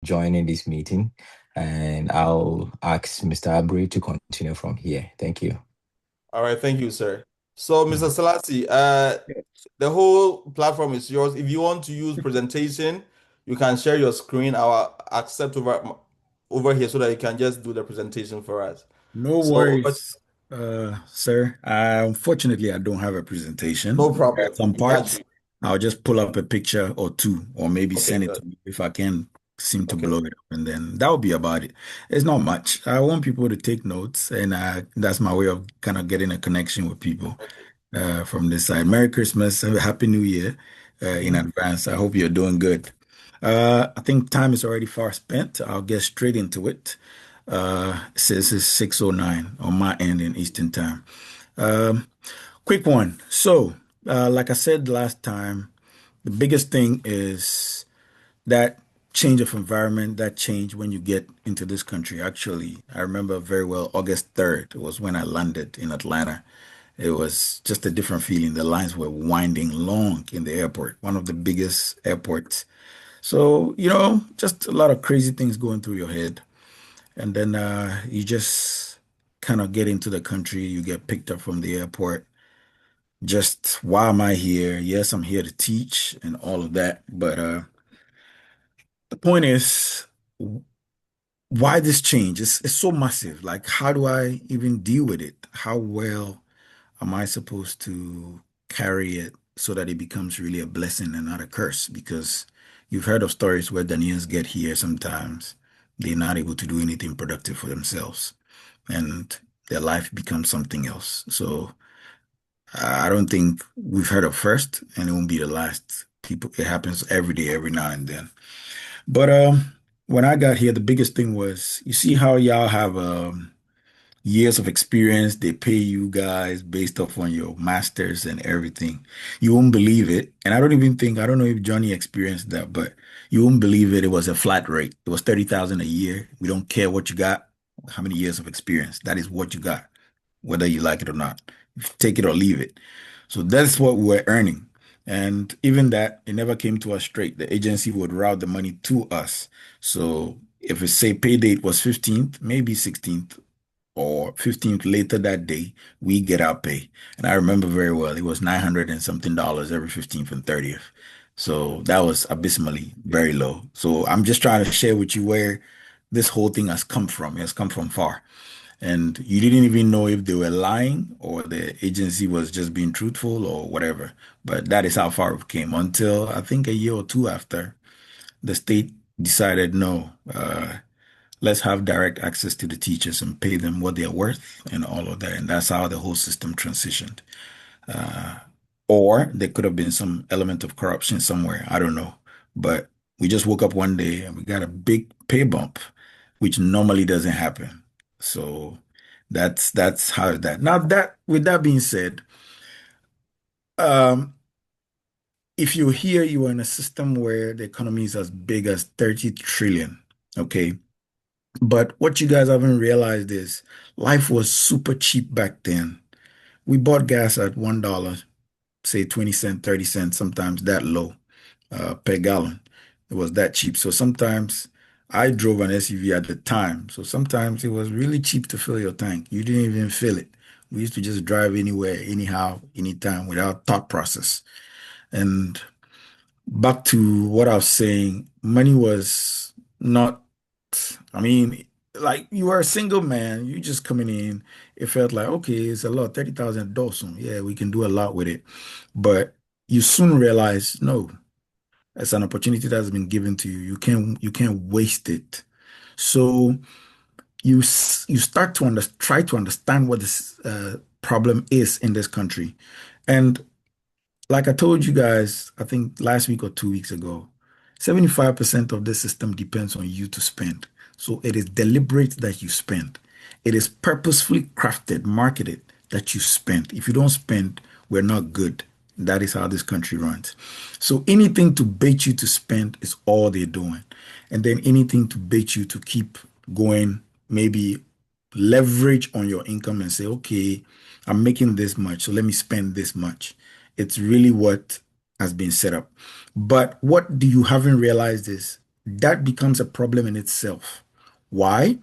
joining this meeting, and I'll ask Mr. Abri to continue from here. Thank you. All right, thank you, sir. So, Mr. Mm. Selassie, the whole platform is yours. If you want to use presentation, you can share your screen. I'll accept over here so that you can just do the presentation for us. No So, worries, sir. Unfortunately, I don't have a presentation. no There are problem. some We got parts. you. I'll just pull up a picture or two, or maybe Okay, send it good. to you if I can seem to Okay. blow it up, and then that will be about it. It's not much. I want people to take notes, and that's my way of kind of getting a connection with people Okay. from this side. Merry Christmas and Happy New Year in Mhm. advance. I hope you're doing good. I think time is already far spent. I'll get straight into it. It says it's 6:09 on my end in Eastern Time. Um, Quick one. So, like I said last time, the biggest thing is that change of environment, that change when you get into this country. Actually, I remember very well August 3rd was when I landed in Atlanta. It was just a different feeling. The lines were winding long in the airport, one of the biggest airports. So, just a lot of crazy things going through your head. And then you just kind of get into the country, you get picked up from the airport. Just why am I here? Yes, I'm here to teach and all of that. But the point is, why this change? It's so massive. Like, how do I even deal with it? How well am I supposed to carry it so that it becomes really a blessing and not a curse? Because you've heard of stories where Ghanaians get here sometimes, they're not able to do anything productive for themselves and their life becomes something else. So I don't think we've heard of first and it won't be the last. People, it happens every day, every now and then. But when I got here, the biggest thing was you see how y'all have years of experience. They pay you guys based off on your masters and everything. You won't believe it. And I don't know if Johnny experienced that, but you won't believe it. It was a flat rate. It was 30,000 a year. We don't care what you got, how many years of experience. That is what you got, whether you like it or not. Take it or leave it. So that's what we're earning. And even that, it never came to us straight. The agency would route the money to us. So if it say pay date was 15th, maybe 16th or 15th later that day, we get our pay. And I remember very well, it was 900 and something dollars every 15th and 30th. So that was abysmally very low. So I'm just trying to share with you where this whole thing has come from. It has come from far. And you didn't even know if they were lying or the agency was just being truthful or whatever. But that is how far it came until I think a year or two after the state decided no, let's have direct access to the teachers and pay them what they're worth and all of that. And that's how the whole system transitioned. Uh, or there could have been some element of corruption somewhere. I don't know. But we just woke up one day and we got a big pay bump, which normally doesn't happen. So that's how that. Now that with that being said, um, if you're here, you are in a system where the economy is as big as 30 trillion. Okay. But what you guys haven't realized is life was super cheap back then. We bought gas at $1, say 20 cent, 30 cents, sometimes that low per gallon. It was that cheap. So sometimes I drove an SUV at the time. So sometimes it was really cheap to fill your tank. You didn't even fill it. We used to just drive anywhere, anyhow, anytime without thought process. And back to what I was saying, money was not, I mean, like you were a single man, you just coming in, it felt like, okay, it's a lot, 30,000 dollars. Yeah, we can do a lot with it. But you soon realize, no, it's an opportunity that's been given to you. You can't waste it. So you start to try to understand what this problem is in this country. And like I told you guys, I think last week or 2 weeks ago, 75% of this system depends on you to spend. So it is deliberate that you spend. It is purposefully crafted, marketed that you spend. If you don't spend, we're not good. That is how this country runs. So anything to bait you to spend is all they're doing. And then anything to bait you to keep going, maybe leverage on your income and say, okay, I'm making this much, so let me spend this much. It's really what has been set up. But what do you haven't realized is that becomes a problem in itself. Why?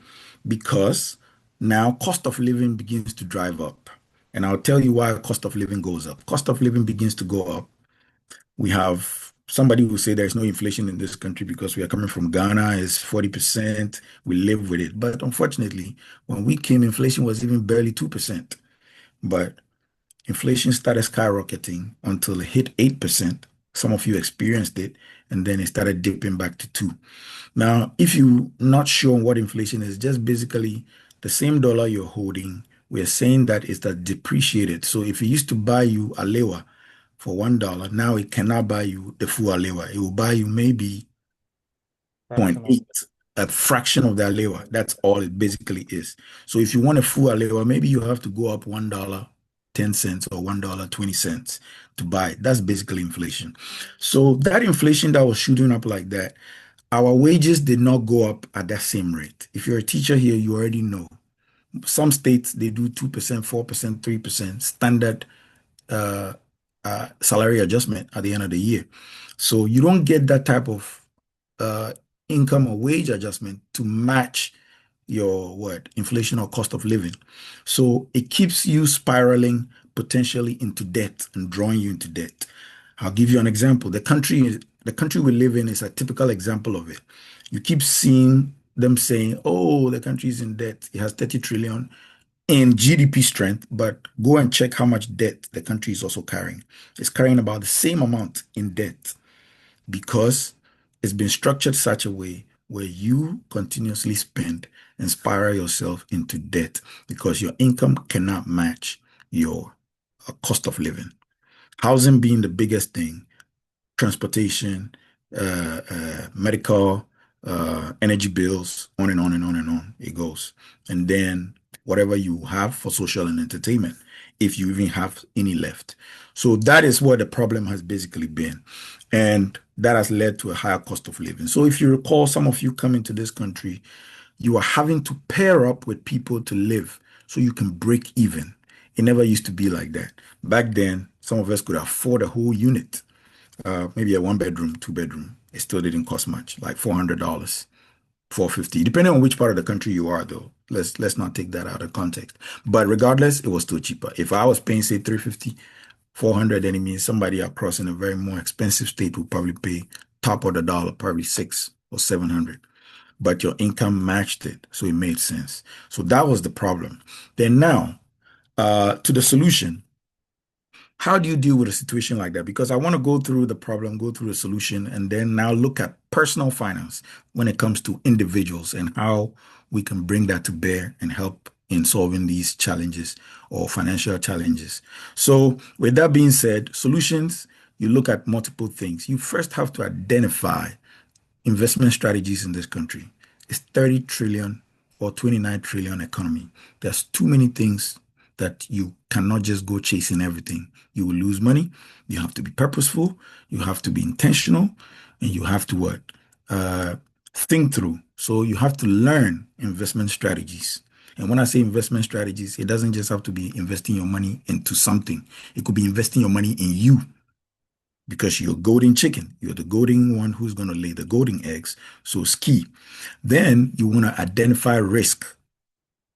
Because now cost of living begins to drive up. And I'll tell you why cost of living goes up. Cost of living begins to go up. We have somebody who say there's no inflation in this country because we are coming from Ghana, it's 40%, we live with it. But unfortunately, when we came, inflation was even barely 2%. But inflation started skyrocketing until it hit 8%. Some of you experienced it, and then it started dipping back to 2. Now, if you're not sure what inflation is, just basically the same dollar you're holding, we're saying that it's that depreciated. So if it used to buy you a lewa for $1, now it cannot buy you the full lewa. It will buy you maybe Fraction of 0.8, a fraction of the alewa. That's all it basically is. So if you want a full alewa, maybe you have to go up $1.10 or $1.20 to buy it. That's basically inflation. So that inflation that was shooting up like that, our wages did not go up at that same rate. If you're a teacher here, you already know. Some states, they do 2%, 4%, 3% standard uh, salary adjustment at the end of the year. So you don't get that type of uh, income or wage adjustment to match your inflation or cost of living. So it keeps you spiraling potentially into debt and drawing you into debt. I'll give you an example. The country we live in is a typical example of it. You keep seeing them saying, oh, the country is in debt. It has 30 trillion in GDP strength, but go and check how much debt the country is also carrying. It's carrying about the same amount in debt because it's been structured such a way where you continuously spend and spiral yourself into debt because your income cannot match your cost of living. Housing being the biggest thing, transportation, medical, energy bills, on and on and on and on it goes. And then whatever you have for social and entertainment, if you even have any left. So that is what the problem has basically been. And that has led to a higher cost of living. So if you recall, some of you coming to this country, you are having to pair up with people to live so you can break even. It never used to be like that. Back then, some of us could afford a whole unit, maybe a 1-bedroom, 2-bedroom. It still didn't cost much, like $400, $450, depending on which part of the country you are, though. Let's not take that out of context. But regardless, it was still cheaper. If I was paying, say, $350, $400, then it means somebody across in a very more expensive state would probably pay top of the dollar, probably $600 or $700. But your income matched it, so it made sense. So that was the problem. Then now, to the solution. How do you deal with a situation like that? Because I want to go through the problem, go through the solution, and then now look at personal finance when it comes to individuals and how we can bring that to bear and help in solving these challenges or financial challenges. So with that being said, solutions, you look at multiple things. You first have to identify investment strategies in this country. It's 30 trillion or 29 trillion economy. There's too many things that you cannot just go chasing everything. You will lose money. You have to be purposeful. You have to be intentional, and you have to what? Think through. So you have to learn investment strategies. And when I say investment strategies, it doesn't just have to be investing your money into something. It could be investing your money in you because you're a golden chicken. You're the golden one who's going to lay the golden eggs. So it's key. Then you want to identify risk.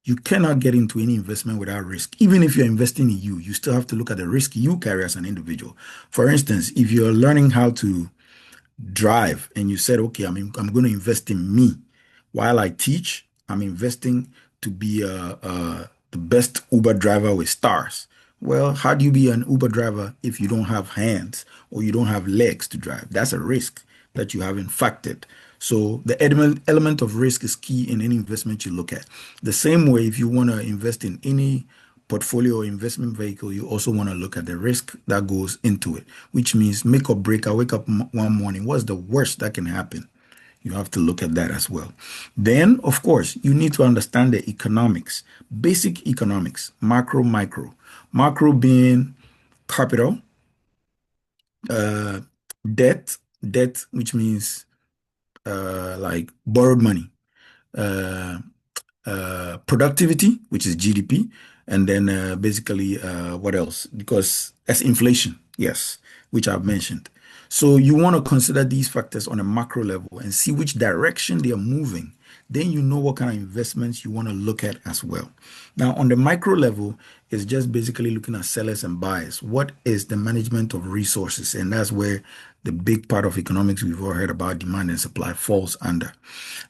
You cannot get into any investment without risk. Even if you're investing in you, you still have to look at the risk you carry as an individual. For instance, if you're learning how to drive and you said, okay, I'm going to invest in me while I teach, I'm investing to be the best Uber driver with stars. Well, how do you be an Uber driver if you don't have hands or you don't have legs to drive? That's a risk that you haven't factored. So the element of risk is key in any investment you look at. The same way, if you want to invest in any portfolio or investment vehicle, you also want to look at the risk that goes into it, which means make or break. I wake up one morning, what's the worst that can happen? You have to look at that as well. Then, of course, you need to understand the economics, basic economics, macro, micro. Macro being capital, debt, which means like borrowed money, productivity, which is GDP, and then basically what else? Because that's inflation, yes, which I've mentioned. So you want to consider these factors on a macro level and see which direction they are moving. Then you know what kind of investments you want to look at as well. Now, on the micro level, it's just basically looking at sellers and buyers. What is the management of resources? And that's where the big part of economics we've all heard about, demand and supply, falls under.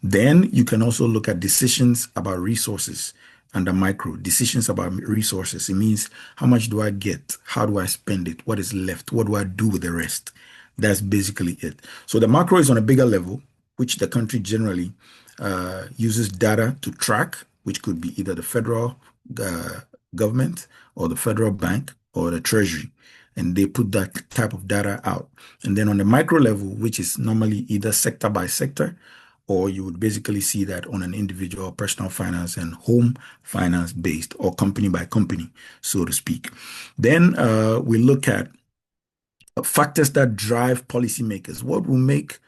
Then you can also look at decisions about resources under micro. Decisions about resources. It means, how much do I get? How do I spend it? What is left? What do I do with the rest? That's basically it. So the macro is on a bigger level, which the country generally uses data to track, which could be either the federal government or the federal bank or the treasury. And they put that type of data out. And then on the micro level, which is normally either sector by sector, or you would basically see that on an individual personal finance and home finance based, or company by company, so to speak. Then we look at factors that drive policymakers. What will make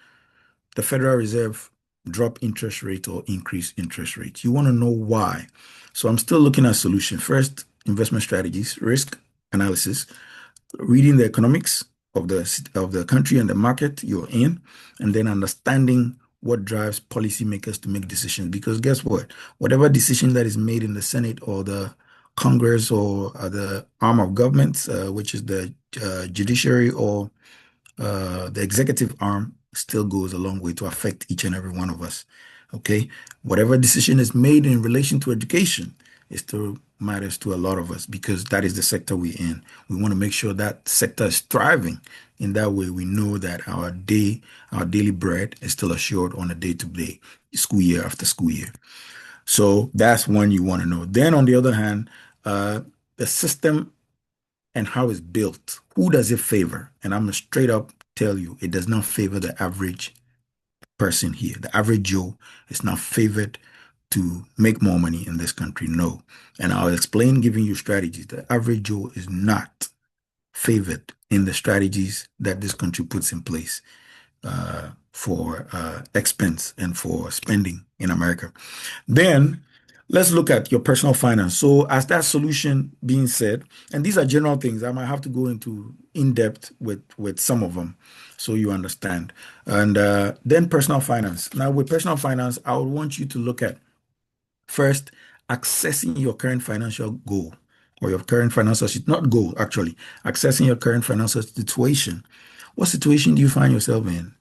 the Federal Reserve drop interest rate or increase interest rates? You want to know why. So I'm still looking at solutions. First, investment strategies, risk analysis, reading the economics of the country and the market you're in, and then understanding what drives policymakers to make decisions. Because guess what? Whatever decision that is made in the Senate or the Congress or the arm of government, which is the judiciary or the executive arm, still goes a long way to affect each and every one of us. Okay, whatever decision is made in relation to education, it still matters to a lot of us because that is the sector we're in. We want to make sure that sector is thriving. In that way, we know that our daily bread is still assured on a day-to-day, school year after school year. So that's one you want to know. Then on the other hand, the system and how it's built. Who does it favor? And I'm gonna straight up tell you, it does not favor the average person here. The average Joe is not favored to make more money in this country. No. And I'll explain giving you strategies. The average Joe is not favored in the strategies that this country puts in place for expense and for spending in America. Then let's look at your personal finance. So as that solution being said, and these are general things, I might have to go into in-depth with some of them so you understand. And then personal finance. Now with personal finance, I would want you to look at first accessing your current financial goal or your current financial, not goal actually, accessing your current financial situation. What situation do you find yourself in?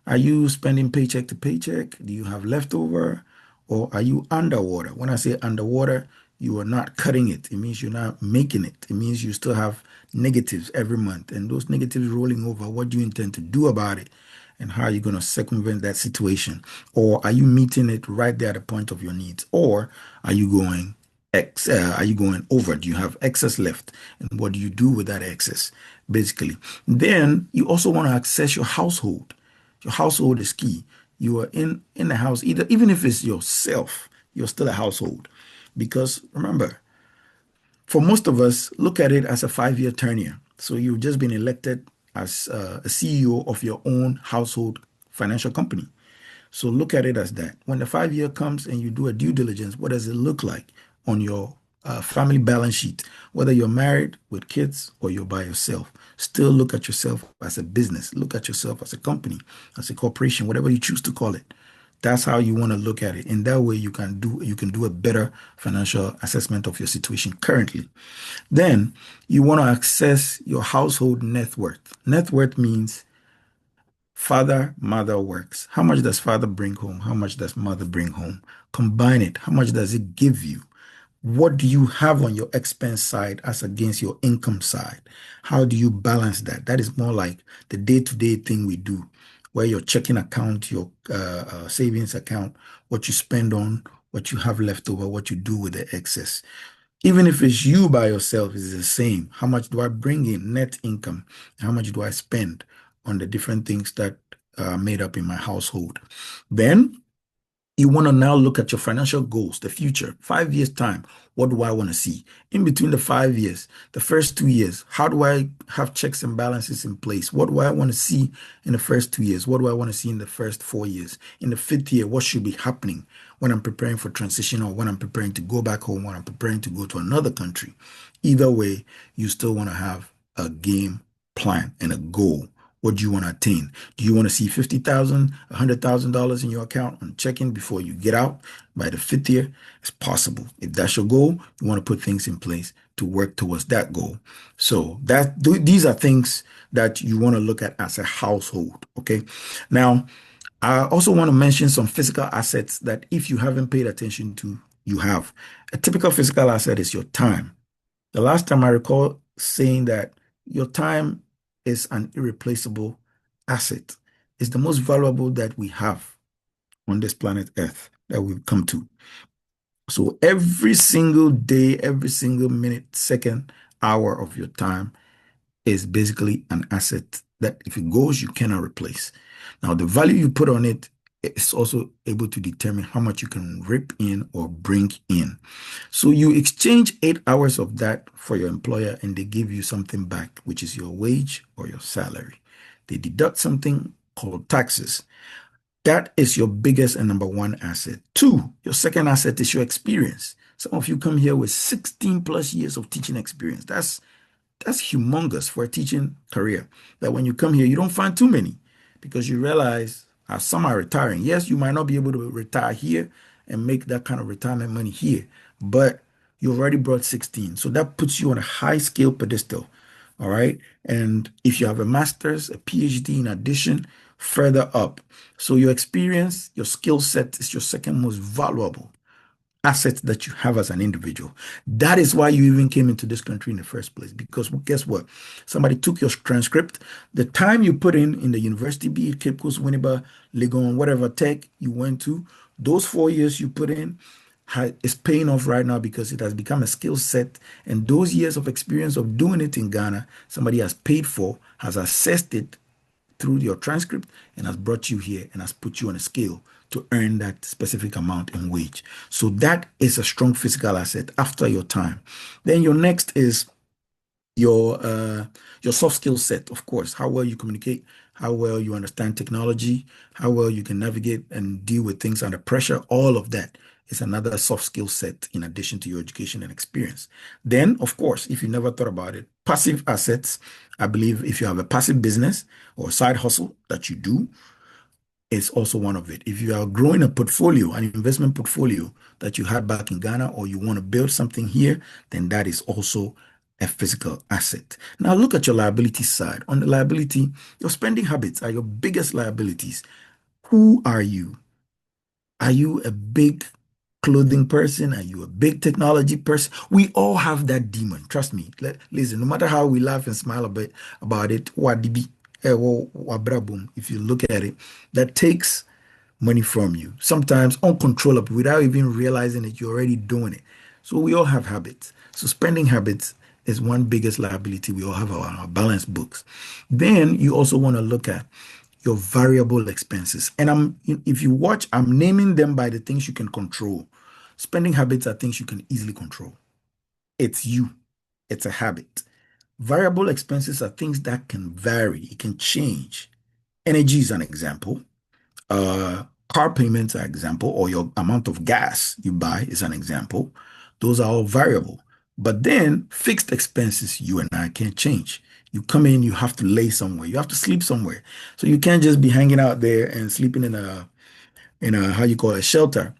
Are you spending paycheck to paycheck? Do you have leftover? Or are you underwater? When I say underwater, you are not cutting it. It means you're not making it. It means you still have negatives every month. And those negatives rolling over, what do you intend to do about it? And how are you going to circumvent that situation? Or are you meeting it right there at the point of your needs? Or are you going over? Do you have excess left? And what do you do with that excess? Basically. Then you also want to access your household. Your household is key. You are in the house, even if it's yourself, you're still a household. Because remember, for most of us, look at it as a 5-year tenure. So you've just been elected as a CEO of your own household financial company. So look at it as that. When the 5-year comes and you do a due diligence, what does it look like on your family balance sheet? Whether you're married with kids or you're by yourself, still look at yourself as a business. Look at yourself as a company, as a corporation, whatever you choose to call it. That's how you want to look at it. In that way, you can do a better financial assessment of your situation currently. Then you want to access your household net worth. Net worth means father, mother works. How much does father bring home? How much does mother bring home? Combine it. How much does it give you? What do you have on your expense side as against your income side? How do you balance that? That is more like the day-to-day thing we do, where your checking account, your savings account, what you spend on, what you have left over, what you do with the excess. Even if it's you by yourself, it's the same. How much do I bring in net income? How much do I spend on the different things that are made up in my household? Then you want to now look at your financial goals, the future, 5 years time. What do I want to see in between the 5 years, the first 2 years? How do I have checks and balances in place? What do I want to see in the first 2 years? What do I want to see in the first 4 years? In the 5th year, what should be happening when I'm preparing for transition or when I'm preparing to go back home, when I'm preparing to go to another country? Either way, you still want to have a game plan and a goal What do you want to attain? Do you want to see $50,000, $100,000 in your account on checking before you get out by the 5th year? It's possible. If that's your goal, you want to put things in place to work towards that goal. So these are things that you want to look at as a household. Okay. Now, I also want to mention some physical assets that if you haven't paid attention to, you have. A typical physical asset is your time. The last time I recall saying that your time is an irreplaceable asset. It's the most valuable that we have on this planet Earth that we've come to. So every single day, every single minute, second, hour of your time is basically an asset that if it goes, you cannot replace. Now, the value you put on it is also able to determine how much you can rip in or bring in. So you exchange 8 hours of that for your employer and they give you something back, which is your wage or your salary. They deduct something called taxes. That is your biggest and number one asset. 2, your second asset is your experience. Some of you come here with 16 plus years of teaching experience. That's humongous for a teaching career. That when you come here, you don't find too many because you realize some are retiring. Yes, you might not be able to retire here and make that kind of retirement money here, but you've already brought 16. So that puts you on a high scale pedestal. All right. And if you have a master's, a PhD in addition, further up. So your experience, your skill set is your second most valuable asset that you have as an individual. That is why you even came into this country in the first place. Because guess what? Somebody took your transcript. The time you put in the university, be it Cape Coast, Winneba, Legon, whatever tech you went to, those 4 years you put in is paying off right now because it has become a skill set. And those years of experience of doing it in Ghana, somebody has paid for, has assessed it through your transcript and has brought you here and has put you on a scale to earn that specific amount in wage. So that is a strong physical asset after your time. Then your next is your soft skill set, of course, how well you communicate, how well you understand technology, how well you can navigate and deal with things under pressure. All of that is another soft skill set in addition to your education and experience. Then, of course, if you never thought about it, passive assets. I believe if you have a passive business or side hustle that you do, is also one of it. If you are growing a portfolio, an investment portfolio that you had back in Ghana, or you want to build something here, then that is also a physical asset. Now look at your liability side. On the liability, your spending habits are your biggest liabilities. Who are you? Are you a big clothing person? Are you a big technology person? We all have that demon. Trust me. Listen, no matter how we laugh and smile a bit about it, if you look at it, that takes money from you, sometimes uncontrollable, without even realizing that you're already doing it. So we all have habits. So spending habits is one biggest liability we all have on our balance books. Then you also want to look at your variable expenses. And if you watch, I'm naming them by the things you can control. Spending habits are things you can easily control. It's you. It's a habit. Variable expenses are things that can vary. It can change. Energy is an example. Car payments are an example, or your amount of gas you buy is an example. Those are all variable. But then fixed expenses, you and I can't change. You come in, you have to lay somewhere. You have to sleep somewhere. So you can't just be hanging out there and sleeping in a how you call it, a shelter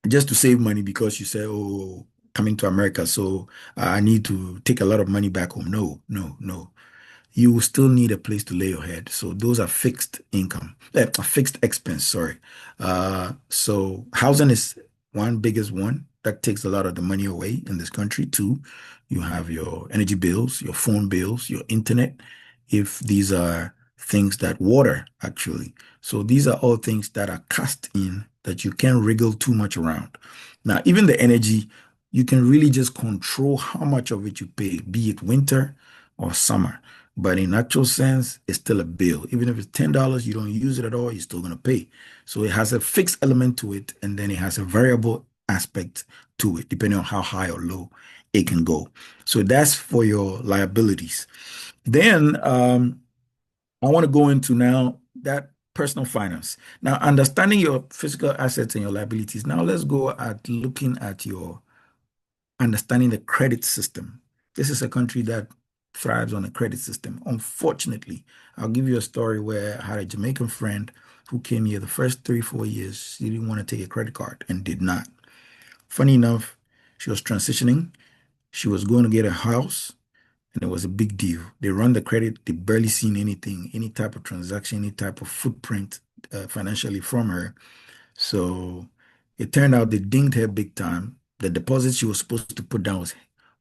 just to save money because you say, oh, coming to America, so I need to take a lot of money back home. No, no, no. You will still need a place to lay your head. So those are fixed income, fixed expense, sorry. So housing is one biggest one that takes a lot of the money away in this country. 2, you have your energy bills, your phone bills, your internet, if these are things that water actually. So these are all things that are cast in that you can't wriggle too much around. Now, even the energy, you can really just control how much of it you pay, be it winter or summer. But in actual sense, it's still a bill. Even if it's $10, you don't use it at all, you're still going to pay. So it has a fixed element to it, and then it has a variable aspect to it, depending on how high or low it can go. So that's for your liabilities. Then I want to go into now that personal finance. Now, understanding your physical assets and your liabilities. Now let's go at looking at your understanding the credit system. This is a country that thrives on a credit system. Unfortunately, I'll give you a story where I had a Jamaican friend who came here the first 3, 4 years. She didn't want to take a credit card and did not. Funny enough, she was transitioning. She was going to get a house, and it was a big deal. They run the credit, they barely seen anything, any type of transaction, any type of footprint financially from her. So it turned out they dinged her big time. The deposit she was supposed to put down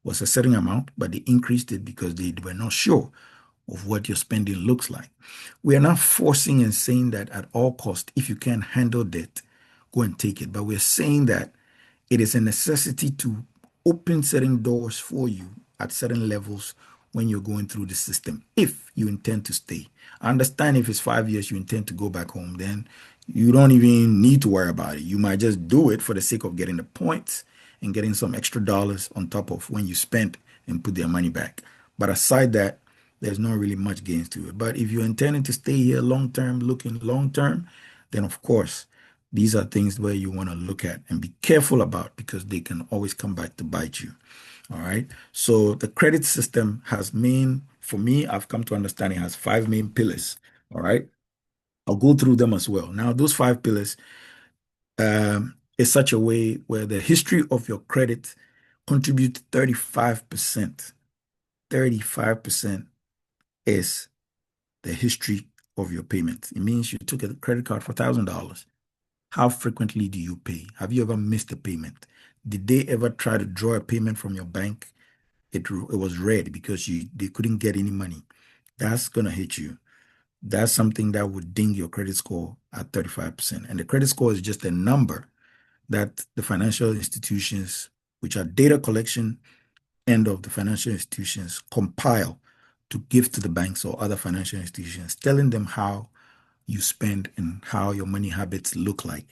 was a certain amount, but they increased it because they were not sure of what your spending looks like. We are not forcing and saying that at all costs, if you can't handle debt, go and take it. But we're saying that it is a necessity to open certain doors for you at certain levels when you're going through the system, if you intend to stay. I understand if it's 5 years, you intend to go back home, then you don't even need to worry about it. You might just do it for the sake of getting the points and getting some extra dollars on top of when you spent and put their money back. But aside that, there's not really much gains to it. But if you're intending to stay here long term, looking long term, then of course, these are things where you want to look at and be careful about because they can always come back to bite you. All right. So the credit system has for me, I've come to understand it has 5 main pillars. All right. I'll go through them as well. Now, those 5 pillars is such a way where the history of your credit contributes 35%. 35% is the history of your payment. It means you took a credit card for $1,000. How frequently do you pay? Have you ever missed a payment? Did they ever try to draw a payment from your bank? It was red because they couldn't get any money. That's going to hit you. That's something that would ding your credit score at 35%. And the credit score is just a number that the financial institutions, which are data collection end of the financial institutions, compile to give to the banks or other financial institutions, telling them how you spend and how your money habits look like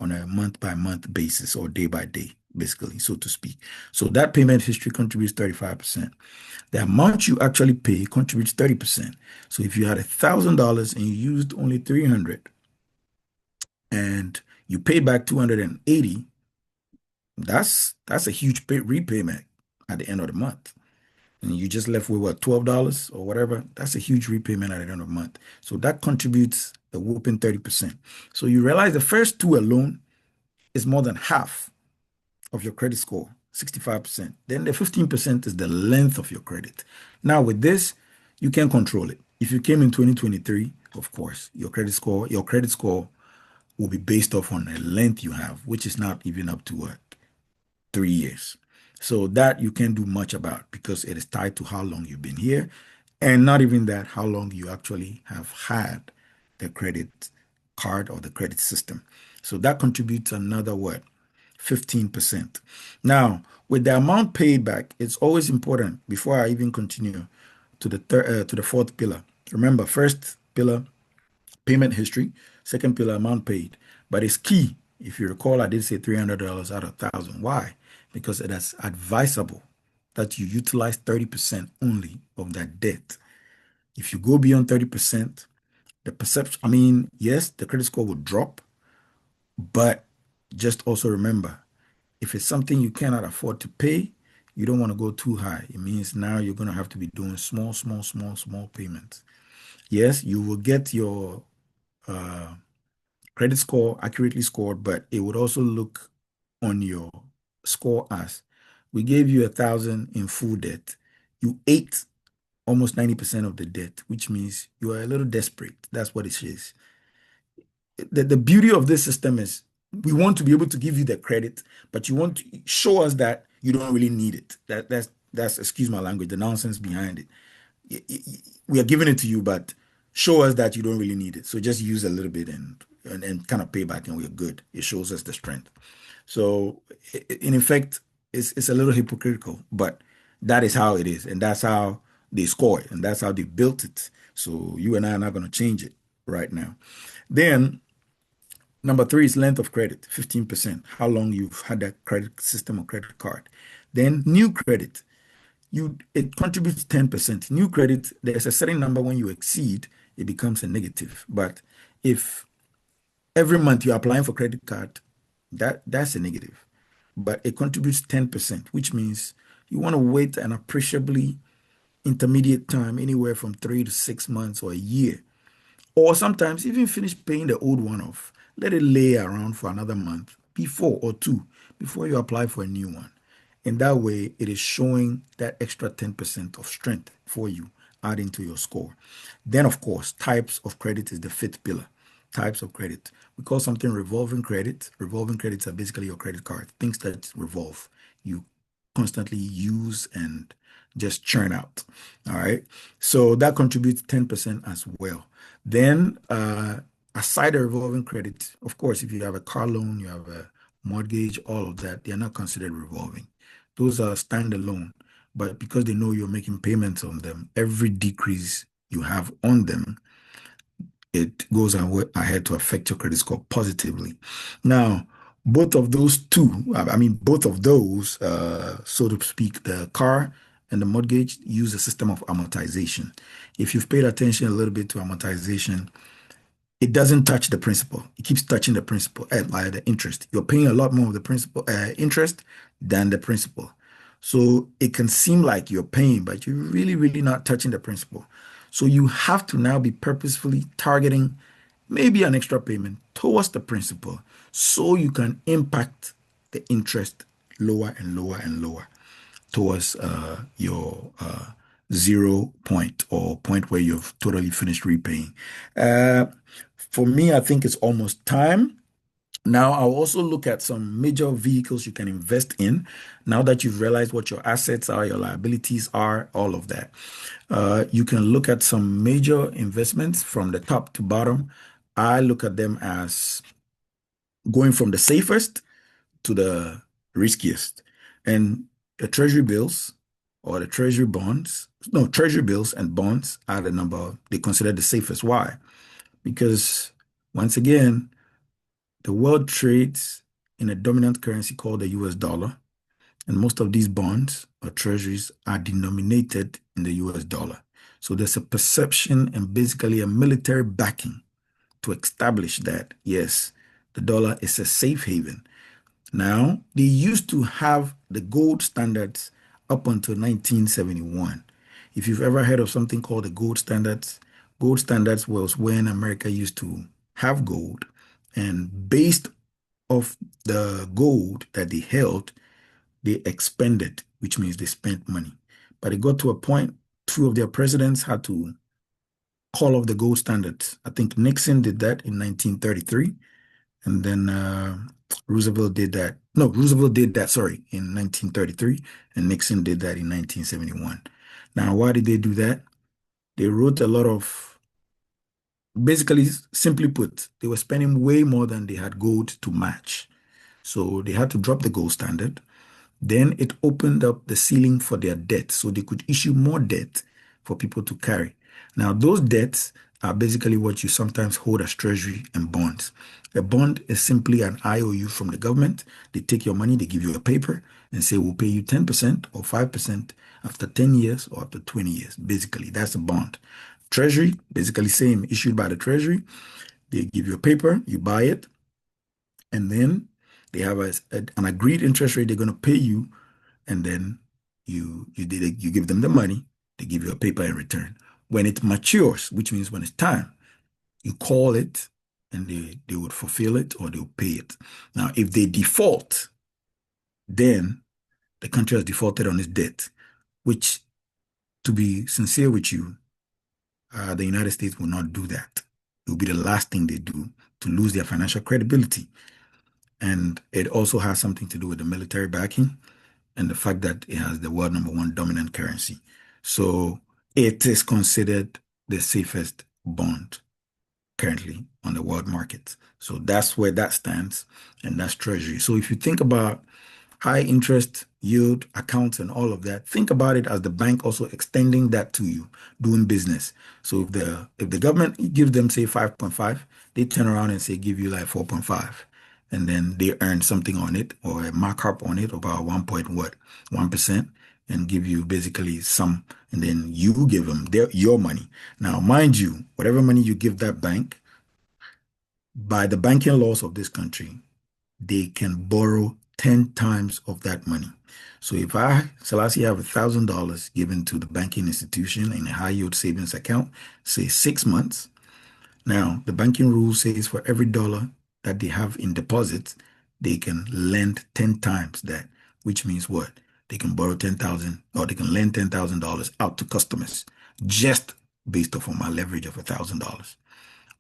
on a month-by-month basis or day-by-day, basically, so to speak. So that payment history contributes 35%. The amount you actually pay contributes 30%. So if you had $1,000 and you used only $300 and you paid back $280, that's a huge repayment at the end of the month. And you just left with what, $12 or whatever? That's a huge repayment at the end of the month. So that contributes a whooping 30%. So you realize the first two alone is more than half of your credit score, 65%. Then the 15% is the length of your credit. Now with this, you can control it. If you came in 2023, of course, your credit score will be based off on the length you have, which is not even up to 3 years. So that you can't do much about because it is tied to how long you've been here, and not even that, how long you actually have had the credit card or the credit system. So that contributes another 15%. Now, with the amount paid back, it's always important before I even continue to the fourth pillar. Remember, first pillar, payment history. Second pillar, amount paid. But it's key. If you recall, I did say $300 out of 1,000. Why? Because it is advisable that you utilize 30% only of that debt. If you go beyond 30%, the perception, yes, the credit score will drop, but just also remember, if it's something you cannot afford to pay, you don't want to go too high. It means now you're going to have to be doing small payments. Yes, you will get your credit score accurately scored, but it would also look on your score as we gave you 1,000 in full debt. You ate almost 90% of the debt, which means you are a little desperate. That's what it is. The beauty of this system is we want to be able to give you the credit, but you want to show us that you don't really need it. That's excuse my language, the nonsense behind it. We are giving it to you, but show us that you don't really need it. So just use a little bit and kind of pay back, and we're good. It shows us the strength. So in effect, it's a little hypocritical, but that is how it is, and that's how they score it, and that's how they built it. So you and I are not going to change it right now. Then number 3 is length of credit, 15%. How long you've had that credit system or credit card. Then new credit, it contributes 10%. New credit, there's a certain number when you exceed, it becomes a negative. But if every month you're applying for credit card, that's a negative. But it contributes 10%, which means you want to wait and appreciably intermediate time, anywhere from 3 to 6 months or a year, or sometimes even finish paying the old one off. Let it lay around for another month before or two before you apply for a new one. In that way, it is showing that extra 10% of strength for you, adding to your score. Then, of course, types of credit is the fifth pillar. Types of credit. We call something revolving credit. Revolving credits are basically your credit card, things that revolve. You constantly use and just churn out. All right. So that contributes 10% as well. Then, aside the revolving credit, of course, if you have a car loan, you have a mortgage, all of that, they're not considered revolving. Those are standalone. But because they know you're making payments on them, every decrease you have on them, it goes ahead to affect your credit score positively. Now, both of those, so to speak, the car and the mortgage use a system of amortization. If you've paid attention a little bit to amortization, it doesn't touch the principal. It keeps touching the principal and the interest. You're paying a lot more of the principal interest than the principal. So it can seem like you're paying, but you're really, really not touching the principal. So you have to now be purposefully targeting maybe an extra payment towards the principal so you can impact the interest lower and lower and lower towards your 0 point or point where you've totally finished repaying. For me, I think it's almost time. Now, I'll also look at some major vehicles you can invest in now that you've realized what your assets are, your liabilities are, all of that. You can look at some major investments from the top to bottom. I look at them as going from the safest to the riskiest. And the treasury bills or the treasury bonds, no, treasury bills and bonds are the number they consider the safest. Why? Because once again, the world trades in a dominant currency called the US dollar, and most of these bonds or treasuries are denominated in the US dollar. So there's a perception and basically a military backing to establish that, yes, the dollar is a safe haven. Now, they used to have the gold standards up until 1971. If you've ever heard of something called the gold standards was when America used to have gold, and based off the gold that they held, they expended, which means they spent money. But it got to a point, two of their presidents had to call off the gold standards. I think Nixon did that in 1933, and then Roosevelt did that. No, Roosevelt did that, sorry, in 1933, and Nixon did that in 1971. Now, why did they do that? They wrote a lot of, basically, simply put, they were spending way more than they had gold to match. So they had to drop the gold standard. Then it opened up the ceiling for their debt, so they could issue more debt for people to carry. Now, those debts are basically what you sometimes hold as treasury and bonds. A bond is simply an IOU from the government. They take your money, they give you a paper and say, we'll pay you 10% or 5% after 10 years or after 20 years. Basically, that's a bond. Treasury, basically same, issued by the treasury. They give you a paper, you buy it, and then they have an agreed interest rate they're going to pay you, and then you give them the money, they give you a paper in return. When it matures, which means when it's time, you call it, and they would fulfill it or they'll pay it. Now, if they default, then the country has defaulted on its debt, which, to be sincere with you, the United States will not do that. It will be the last thing they do to lose their financial credibility. And it also has something to do with the military backing and the fact that it has the world #1 dominant currency. So it is considered the safest bond currently on the world market. So that's where that stands, and that's treasury. So if you think about high interest yield accounts and all of that, think about it as the bank also extending that to you, doing business. So if the government gives them, say, 5.5, they turn around and say, give you like 4.5. And then they earn something on it or a markup on it about 1%, and give you basically some, and then you give them your money. Now, mind you, whatever money you give that bank, by the banking laws of this country, they can borrow 10 times of that money. So if I, Selassie, have $1,000 given to the banking institution in a high yield savings account, say 6 months. Now, the banking rule says for every dollar that they have in deposits, they can lend 10 times that, which means what? They can borrow 10,000 or they can lend $10,000 out to customers just based off of my leverage of $1,000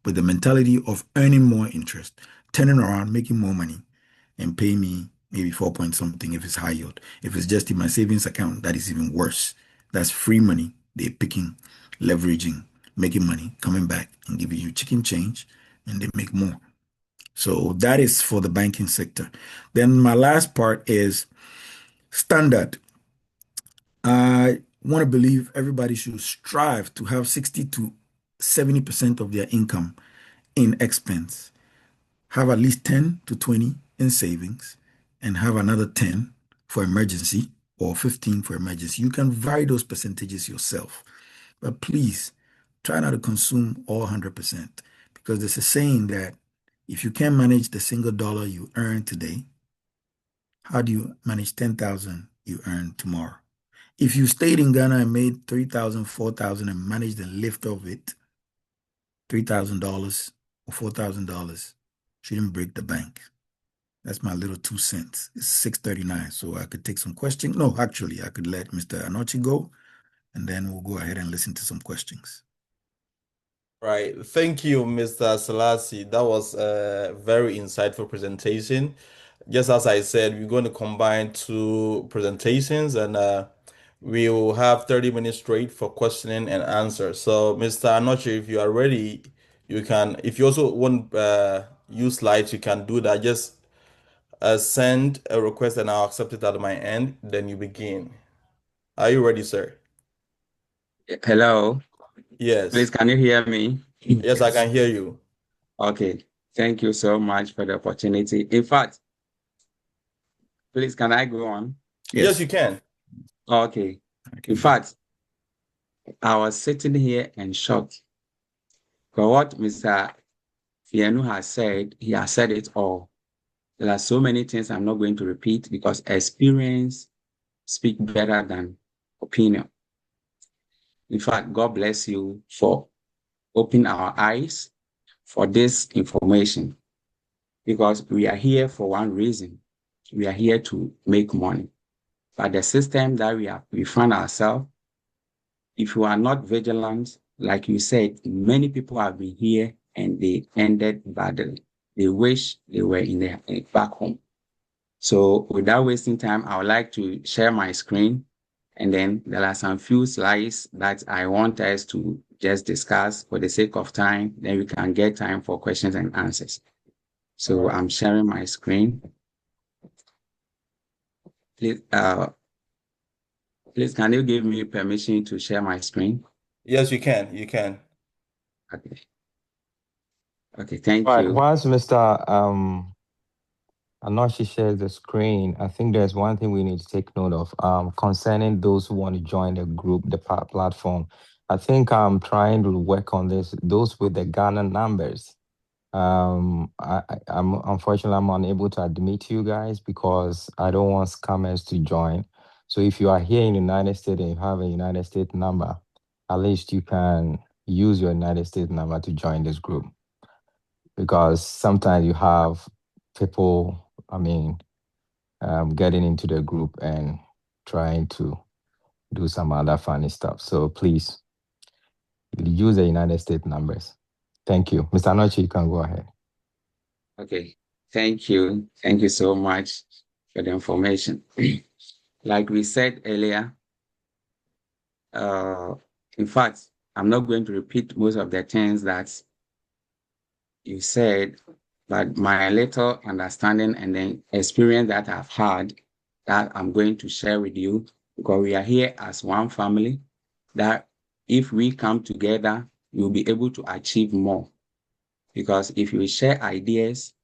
with the mentality of earning more interest, turning around, making more money, and pay me maybe 4 point something if it's high yield. If it's just in my savings account, that is even worse. That's free money. They're picking, leveraging, making money, coming back and giving you chicken change, and they make more. So that is for the banking sector. Then my last part is standard. I want to believe everybody should strive to have 60 to 70% of their income in expense. Have at least 10 to 20 in savings and have another 10 for emergency or 15 for emergency. You can vary those percentages yourself. But please try not to consume all 100% because there's a saying that if you can't manage the single dollar you earn today, how do you manage 10,000 you earn tomorrow? If you stayed in Ghana and made 3,000, 4,000 and managed the lift of it, $3,000 or $4,000 shouldn't break the bank. That's my little 2 cents. It's 6:39, so I could take some questions. No, actually, I could let Mr. Anochi go, and then we'll go ahead and listen to some questions. Right. Thank you, Mr. Selassie. That was a very insightful presentation. Just as I said, we're going to combine two presentations and we will have 30 minutes straight for questioning and answer. So, Mr. Anochi, if you are ready, you can, if you also want use slides, you can do that. Just send a request and I'll accept it at my end. Then you begin. Are you ready, sir? Hello. Yes. Please, can you hear me? Yes, I can hear you. Okay. Thank you so much for the opportunity. In fact, please, can I go on? Yes, you can. Okay. In fact, I was sitting here and shocked. For what Mr. Fienu has said, he has said it all. There are so many things I'm not going to repeat because experience speaks better than opinion. In fact, God bless you for opening our eyes for this information because we are here for one reason. We are here to make money. But the system that we find ourselves, if you are not vigilant, like you said, many people have been here and they ended badly. They wish they were back home. So without wasting time, I would like to share my screen. And then there are some few slides that I want us to just discuss for the sake of time. Then we can get time for questions and answers. So I'm sharing my screen. Please, can you give me permission to share my screen? Yes, you can. You can. Okay. Okay, thank Right. you. Once Mr. Anochi shares the screen, I think there's one thing we need to take note of concerning those who want to join the group, the platform. I think I'm trying to work on this. Those with the Ghana numbers, I'm unfortunately I'm unable to admit you guys because I don't want scammers to join. So if you are here in the United States and you have a United States number, at least you can use your United States number to join this group. Because sometimes you have people, getting into the group and trying to do some other funny stuff. So please use the United States numbers. Thank you. Mr. Anochi, you can go ahead. Okay, thank you. Thank you so much for the information. Like we said earlier, in fact, I'm not going to repeat most of the things that you said, but my little understanding and then experience that I've had that I'm going to share with you because we are here as one family that if we come together, we'll be able to achieve more. Because if you share ideas,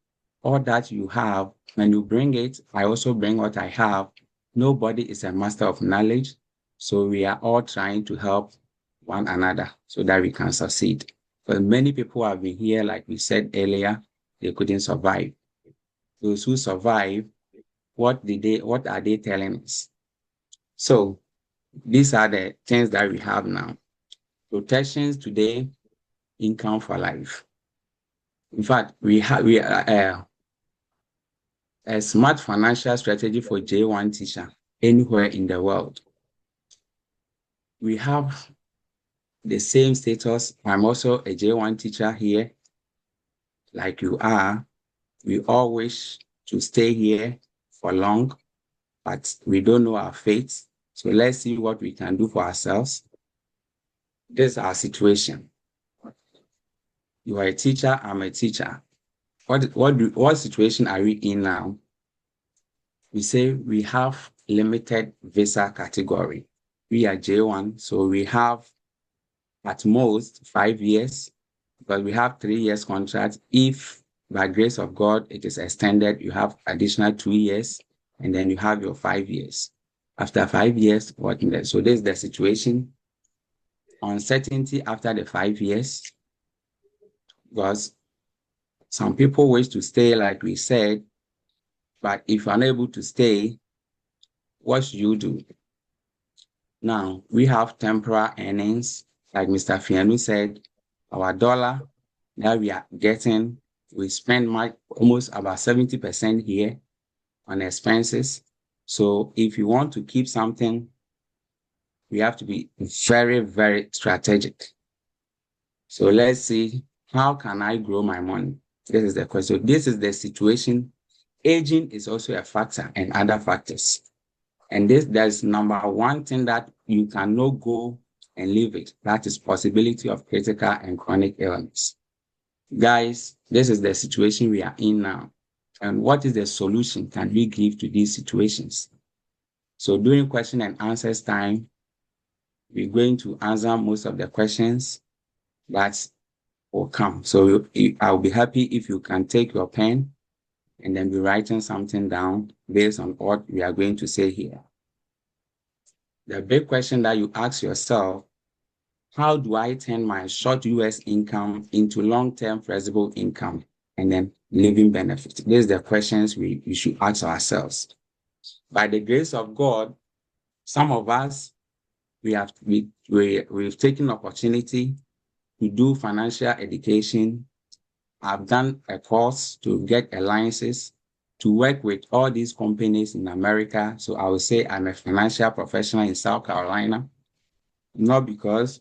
all that you have, when you bring it, I also bring what I have. Nobody is a master of knowledge. So we are all trying to help one another so that we can succeed. But many people have been here, like we said earlier, they couldn't survive. Those who survive, what are they telling us? So these are the things that we have now. Protections today, income for life. In fact, we are a smart financial strategy for J1 teacher anywhere in the world. We have the same status. I'm also a J1 teacher here, like you are. We all wish to stay here for long, but we don't know our fate. So let's see what we can do for ourselves. This is our situation. You are a teacher, I'm a teacher. What situation are we in now? We say we have limited visa category. We are J1, so we have at most 5 years, because we have 3 years contract. If by grace of God it is extended, you have additional 2 years, and then you have your 5 years. After 5 years, working there. So this is the situation. Uncertainty after the 5 years, because some people wish to stay, like we said, but if you're unable to stay, what should you do? Now, we have temporal earnings, like Mr. Fianu said, our dollar that we are getting, we spend almost about 70% here on expenses. So if you want to keep something, we have to be very, very strategic. So let's see, how can I grow my money? This is the question. This is the situation. Aging is also a factor and other factors. And there's number one thing that you cannot go and leave it. That is possibility of critical and chronic illness. Guys, this is the situation we are in now. And what is the solution can we give to these situations? So during question and answers time, we're going to answer most of the questions that will come. So I'll be happy if you can take your pen and then be writing something down based on what we are going to say here. The big question that you ask yourself, how do I turn my short US income into long-term flexible income and then living benefits? These are the questions we should ask ourselves. By the grace of God, some of us, we've taken opportunity to do financial education. I've done a course to get alliances to work with all these companies in America. So I would say I'm a financial professional in South Carolina, not because,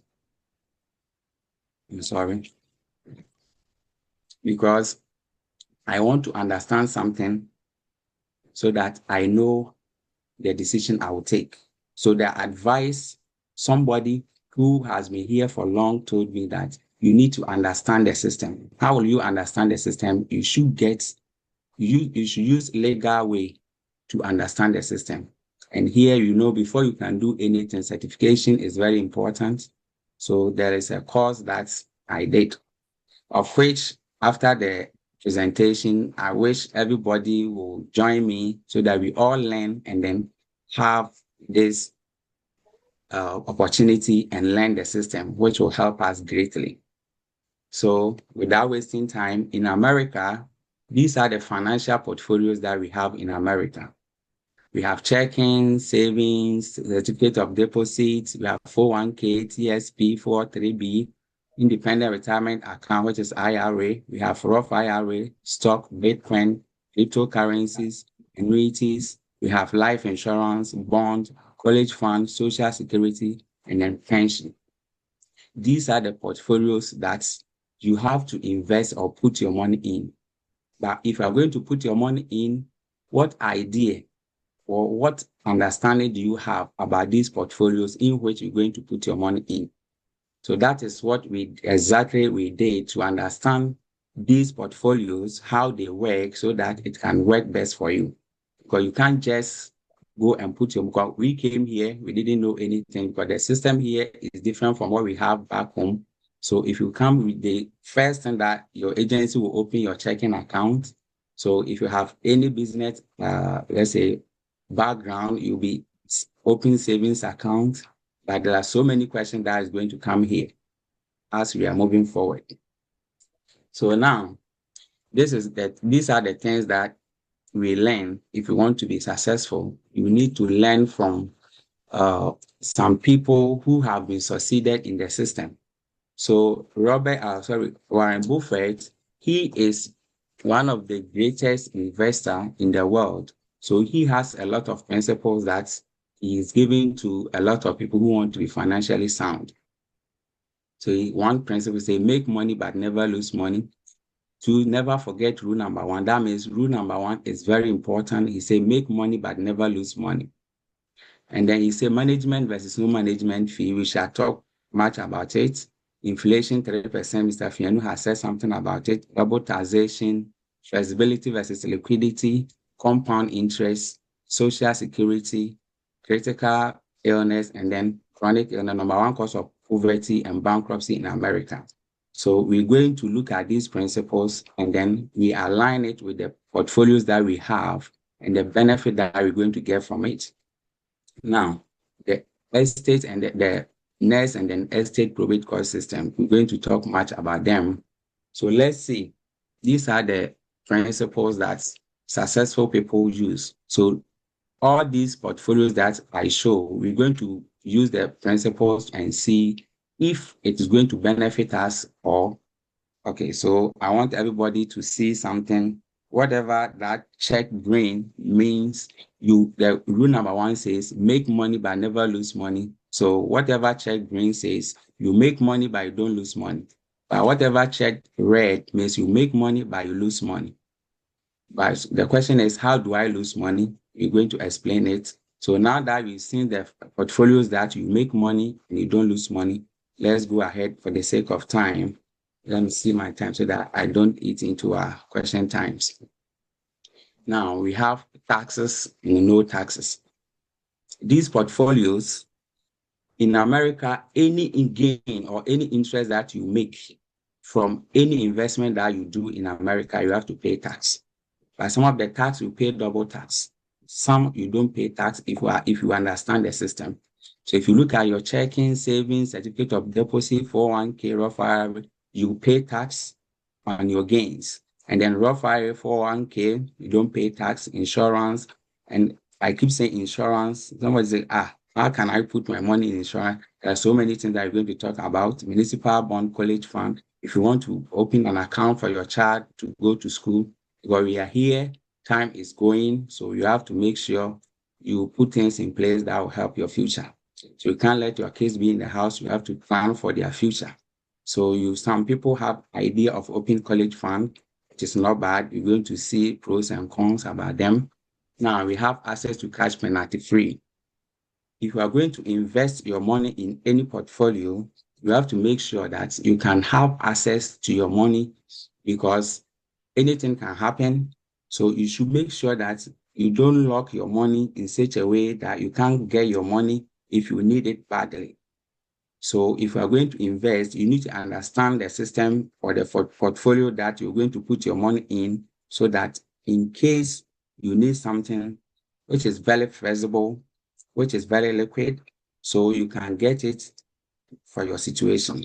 because I want to understand something so that I know the decision I will take. So the advice, somebody who has been here for long told me that you need to understand the system. How will you understand the system? You should use legal way to understand the system. And here, before you can do anything, certification is very important. So there is a course that I did, of which after the presentation, I wish everybody will join me so that we all learn and then have this opportunity and learn the system, which will help us greatly. So without wasting time, in America, these are the financial portfolios that we have in America. We have checking, savings, certificate of deposits, we have 401k, TSP, 403b, independent retirement account, which is IRA. We have Roth IRA, stock, Bitcoin, cryptocurrencies, annuities. We have life insurance, bond, college fund, social security, and then pension. These are the portfolios that you have to invest or put your money in. But if you are going to put your money in, what idea or what understanding do you have about these portfolios in which you're going to put your money in? So that is what we did to understand these portfolios, how they work, so that it can work best for you. Because you can't just go and put because we came here, we didn't know anything, because the system here is different from what we have back home. So if you come with the first thing that your agency will open your checking account. So if you have any business, let's say background, you'll be open savings account. But there are so many questions that is going to come here as we are moving forward. So now, these are the things that we learn if you want to be successful, you need to learn from some people who have been succeeded in the system. So Warren Buffett, he is one of the greatest investors in the world. So he has a lot of principles that he is giving to a lot of people who want to be financially sound. So one principle say, make money but never lose money. To never forget rule number one. That means rule number one is very important. He say, make money but never lose money. And then he say, management versus no management fee. We shall talk much about it. Inflation 3%, Mr. Fianu has said something about it. Double taxation, flexibility versus liquidity, compound interest, social security, critical illness, and then chronic illness, number one cause of poverty and bankruptcy in America. So we're going to look at these principles and then we align it with the portfolios that we have and the benefit that we're going to get from it. Now, the estate and the NES and then estate probate court system, we're going to talk much about them. So let's see. These are the principles that successful people use. So all these portfolios that I show, we're going to use the principles and see if it is going to benefit us or, okay, so I want everybody to see something. Whatever that check green means, the rule number one says, make money but never lose money. So whatever check green says, you make money but you don't lose money. But whatever check red means you make money but you lose money. But the question is, how do I lose money? You're going to explain it. So now that we've seen the portfolios that you make money and you don't lose money, let's go ahead for the sake of time. Let me see my time so that I don't eat into our question times. Now we have taxes and no taxes. These portfolios in America, any gain or any interest that you make from any investment that you do in America, you have to pay tax. But some of the tax you pay double tax. Some you don't pay tax if you understand the system. So if you look at your checking, savings, certificate of deposit, 401k, Roth IRA, you pay tax on your gains. And then Roth IRA, 401k, you don't pay tax, insurance. And I keep saying insurance. Somebody say, how can I put my money in insurance? There are so many things that we're going to talk about. Municipal bond, college fund. If you want to open an account for your child to go to school, because we are here, time is going, so you have to make sure you put things in place that will help your future. So you can't let your kids be in the house. You have to plan for their future. So some people have idea of open college fund. It is not bad. You're going to see pros and cons about them. Now we have access to cash penalty free. If you are going to invest your money in any portfolio, you have to make sure that you can have access to your money because anything can happen. So you should make sure that you don't lock your money in such a way that you can't get your money if you need it badly. So if you are going to invest, you need to understand the system or the portfolio that you're going to put your money in so that in case you need something which is very flexible, which is very liquid, so you can get it for your situation.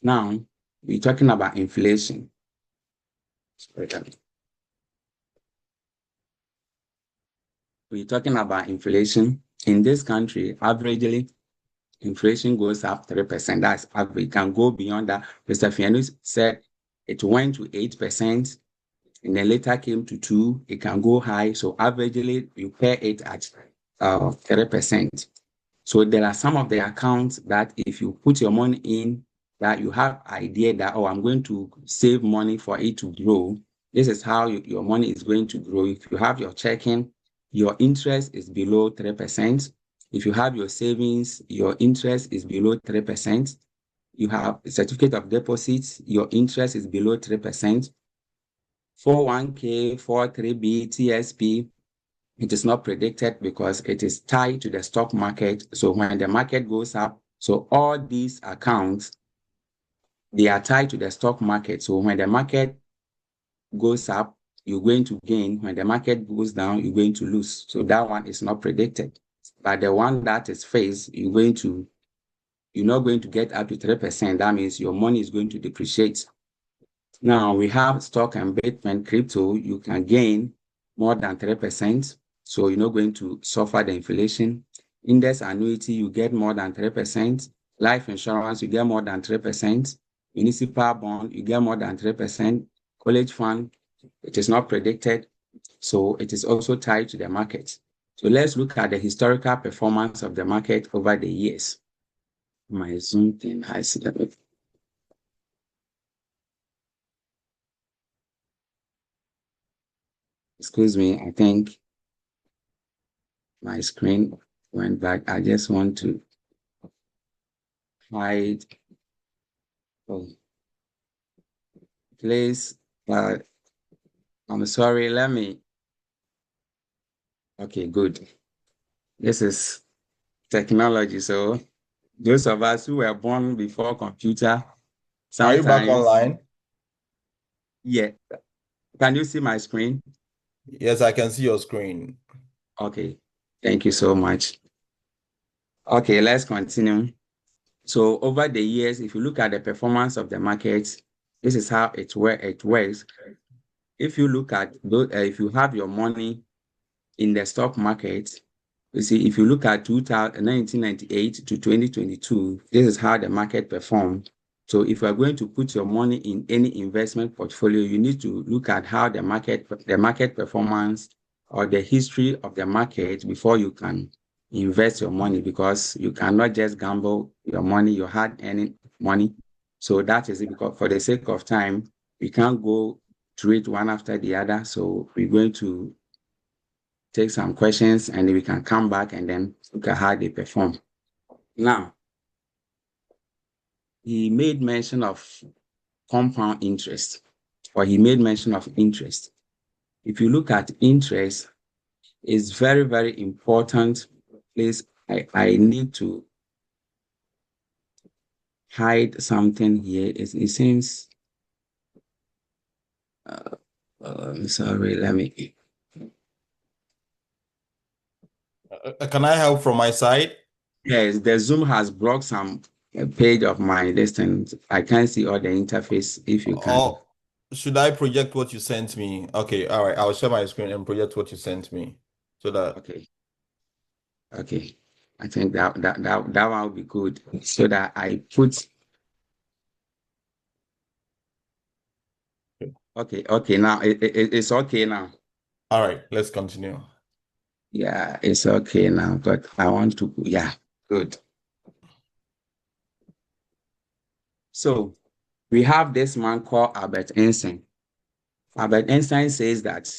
Now, we're talking about inflation. We're talking about inflation. In this country, averagely, inflation goes up 3%. That's average. It can go beyond that. Mr. Fianu said it went to 8%, and then later came to 2%. It can go high. So averagely, you pay it at 3%. So there are some of the accounts that if you put your money in, that you have idea that, I'm going to save money for it to grow. This is how your money is going to grow. If you have your checking, your interest is below 3%. If you have your savings, your interest is below 3%. You have a certificate of deposits, your interest is below 3%. 401k, 403b, TSP, it is not predicted because it is tied to the stock market. So when the market goes up, so all these accounts, they are tied to the stock market. So when the market goes up, you're going to gain. When the market goes down, you're going to lose. So that one is not predicted. But the one that is fixed, you're not going to get up to 3%. That means your money is going to depreciate. Now we have stock and Bitcoin, crypto. You can gain more than 3%. So you're not going to suffer the inflation. Index annuity, you get more than 3%. Life insurance, you get more than 3%. Municipal bond, you get more than 3%. College fund, it is not predicted. So it is also tied to the market. So let's look at the historical performance of the market over the years. My Zoom thing has it. Excuse me, I think my screen went back. I just want to hide. Oh, please, I'm sorry, let me. Okay, good. This is technology. So those of us who were born before computer, Are you back sometimes, online? yeah. Can you see my screen? Yes, I can see your screen. Okay, thank you so much. Okay, let's continue. So over the years, if you look at the performance of the market, this is how it works. If you look at those, if you have your money in the stock market, you see, if you look at 1998 to 2022, this is how the market performed. So if you are going to put your money in any investment portfolio, you need to look at how the market performance or the history of the market before you can invest your money, because you cannot just gamble your money, your hard-earned money. So that is it, because for the sake of time, we can't go through it one after the other. So we're going to take some questions and then we can come back and then look at how they perform. Now, he made mention of compound interest, or he made mention of interest. If you look at interest, it's very, very important. Please, I need to hide something here. It seems, sorry, let me. Can I help from my side? Yes, the Zoom has blocked some page of my distance. I can't see all the interface if you can. Or should I project what you sent me? Okay, all right. I'll share my screen and project what you sent me. So that Okay. Okay. I think that one would be good. So that I put. Okay. Now it's okay now. all right, let's continue. Yeah, it's okay now. But I want to. Yeah, good. So we have this man called Albert Einstein. Albert Einstein says that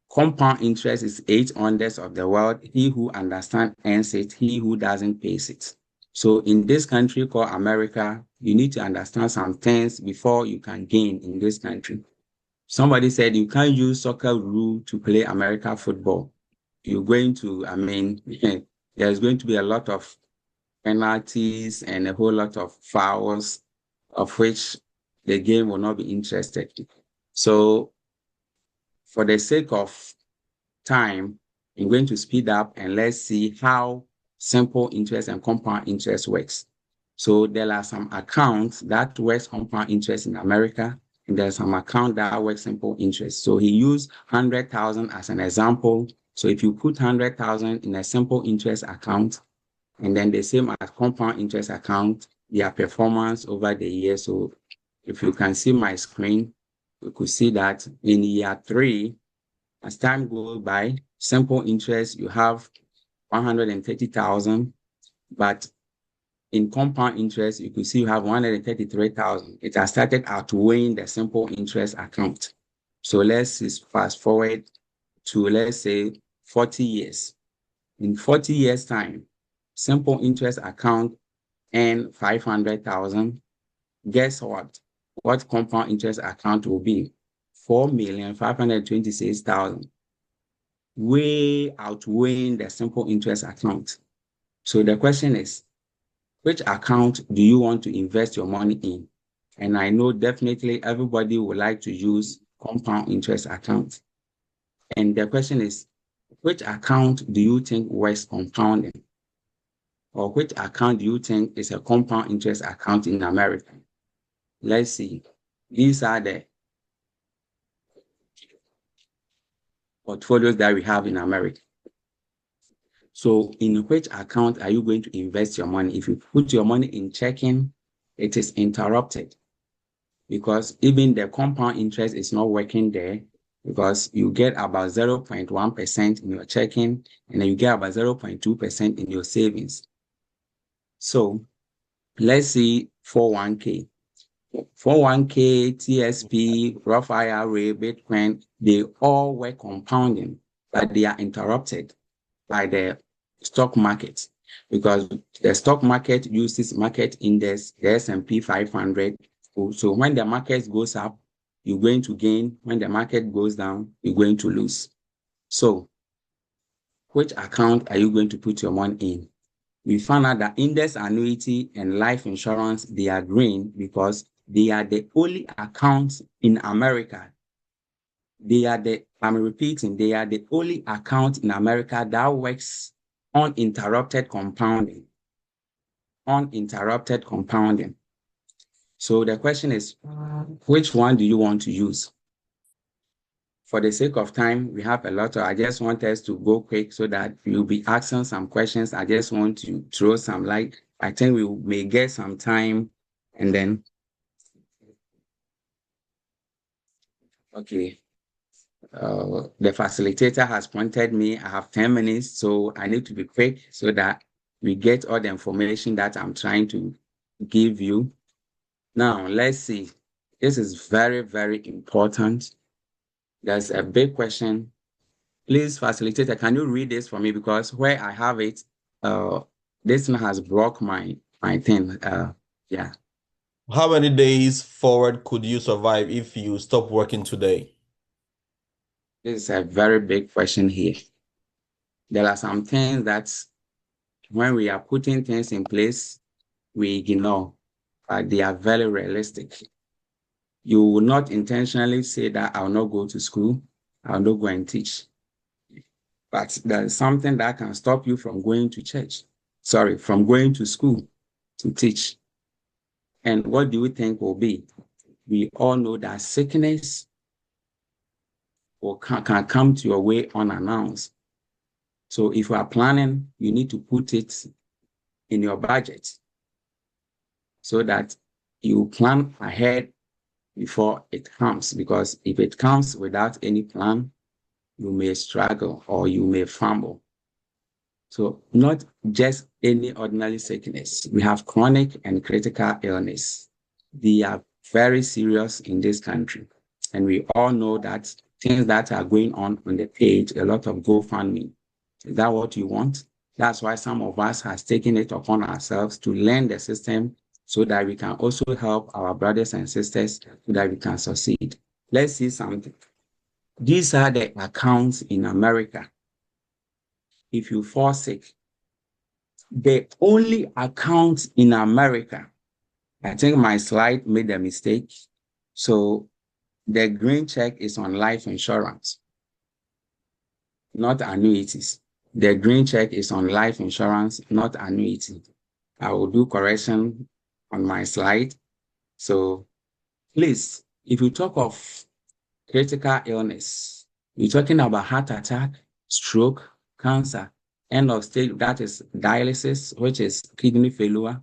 compound interest is 8/100 of the world. He who understands earns it, he who doesn't pays it. So in this country called America, you need to understand some things before you can gain in this country. Somebody said you can't use soccer rule to play American football. You're going to, there's going to be a lot of penalties and a whole lot of fouls, of which the game will not be interested. So for the sake of time, I'm going to speed up and let's see how simple interest and compound interest works. So there are some accounts that works compound interest in America, and there's some account that works simple interest. So he used 100,000 as an example. So if you put 100,000 in a simple interest account, and then the same as compound interest account, their performance over the years. So if you can see my screen, you could see that in year 3, as time goes by, simple interest, you have 130,000, but in compound interest, you could see you have 133,000. It has started outweighing the simple interest account. So let's just fast forward to, let's say, 40 years. In 40 years' time, simple interest account earn 500,000. Guess what? What compound interest account will be? 4,526,000. Way outweighing the simple interest account. So the question is, which account do you want to invest your money in? And I know definitely everybody would like to use compound interest account. And the question is, which account do you think works compounding? Or which account do you think is a compound interest account in America? Let's see. These are the portfolios that we have in America. So in which account are you going to invest your money? If you put your money in checking, it is interrupted because even the compound interest is not working there because you get about 0.1% in your checking and then you get about 0.2% in your savings. So let's see 401k. 401k, TSP, Roth IRA, Bitcoin, they all were compounding, but they are interrupted by the stock market because the stock market uses market index, the S&P 500. So when the market goes up, you're going to gain. When the market goes down, you're going to lose. So which account are you going to put your money in? We found out that index annuity and life insurance, they are green because they are the only accounts in America. I'm repeating, they are the only account in America that works uninterrupted compounding. Uninterrupted compounding. So the question is, which one do you want to use? For the sake of time, we have a lot of, I just want us to go quick so that you'll be asking some questions. I just want to throw some light. I think we may get some time and then, okay. The facilitator has pointed me. I have 10 minutes, so I need to be quick so that we get all the information that I'm trying to give you. Now, let's see. This is very, very important. There's a big question. Please, facilitator, can you read this for me? Because where I have it, this one has broke my thing. Yeah. How many days forward could you survive if you stop working today? This is a very big question here. There are some things that when we are putting things in place, we ignore, but they are very realistic. You will not intentionally say that I'll not go to school, I'll not go and teach. But there's something that can stop you from going to church. Sorry, from going to school to teach. And what do we think will be? We all know that sickness can come to your way unannounced. So if you are planning, you need to put it in your budget so that you plan ahead before it comes. Because if it comes without any plan, you may struggle or you may fumble. So not just any ordinary sickness. We have chronic and critical illness. They are very serious in this country. And we all know that things that are going on the page, a lot of GoFundMe. Is that what you want? That's why some of us has taken it upon ourselves to learn the system so that we can also help our brothers and sisters so that we can succeed. Let's see something. These are the accounts in America. If you fall sick, the only account in America, I think my slide made a mistake. So the green check is on life insurance, not annuities. The green check is on life insurance, not annuity. I will do correction on my slide. So please, if you talk of critical illness, you're talking about heart attack, stroke, cancer, end of stage, that is dialysis, which is kidney failure.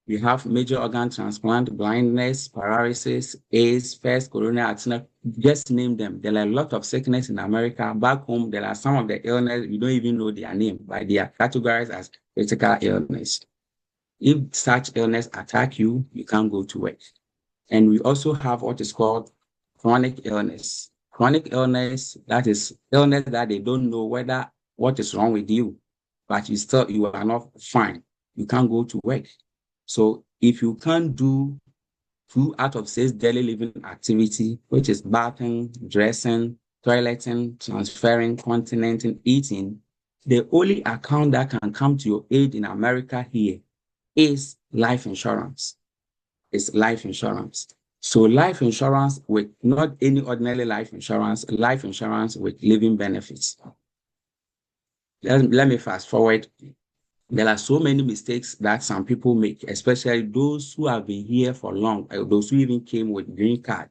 We have major organ transplant, blindness, paralysis, AIDS, first coronary artery, just name them. There are a lot of sickness in America. Back home, there are some of the illness, you don't even know their name, but they are categorized as critical illness. If such illness attack you, you can't go to work. And we also have what is called chronic illness. Chronic illness, that is illness that they don't know what is wrong with you, but you are not fine. You can't go to work. So if you can't do 2 out of 6 daily living activity, which is bathing, dressing, toileting, transferring, continenting, eating, the only account that can come to your aid in America here is life insurance. It's life insurance. So life insurance with not any ordinary life insurance with living benefits. Let me fast forward. There are so many mistakes that some people make, especially those who have been here for long, those who even came with green card.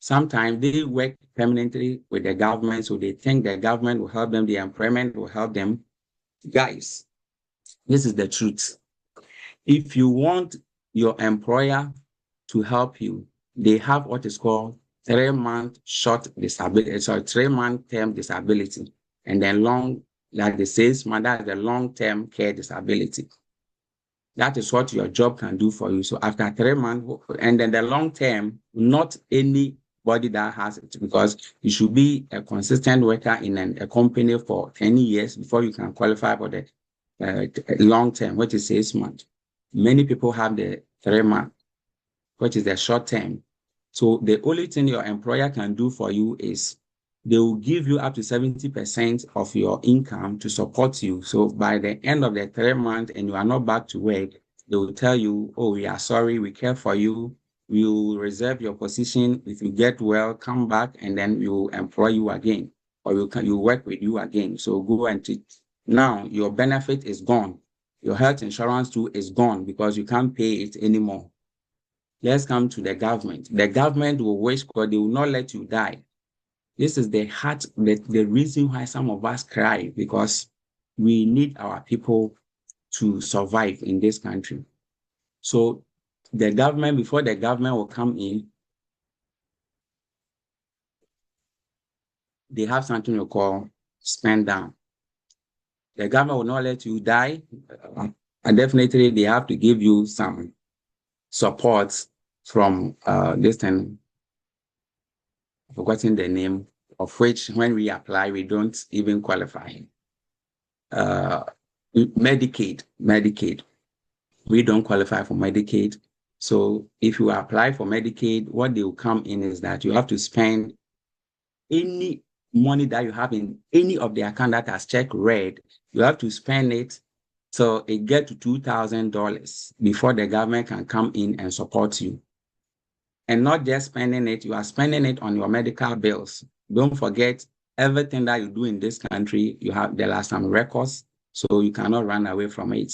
Sometimes they work permanently with the government, so they think the government will help them, the employment will help them. Guys, this is the truth. If you want your employer to help you, they have what is called 3-month short disability, 3-month term disability, and then long, like the 6-month, that's the long-term care disability. That is what your job can do for you. So after 3 months, and then the long term, not anybody that has it, because you should be a consistent worker in a company for 10 years before you can qualify for the long term, which is 6 months. Many people have the 3 months, which is the short term. So the only thing your employer can do for you is they will give you up to 70% of your income to support you. So by the end of the 3 months and you are not back to work, they will tell you, oh, we are sorry, we care for you. We will reserve your position. If you get well, come back, and then we will employ you again, or you work with you again. So go and treat. Now your benefit is gone. Your health insurance too is gone because you can't pay it anymore. Let's come to the government. The government will wish, because they will not let you die. This is the heart, the reason why some of us cry, because we need our people to survive in this country. So the government, before the government will come in, they have something we call spend down. The government will not let you die, and definitely they have to give you some support from this thing. I've forgotten the name of which, when we apply, we don't even qualify. Medicaid. We don't qualify for Medicaid. So if you apply for Medicaid, what they will come in is that you have to spend any money that you have in any of the account that has check red, you have to spend it till it get to $2,000 before the government can come in and support you. And not just spending it, you are spending it on your medical bills. Don't forget, everything that you do in this country, there are some records, so you cannot run away from it.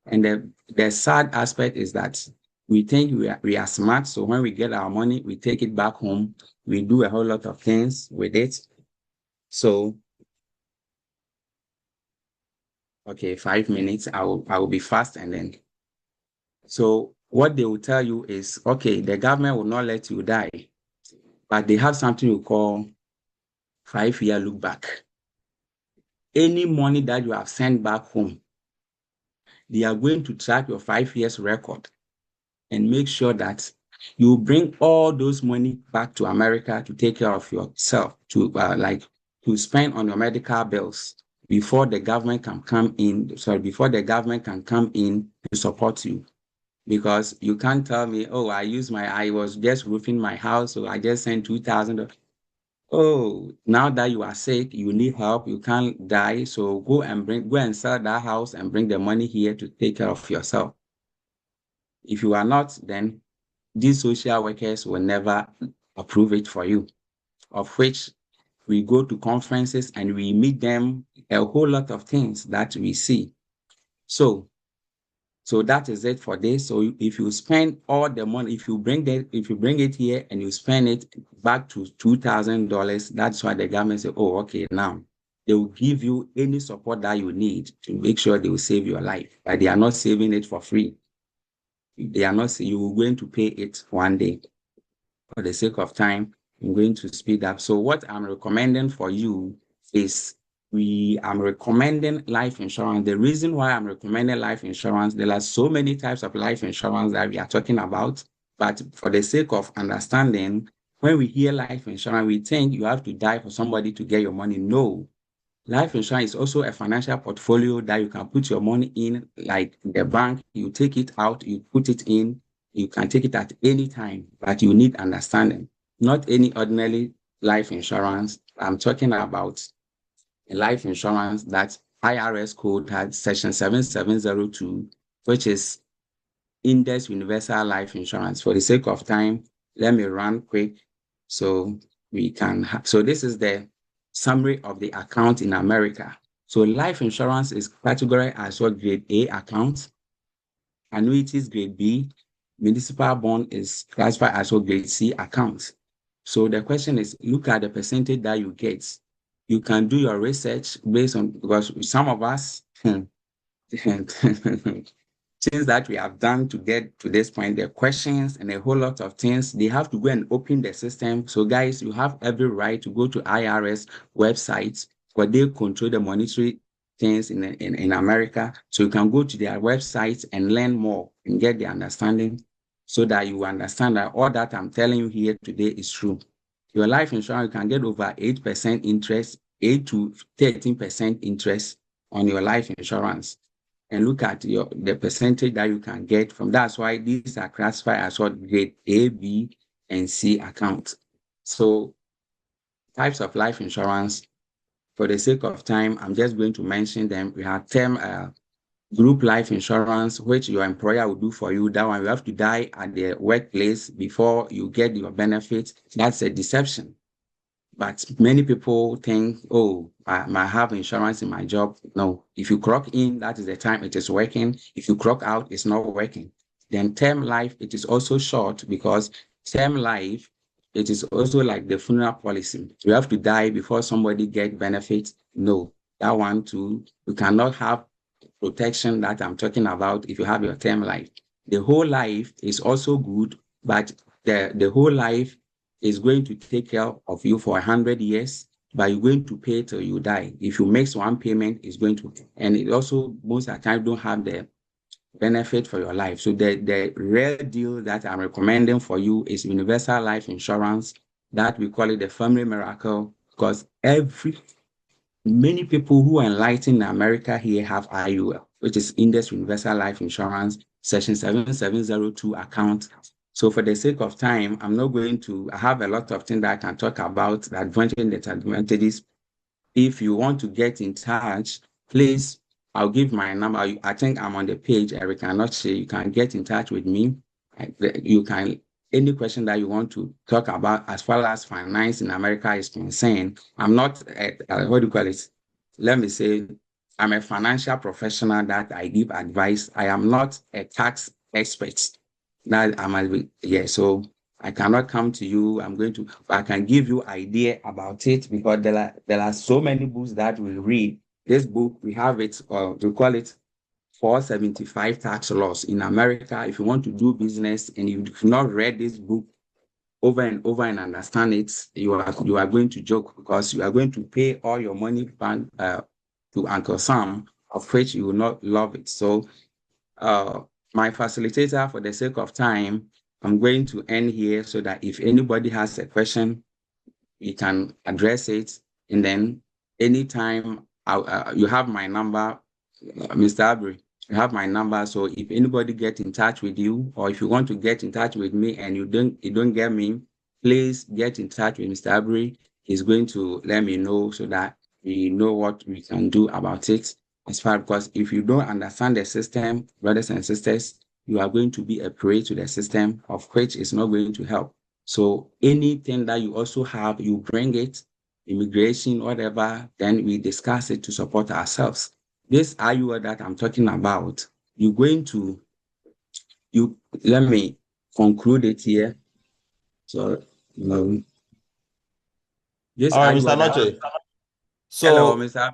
And the sad aspect is that we think we are smart, so when we get our money, we take it back home. We do a whole lot of things with it. So, okay, 5 minutes, I will be fast, and then. So what they will tell you is, okay, the government will not let you die, but they have something we call 5-year look back. Any money that you have sent back home, they are going to track your 5 years record and make sure that you bring all those money back to America to take care of yourself, to spend on your medical bills before the government can come in. Before the government can come in to support you. Because you can't tell me, oh, I was just roofing my house, so I just sent $2,000. Oh, now that you are sick, you need help, you can't die, so go and sell that house and bring the money here to take care of yourself. If you are not, then these social workers will never approve it for you, of which we go to conferences and we meet them, a whole lot of things that we see. So that is it for this. So if you spend all the money, if you bring it here and you spend it back to $2,000, that's why the government say, oh, okay, now they will give you any support that you need to make sure they will save your life. But they are not saving it for free. They are not. You are going to pay it one day. For the sake of time, I'm going to speed up. So what I'm recommending for you is I'm recommending life insurance. The reason why I'm recommending life insurance, there are so many types of life insurance that we are talking about, but for the sake of understanding, when we hear life insurance, we think you have to die for somebody to get your money. No. Life insurance is also a financial portfolio that you can put your money in, like the bank. You take it out, you put it in, you can take it at any time, but you need understanding. Not any ordinary life insurance. I'm talking about a life insurance that IRS code had section 7702, which is Index Universal Life Insurance. For the sake of time, let me run quick so we can so this is the summary of the account in America. So life insurance is categorized as what grade A account, annuities grade B, municipal bond is classified as what grade C account. So the question is, look at the percentage that you get. You can do your research based on, because some of us, things that we have done to get to this point, the questions and a whole lot of things, they have to go and open the system. So guys, you have every right to go to IRS websites where they control the monetary things in America. So you can go to their websites and learn more and get the understanding so that you understand that all that I'm telling you here today is true. Your life insurance, you can get over 8% interest, 8 to 13% interest on your life insurance. And look at the percentage that you can get from. That's why these are classified as what grade A, B, and C accounts. So types of life insurance, for the sake of time, I'm just going to mention them. We have term group life insurance, which your employer will do for you. That one, you have to die at the workplace before you get your benefits. That's a deception. But many people think, oh, I might have insurance in my job. No, if you clock in, that is the time it is working. If you clock out, it's not working. Then term life, it is also short because term life, it is also like the funeral policy. You have to die before somebody get benefits. No, that one too, you cannot have protection that I'm talking about if you have your term life. The whole life is also good, but the whole life is going to take care of you for 100 years, but you're going to pay till you die. If you make one payment, it's going to, and it also most of the time don't have the benefit for your life. So the rare deal that I'm recommending for you is universal life insurance, that we call it the family miracle, because many people who are enlightened in America here have IUL, which is Index Universal Life Insurance, Section 7702 account. So for the sake of time, I'm not going to, I have a lot of things that I can talk about, the advantages and disadvantages. If you want to get in touch, please, I'll give my number. I think I'm on the page, Eric Anoche. You can get in touch with me. You can, any question that you want to talk about as far as finance in America is concerned. I'm not, what do you call it? Let me say, I'm a financial professional that I give advice. I am not a tax expert. That I might be, yeah, so I cannot come to you. I can give you idea about it because there are so many books that we read. This book, we have it, we call it 475 tax laws in America. If you want to do business and you've not read this book over and over and understand it, you are going to joke because you are going to pay all your money back to Uncle Sam, of which you will not love it. So my facilitator, for the sake of time, I'm going to end here so that if anybody has a question, you can address it. And then anytime you have my number, Mr. Abri, you have my number. So if anybody get in touch with you, or if you want to get in touch with me and you don't get me, please get in touch with Mr. Abri. He's going to let me know so that we know what we can do about it. Because if you don't understand the system, brothers and sisters, you are going to be a prey to the system, of which is not going to help. So anything that you also have, you bring it, immigration, whatever, then we discuss it to support ourselves. This IUL that I'm talking about, let me conclude it here. So, this All right, Mr. IUL Anoche. hello, So, Mr.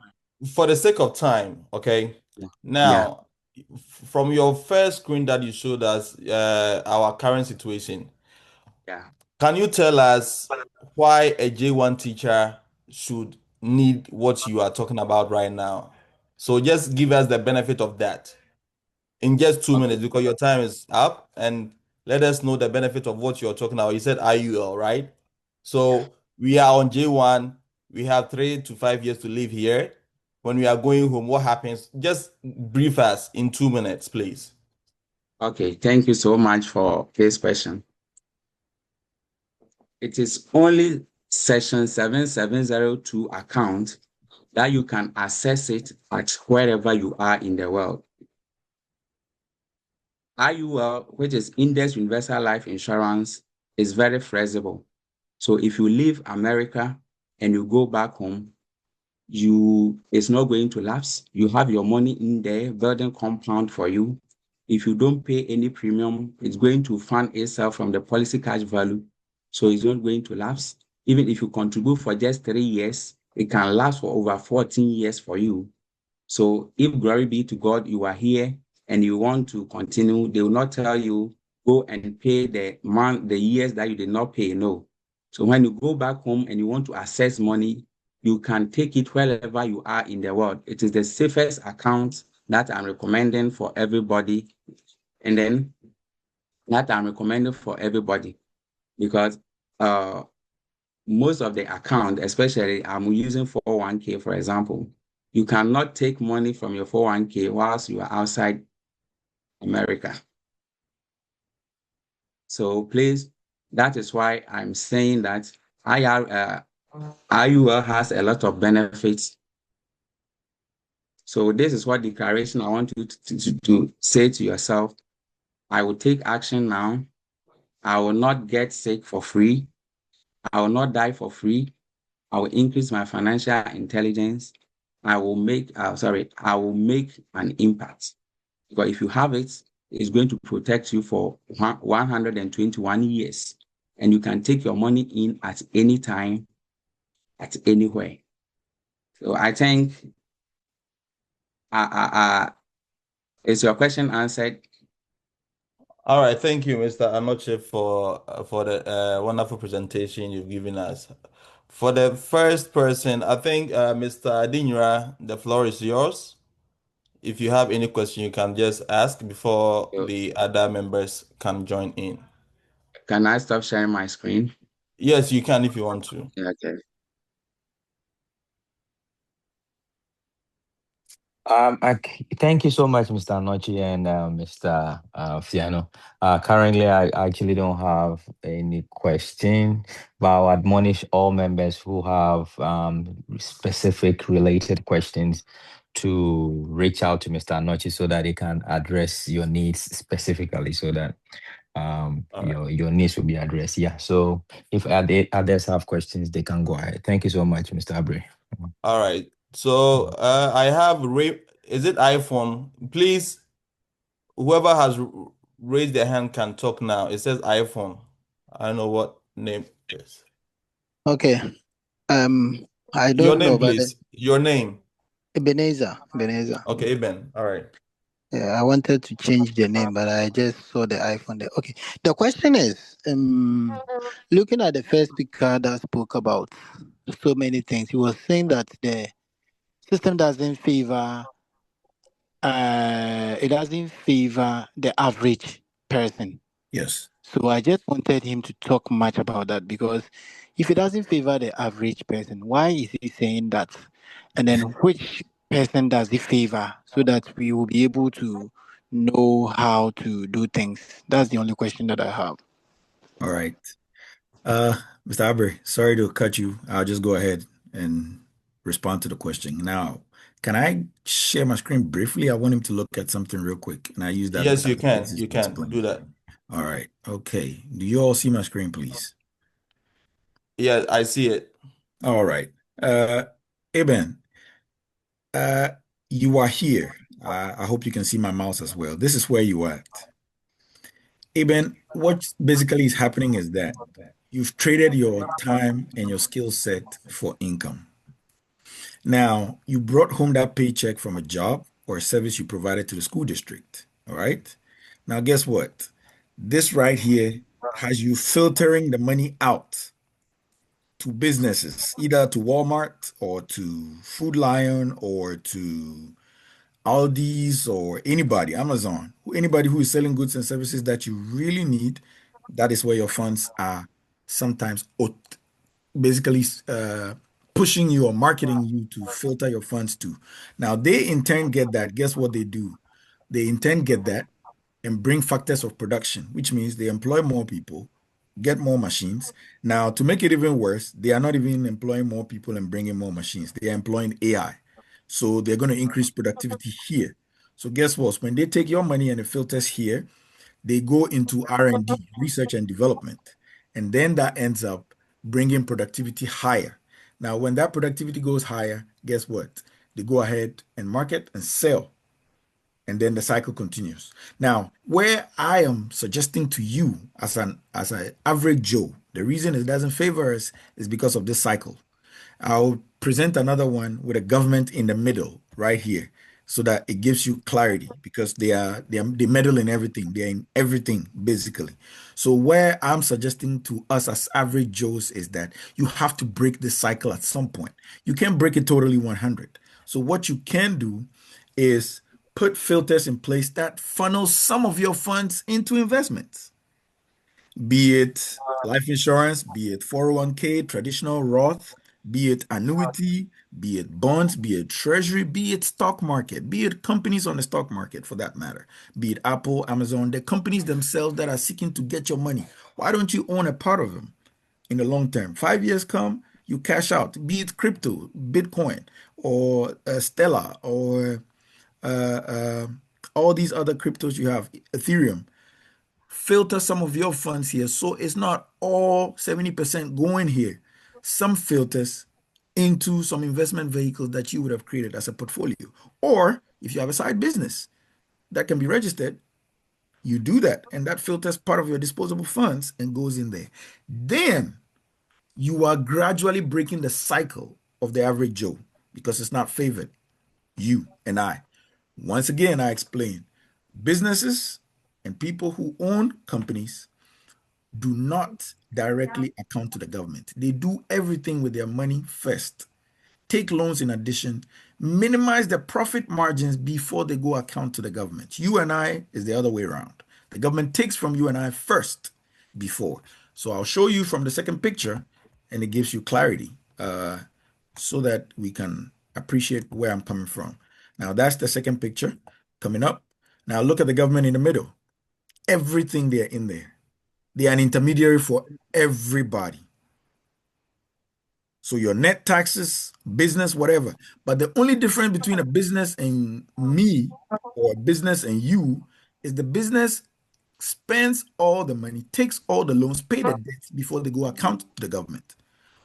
for the sake of time, okay, Yeah. now, from your first screen that you showed us, our current situation, Yeah. can you tell us why a J1 teacher should need what you are talking about right now? So just give us the benefit of that in just 2 minutes because your time is up, and let us know the benefit of what you're talking about. You said IUL, right? So we are on J1. We have 3 to 5 years to live here. When we are going home, what happens? Just brief us in 2 minutes, please. Okay, thank you so much for this question. It is only Section 7702 account that you can access it at wherever you are in the world. IUL, which is Index Universal Life Insurance, is very flexible. So if you leave America and you go back home, it's not going to lapse. You have your money in there, building compound for you. If you don't pay any premium, it's going to fund itself from the policy cash value. so it's not going to lapse. Even if you contribute for just 3 years, it can last for over 14 years for you. So if glory be to God, you are here and you want to continue, they will not tell you, go and pay the years that you did not pay. No. So when you go back home and you want to access money, you can take it wherever you are in the world. It is the safest account that I'm recommending for everybody. And then that I'm recommending for everybody because most of the account, especially I'm using 401k, for example, you cannot take money from your 401k whilst you are outside America. So please, that is why I'm saying that IUL has a lot of benefits. So this is what declaration I want you to say to yourself. I will take action now. I will not get sick for free. I will not die for free. I will increase my financial intelligence. I will make an impact. Because if you have it, it's going to protect you for 121 years. And you can take your money in at any time, at anywhere. So I think, is your question answered? All right, thank you, Mr. Anoche, for the wonderful presentation you've given us. For the first person, I think Mr. Adinura, the floor is yours. If you have any question, you can just ask before the other members can join in. Can I stop sharing my screen? Yes, you can if you want to. Okay. Thank you so much, Mr. Nochi and Mr. Fiano. Currently, I actually don't have any question, but I'll admonish all members who have specific related questions to reach out to Mr. Nochi so that he can address your needs specifically, so that All right. your needs will be addressed. Yeah. So if others have questions, they can go ahead. Thank you so much, Mr. Abre. All right. So I have is it iPhone? Please, whoever has raised their hand can talk now. It says iPhone. I don't know what name it is. Okay. I Your don't name, know, but please. Your name. Ebenezer. Okay, Eben. All right. Yeah, I wanted to change the name, but I just saw the iPhone there. Okay. The question is, looking at the first speaker that spoke about so many things, he was saying that the system doesn't favor the average person. Yes. So I just wanted him to talk much about that, because if it doesn't favor the average person, why is he saying that? And then which person does he favor, so that we will be able to know how to do things? That's the only question that I have. All right. Mr. Aubrey, sorry to cut you. I'll just go ahead and respond to the question. Now, can I share my screen briefly? I want him to look at something real quick, and I use that Yes, as you a can. basis You to can explain. do that. All right. Okay. Do you all see my screen, please? Yeah, I see it. All right. Eben, you are here. I hope you can see my mouse as well. This is where you are at. Eben, what basically is happening is that you've traded your time and your skill set for income. Now, you brought home that paycheck from a job or a service you provided to the school district. All right. Now, guess what? This right here has you filtering the money out to businesses, either to Walmart or to Food Lion or to Aldi's or anybody, Amazon, anybody who is selling goods and services that you really need. That is where your funds are sometimes basically pushing you or marketing you to filter your funds to. Now, they in turn get that. Guess what they do? They in turn get that and bring factors of production, which means they employ more people, get more machines. Now, to make it even worse, they are not even employing more people and bringing more machines. They are employing AI. So they're going to increase productivity here. So guess what? When they take your money and it filters here, they go into R&D, research and development. And then that ends up bringing productivity higher. Now, when that productivity goes higher, guess what? They go ahead and market and sell. And then the cycle continues. Now, where I am suggesting to you as an average Joe, The reason it doesn't favor us is because of this cycle. I'll present another one with a government in the middle right here so that it gives you clarity because they meddle in everything. They're in everything basically. So where I'm suggesting to us as average Joes is that you have to break this cycle at some point. You can't break it totally 100. So what you can do is put filters in place that funnel some of your funds into investments, be it life insurance, be it 401k, traditional Roth, be it annuity, be it bonds, be it treasury, be it stock market, be it companies on the stock market for that matter, be it Apple, Amazon, the companies themselves that are seeking to get your money. Why don't you own a part of them in the long term? 5 years come, you cash out, be it crypto, Bitcoin, or Stellar, or uh, uh, all these other cryptos you have, Ethereum. Filter some of your funds here so it's not all 70% going here. Some filters into some investment vehicles that you would have created as a portfolio. Or if you have a side business that can be registered, you do that, and that filters part of your disposable funds and goes in there. Then you are gradually breaking the cycle of the average Joe because it's not favored. You and I. Once again, I explain businesses and people who own companies do not directly account to the government. They do everything with their money first, take loans in addition, minimize the profit margins before they go account to the government. You and I is the other way around. The government takes from you and I first before. So I'll show you from the second picture and it gives you clarity so that we can appreciate where I'm coming from. Now that's the second picture coming up. Now look at the government in the middle. Everything there in there. They are an intermediary for everybody. So your net taxes, business, whatever. But the only difference between a business and me or a business and you is the business spends all the money, takes all the loans, pay the debts before they go account to the government.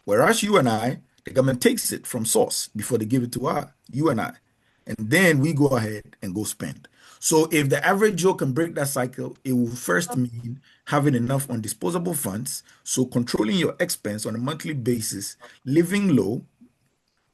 Whereas you and I, the government takes it from source before they give it to you and I. And then we go ahead and go spend. So if the average Joe can break that cycle, it will first mean having enough on disposable funds. So controlling your expense on a monthly basis, living low,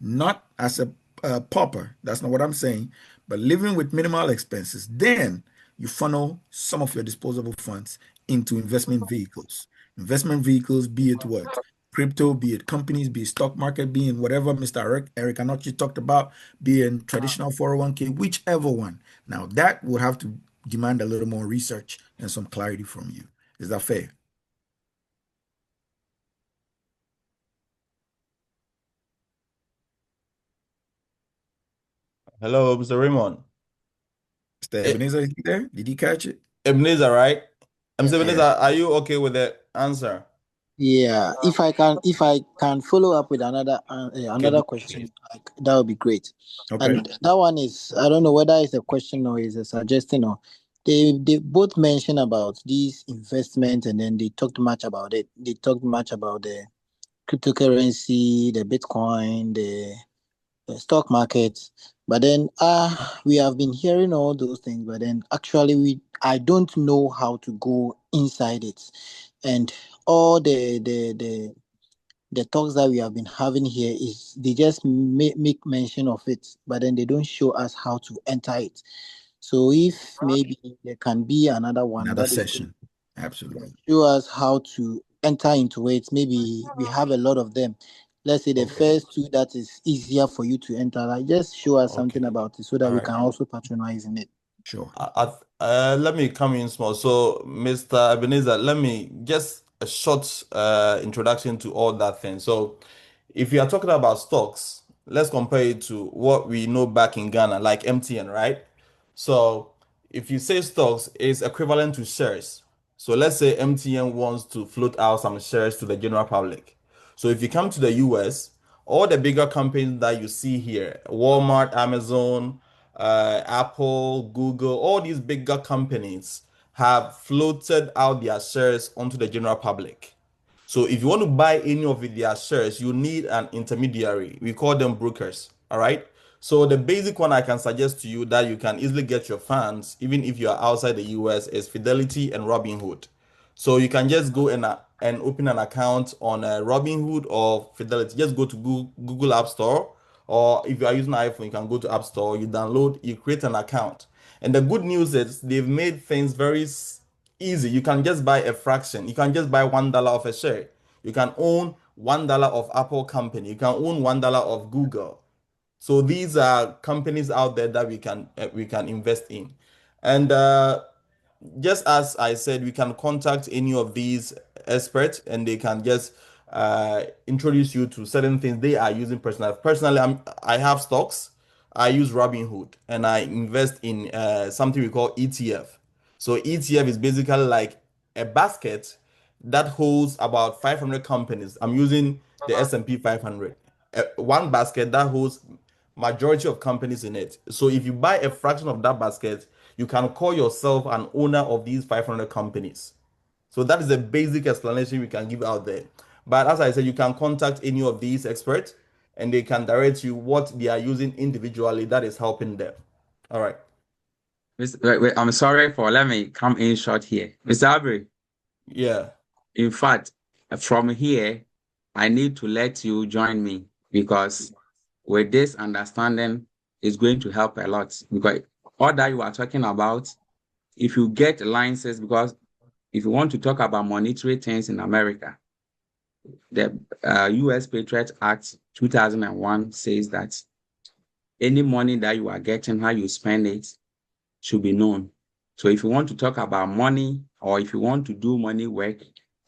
not as a pauper. That's not what I'm saying, but living with minimal expenses. Then you funnel some of your disposable funds into investment vehicles. Investment vehicles, be it what? Crypto, be it companies, be it stock market, be in whatever Mr. Eric Anochi talked about, be in traditional 401k, whichever one. Now that would have to demand a little more research and some clarity from you. Is that fair? Hello, Mr. Raymond. Mr. Ebenezer, is he there? Did he catch it? Ebenezer, right? Mr. Yeah. Ebenezer, are you okay with the answer? Yeah, if I can follow up with another question, like that would be great. Okay. And that one is, I don't know whether it's a question or is a suggestion, or they both mentioned about these investment, and then they talked much about it. They talked much about the cryptocurrency, the Bitcoin, the stock market. But then we have been hearing all those things, but then actually I don't know how to go inside it. And all the talks that we have been having here is they just make mention of it, but then they don't show us how to enter it. So if maybe there can be another one Another that session. Absolutely. show us how to enter into it. Maybe we have a lot of them. Let's say the first two that is easier for you to enter. Like just show us something about it so that we can also patronize in it. Sure. Let me come in small. So, Mr. Ebenezer, let me just a short introduction to all that thing. So, if you are talking about stocks, let's compare it to what we know back in Ghana, like MTN, right? So, if you say stocks is equivalent to shares. So, let's say MTN wants to float out some shares to the general public. So, if you come to the US, all the bigger companies that you see here, Walmart, Amazon, Apple, Google, all these bigger companies have floated out their shares onto the general public. So if you want to buy any of their shares, you need an intermediary. We call them brokers. All right. So the basic one I can suggest to you that you can easily get your funds, even if you are outside the US, is Fidelity and Robinhood. So you can just go and and open an account on Robinhood or Fidelity. Just go to Google App Store, or if you are using iPhone, you can go to App Store, you download, you create an account. And the good news is they've made things very easy. You can just buy a fraction. You can just buy $1 of a share. You can own $1 of Apple company. You can own $1 of Google. So these are companies out there that we can invest in. And just as I said, we can contact any of these experts and they can just introduce you to certain things they are using personally. Personally, I have stocks. I use Robinhood and I invest in something we call ETF. So ETF is basically like a basket that holds about 500 companies. I'm using the S&P 500. One basket that holds majority of companies in it. So if you buy a fraction of that basket, you can call yourself an owner of these 500 companies. So that is the basic explanation we can give out there. But as I said, you can contact any of these experts and they can direct you what they are using individually that is helping them. All right. Wait, I'm sorry for let me come in short here. Mr. Aubrey, Yeah. in fact, from here, I need to let you join me because with this understanding, it's going to help a lot. Because all that you are talking about, if you get licenses, because if you want to talk about monetary things in America, the U.S. Patriot Act 2001 says that any money that you are getting, how you spend it, should be known. So if you want to talk about money or if you want to do money work,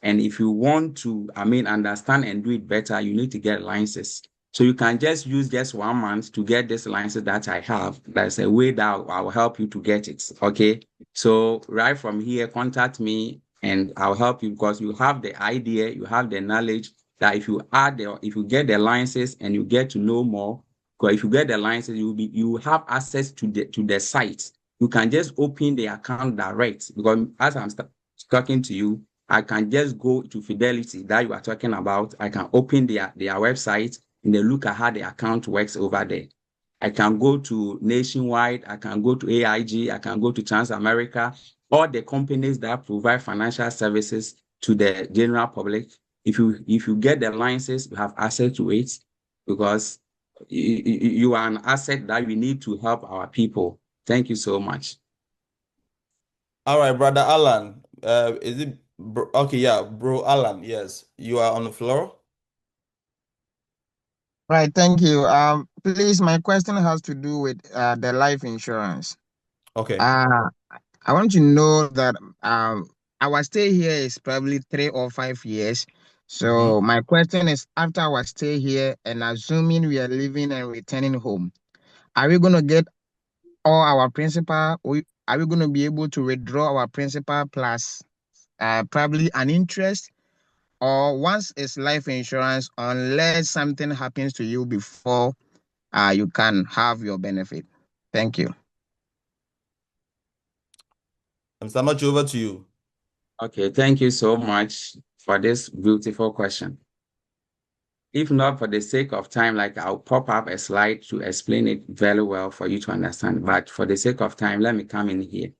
and if you want to, understand and do it better, you need to get licenses. So you can just use just 1 month to get this license that I have. There's a way that I'll help you to get it, okay? So right from here, contact me and I'll help you because you have the idea, you have the knowledge that if you get the licenses and you get to know more, because if you get the license, you have access to the site. You can just open the account direct because as I'm talking to you, I can just go to Fidelity that you are talking about. I can open their website and then look at how the account works over there. I can go to Nationwide, I can go to AIG, I can go to Transamerica, all the companies that provide financial services to the general public. If you get the licenses, you have access to it because you are an asset that we need to help our people. Thank you so much. All right, brother Alan. Is it okay? Yeah, bro Alan. Yes, you are on the floor. Right, thank you. Please, my question has to do with the life insurance. Okay. I want to know that our stay here is probably 3 or 5 years. So my question is, after our stay here and assuming we are leaving and returning home, are we going to get all our principal? Are we going to be able to withdraw our principal plus probably an interest? Or once it's life insurance, unless something happens to you before you can have your benefit. Thank you. Mr. Machi, over to you. Okay, thank you so much for this beautiful question. If not for the sake of time, like I'll pop up a slide to explain it very well for you to understand. But for the sake of time, let me come in here.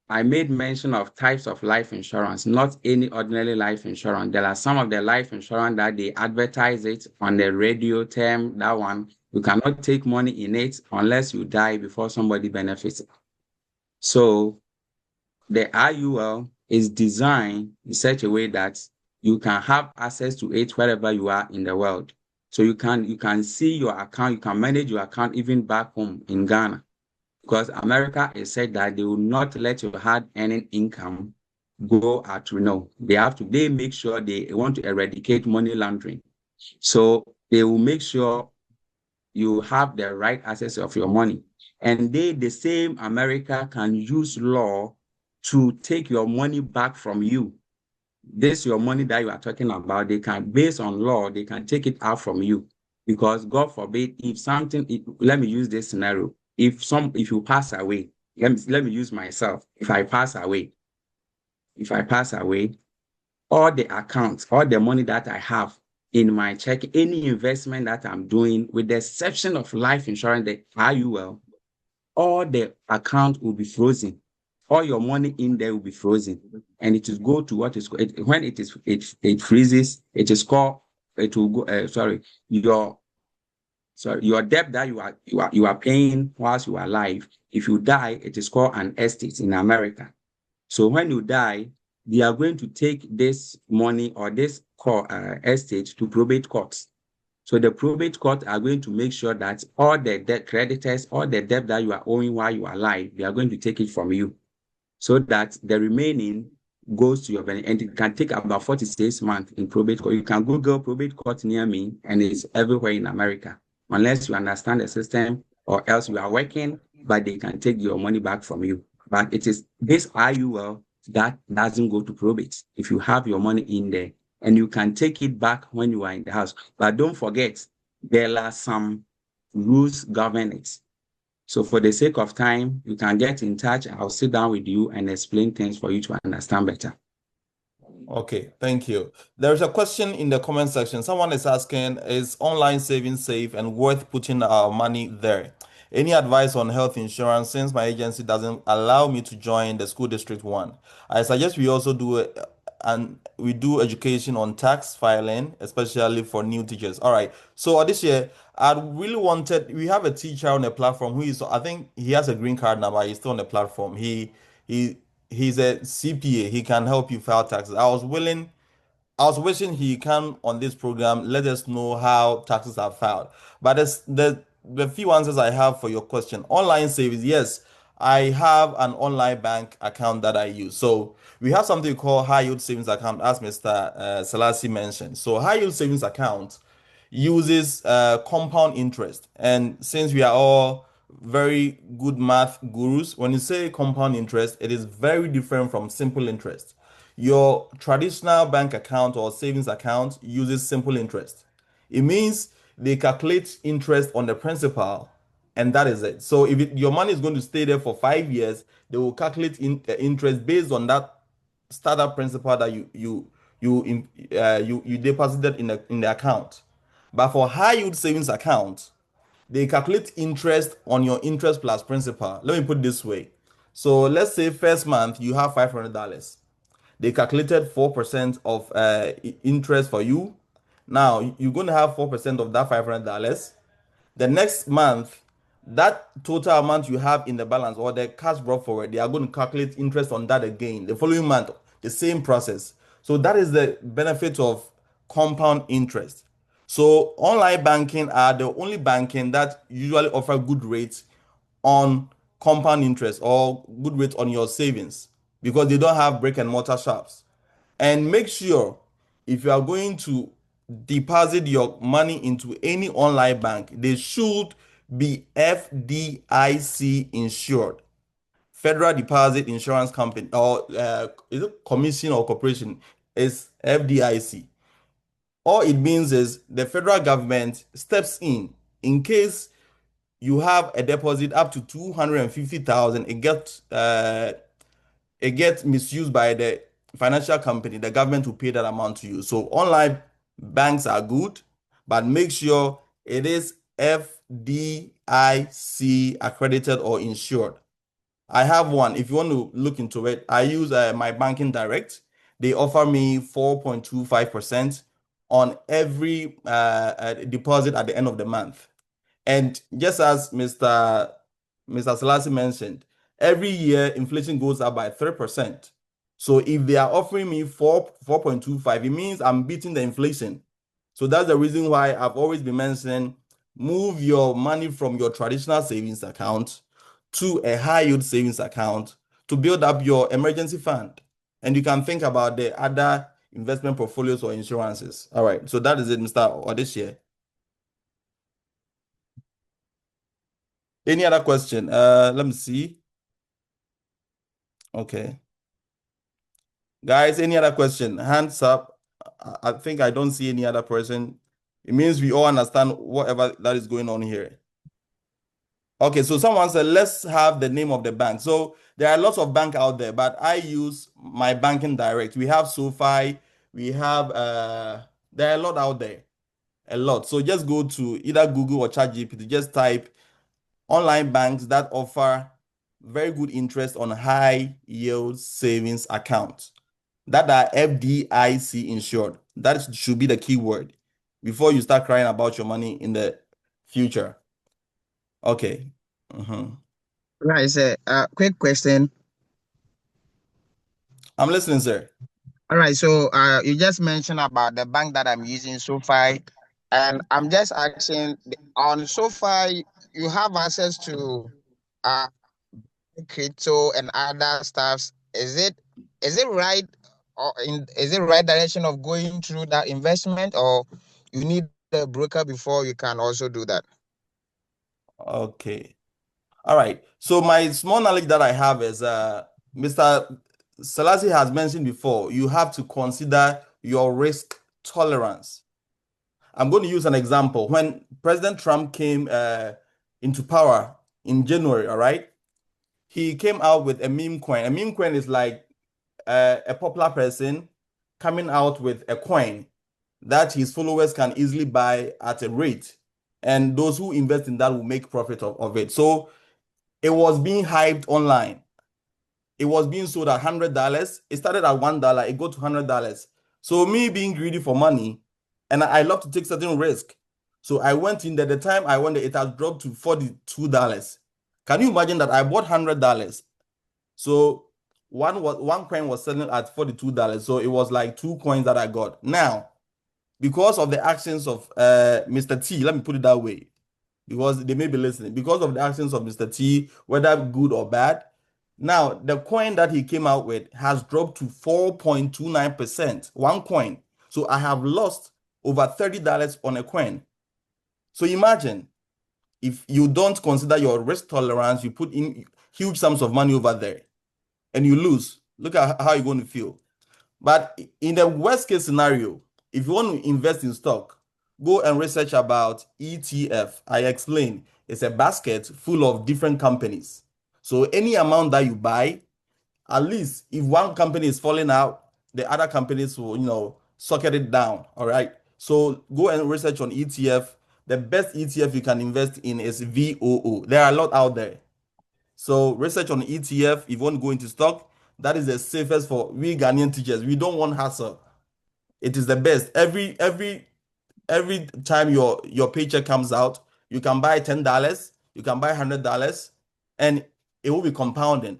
I made mention of types of life insurance, not any ordinary life insurance. There are some of the life insurance that they advertise it on the radio term, that one. You cannot take money in it unless you die before somebody benefits. So the IUL is designed in such a way that you can have access to it wherever you are in the world. So you can see your account, you can manage your account even back home in Ghana. Because America has said that they will not let your hard earning income go out. They make sure they want to eradicate money laundering. So they will make sure you have the right access of your money. And the same America can use law to take your money back from you. This your money that you are talking about, they can, based on law, they can take it out from you. Because God forbid, let me use this scenario. If you pass away, let me use myself. If I pass away, all the accounts, all the money that I have in my check, any investment that I'm doing, with the exception of life insurance, the IUL, all the account will be frozen all your money in there will be frozen, and it will go to what is when it freezes, it is called it will go. Your debt that you are paying whilst you are alive. If you die, it is called an estate in America. So when you die, they are going to take this money or this estate to probate courts. So the probate court are going to make sure that all the debt creditors, all the debt that you are owing while you are alive, they are going to take it from you, so that the remaining goes to your benefit. And it can take about 46 months in probate court. You can Google probate court near me, and it's everywhere in America, unless you understand the system, or else you are working, but they can take your money back from you. But it is this IUL that doesn't go to probate if you have your money in there, and you can take it back when you are in the house. But don't forget, there are some rules govern it. So for the sake of time, you can get in touch. I'll sit down with you and explain things for you to understand better. Okay, thank you. There's a question in the comment section. Someone is asking, is online savings safe and worth putting our money there? Any advice on health insurance since my agency doesn't allow me to join the school district one? I suggest we also we do education on tax filing, especially for new teachers. All right. So this year, we have a teacher on the platform who is, I think he has a green card now, but he's still on the platform. He's a CPA. He can help you file taxes. I was wishing he come on this program, let us know how taxes are filed. But the few answers I have for your question. Online savings, yes, I have an online bank account that I use. So we have something called high yield savings account, as Mr. Selassie mentioned. So high yield savings account uses compound interest. And since we are all very good math gurus, when you say compound interest, it is very different from simple interest. Your traditional bank account or savings account uses simple interest. It means they calculate interest on the principal, and that is it. So if your money is going to stay there for 5 years, they will calculate interest based on that startup principal that you deposited in the account. But for high yield savings account, they calculate interest on your interest plus principal. Let me put it this way. So let's say first month you have $500. They calculated 4% of interest for you. Now you're going to have 4% of that $500. The next month, that total amount you have in the balance or the cash brought forward, they are going to calculate interest on that again. The following month, the same process. So that is the benefit of compound interest. So online banking are the only banking that usually offer good rates on compound interest or good rates on your savings because they don't have brick and mortar shops. And make sure if you are going to deposit your money into any online bank, they should be FDIC insured. Federal Deposit Insurance Company, or is it commission or corporation? Is FDIC. All it means is the federal government steps in case you have a deposit up to 250,000. It gets misused by the financial company. The government will pay that amount to you. So online banks are good, but make sure it is FDIC accredited or insured. I have one. If you want to look into it, I use my Banking Direct. They offer me 4.25% on every deposit at the end of the month. And just as Mr. Selassie mentioned, every year inflation goes up by 3%. So if they are offering me 4.25, it means I'm beating the inflation. So that's the reason why I've always been mentioning move your money from your traditional savings account to a high yield savings account to build up your emergency fund. And you can think about the other investment portfolios or insurances. All right. So that is it, Mr. Odeshie. Any other question? Let me see. Okay. Guys, any other question? Hands up. I think I don't see any other person. It means we all understand whatever that is going on here. Okay, so someone said, let's have the name of the bank. So there are lots of banks out there, but I use my Banking Direct. We have SoFi. We have, there are a lot out there. A lot. So just go to either Google or ChatGPT. Just type online banks that offer very good interest on high yield savings accounts that are FDIC insured. That should be the key word before you start crying about your money in the future. Okay. Right, sir. Quick question. I'm listening, sir. All right, so you just mentioned about the bank that I'm using, SoFi, and I'm just asking on SoFi, you have access to uh crypto and other stuffs. Is it right or is it right direction of going through that investment, or you need a broker before you can also do that? Okay. All right. So my small knowledge that I have is Mr. Selassie has mentioned before, you have to consider your risk tolerance. I'm going to use an example. When President Trump came into power in January, all right, he came out with a meme coin. A meme coin is like a popular person coming out with a coin that his followers can easily buy at a rate. And those who invest in that will make profit of it. So it was being hyped online. It was being sold at $100. It started at $1. It got to $100. So me being greedy for money, and I love to take certain risk. So I went in there. The time I went there, it has dropped to $42. Can you imagine that I bought $100? So one coin was selling at $42. So it was like two coins that I got. Now, because of the actions of Mr. T, let me put it that way, because they may be listening, because of the actions of Mr. T, whether good or bad, now the coin that he came out with has dropped to 4.29%, one coin. So I have lost over $30 on a coin. So imagine if you don't consider your risk tolerance, you put in huge sums of money over there and you lose. Look at how you're going to feel. But in the worst case scenario, if you want to invest in stock, go and research about ETF. I explained it's a basket full of different companies. So any amount that you buy, at least if one company is falling out, the other companies will, socket it down. All right. So go and research on ETF. The best ETF you can invest in is VOO. There are a lot out there. So research on ETF. If you want to go into stock, that is the safest for we Ghanaian teachers. We don't want hassle. It is the best. Every time your paycheck comes out, you can buy $10, you can buy $100, and it will be compounding.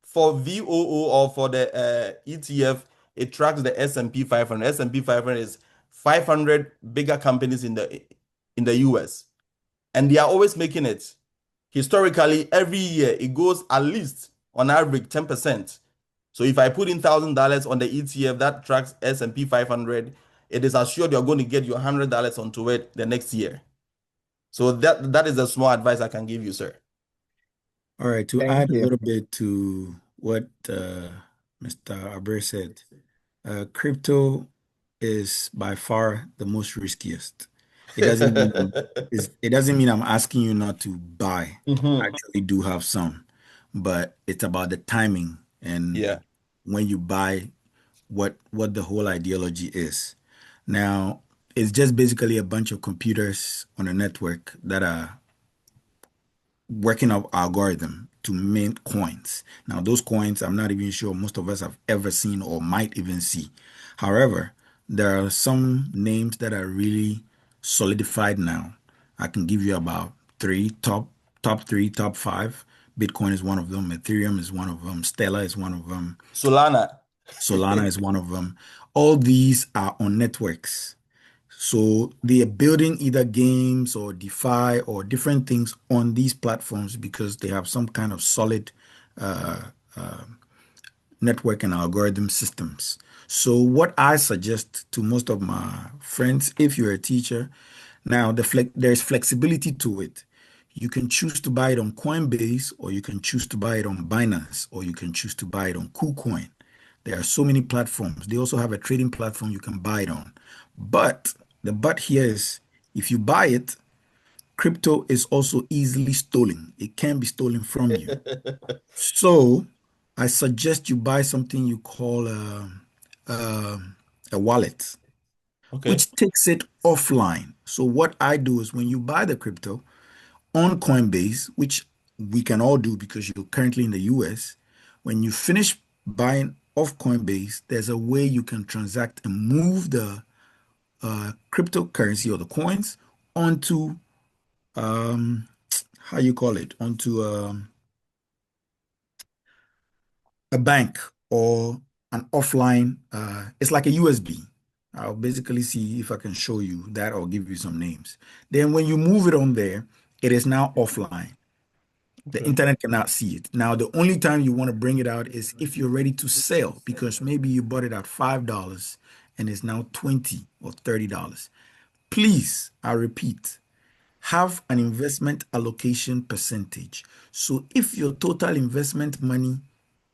For VOO or for the ETF, it tracks the S&P 500. S&P 500 is 500 bigger companies in the US, and they are always making it. Historically, every year it goes at least on average 10%. So if I put in $1,000 on the ETF that tracks S&P 500, it is assured you're going to get your $100 onto it the next year. So that is a small advice I can give you, sir. All right, to Thank add a you. little bit to what Mr. Aber said, crypto is by far the most riskiest. It doesn't mean I'm asking you not to buy. I Mhm. actually do have some, but it's about the timing and Yeah. when you buy what the whole ideology is. Now, it's just basically a bunch of computers on a network that are working up algorithm to mint coins. Now, those coins, I'm not even sure most of us have ever seen or might even see. However, there are some names that are really solidified now. I can give you about top three, top five. Bitcoin is one of them. Ethereum is one of them. Stellar is one of them. Solana. Solana is one of them. All these are on networks. So they are building either games or DeFi or different things on these platforms because they have some kind of solid uh, uh, network and algorithm systems. So what I suggest to most of my friends, if you're a teacher, now there's flexibility to it. You can choose to buy it on Coinbase, or you can choose to buy it on Binance, or you can choose to buy it on KuCoin. There are so many platforms. They also have a trading platform you can buy it on. But the but here is if you buy it, crypto is also easily stolen. It can be stolen from you. So I suggest you buy something you call a wallet, Okay. which takes it offline. So what I do is when you buy the crypto on Coinbase, which we can all do because you're currently in the US. When you finish buying off Coinbase, there's a way you can transact and move the cryptocurrency or the coins onto how you call it, onto a bank or an offline. It's like a USB. I'll basically see if I can show you that or give you some names. Then when you move it on there, it is now offline. The Okay. internet cannot see it. Now, the only time you want to bring it out is if you're ready to sell, because maybe you bought it at $5 and it's now $20 or $30. Please, I repeat, have an investment allocation percentage. So if your total investment money,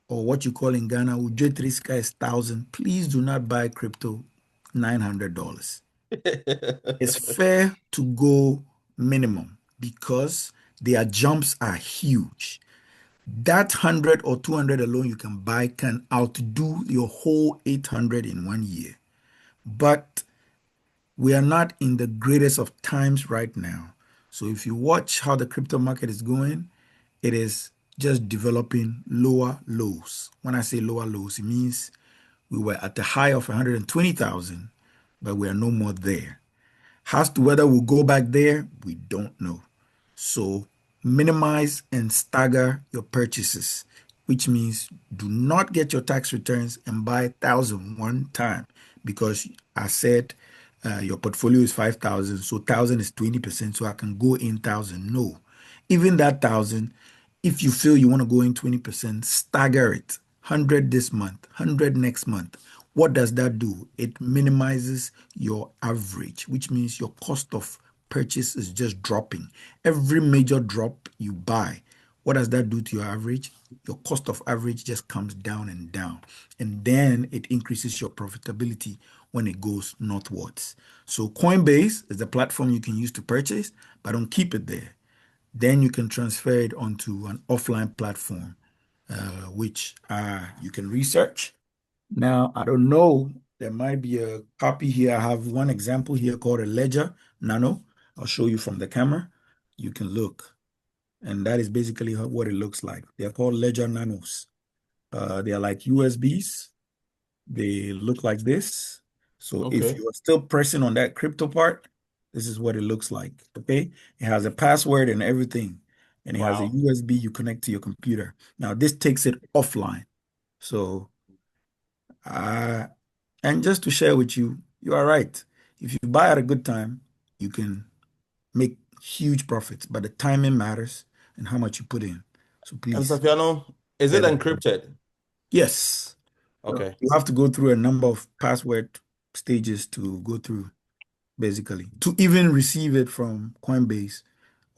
or what you call in Ghana, Ujet risk is 1,000, please do not buy crypto $900. It's fair to go minimum because their jumps are huge. That 100 or 200 alone you can buy can outdo your whole 800 in 1 year. But we are not in the greatest of times right now. So if you watch how the crypto market is going, it is just developing lower lows. When I say lower lows, it means we were at the high of 120,000, but we are no more there. As to whether we'll go back there, we don't know. So minimize and stagger your purchases, which means do not get your tax returns and buy 1,000 one time because I said your portfolio is 5,000, so 1,000 is 20%, so I can go in 1,000. No, even that 1,000, if you feel you want to go in 20%, stagger it. 100 this month, 100 next month. What does that do? It minimizes your average, which means your cost of purchase is just dropping. Every major drop you buy, what does that do to your average? Your cost of average just comes down and down. And then it increases your profitability when it goes northwards. So Coinbase is the platform you can use to purchase, but don't keep it there. Then you can transfer it onto an offline platform, which you can research. Now, I don't know, there might be a copy here. I have one example here called a Ledger Nano. I'll show you from the camera. You can look. And that is basically what it looks like. They're called Ledger Nanos. They are like USBs. They look like this. So if Okay. you are still pressing on that crypto part, this is what it looks like. Okay. It has a password and everything. And it has a Wow. USB you connect to your computer. Now, this takes it offline. So, and just to share with you, you are right. If you buy at a good time, you can make huge profits, but the timing matters and how much you put in. So And please Safiano, is it get it. encrypted? Yes. Okay. You have to go through a number of password stages to go through, basically, to even receive it from Coinbase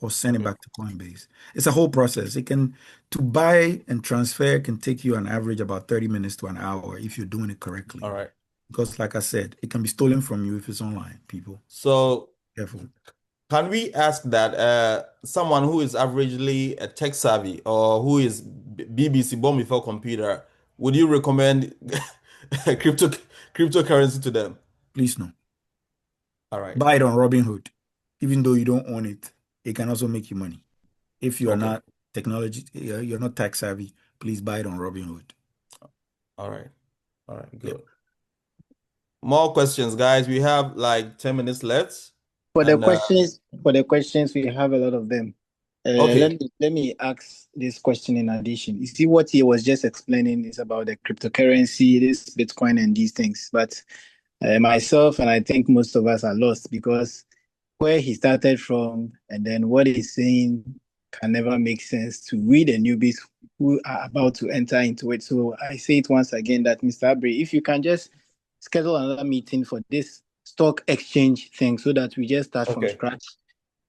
or send it Okay. back to Coinbase. It's a whole process. To buy and transfer can take you on average about 30 minutes to an hour if you're doing it correctly. All right. Because like I said, it can be stolen from you if it's online, people. So Careful. can we ask that someone who is averagely a tech savvy or who is BBC born before computer, would you recommend cryptocurrency to them? Please no. All right. Buy it on Robinhood. Even though you don't own it, it can also make you money. If you are Okay. not you're not tech savvy, please buy it on Robinhood. All right. All right. Yep. Good. More questions, guys. We have like 10 minutes left. For the And questions, we have a lot of them. okay. Let me ask this question in addition. You see, what he was just explaining is about the cryptocurrency, this Bitcoin and these things. But myself and I think most of us are lost because where he started from and then what he's saying can never make sense to we the newbies who are about to enter into it. So I say it once again that Mr. Abri, if you can just schedule another meeting for this stock exchange thing so that we just start from Okay. scratch.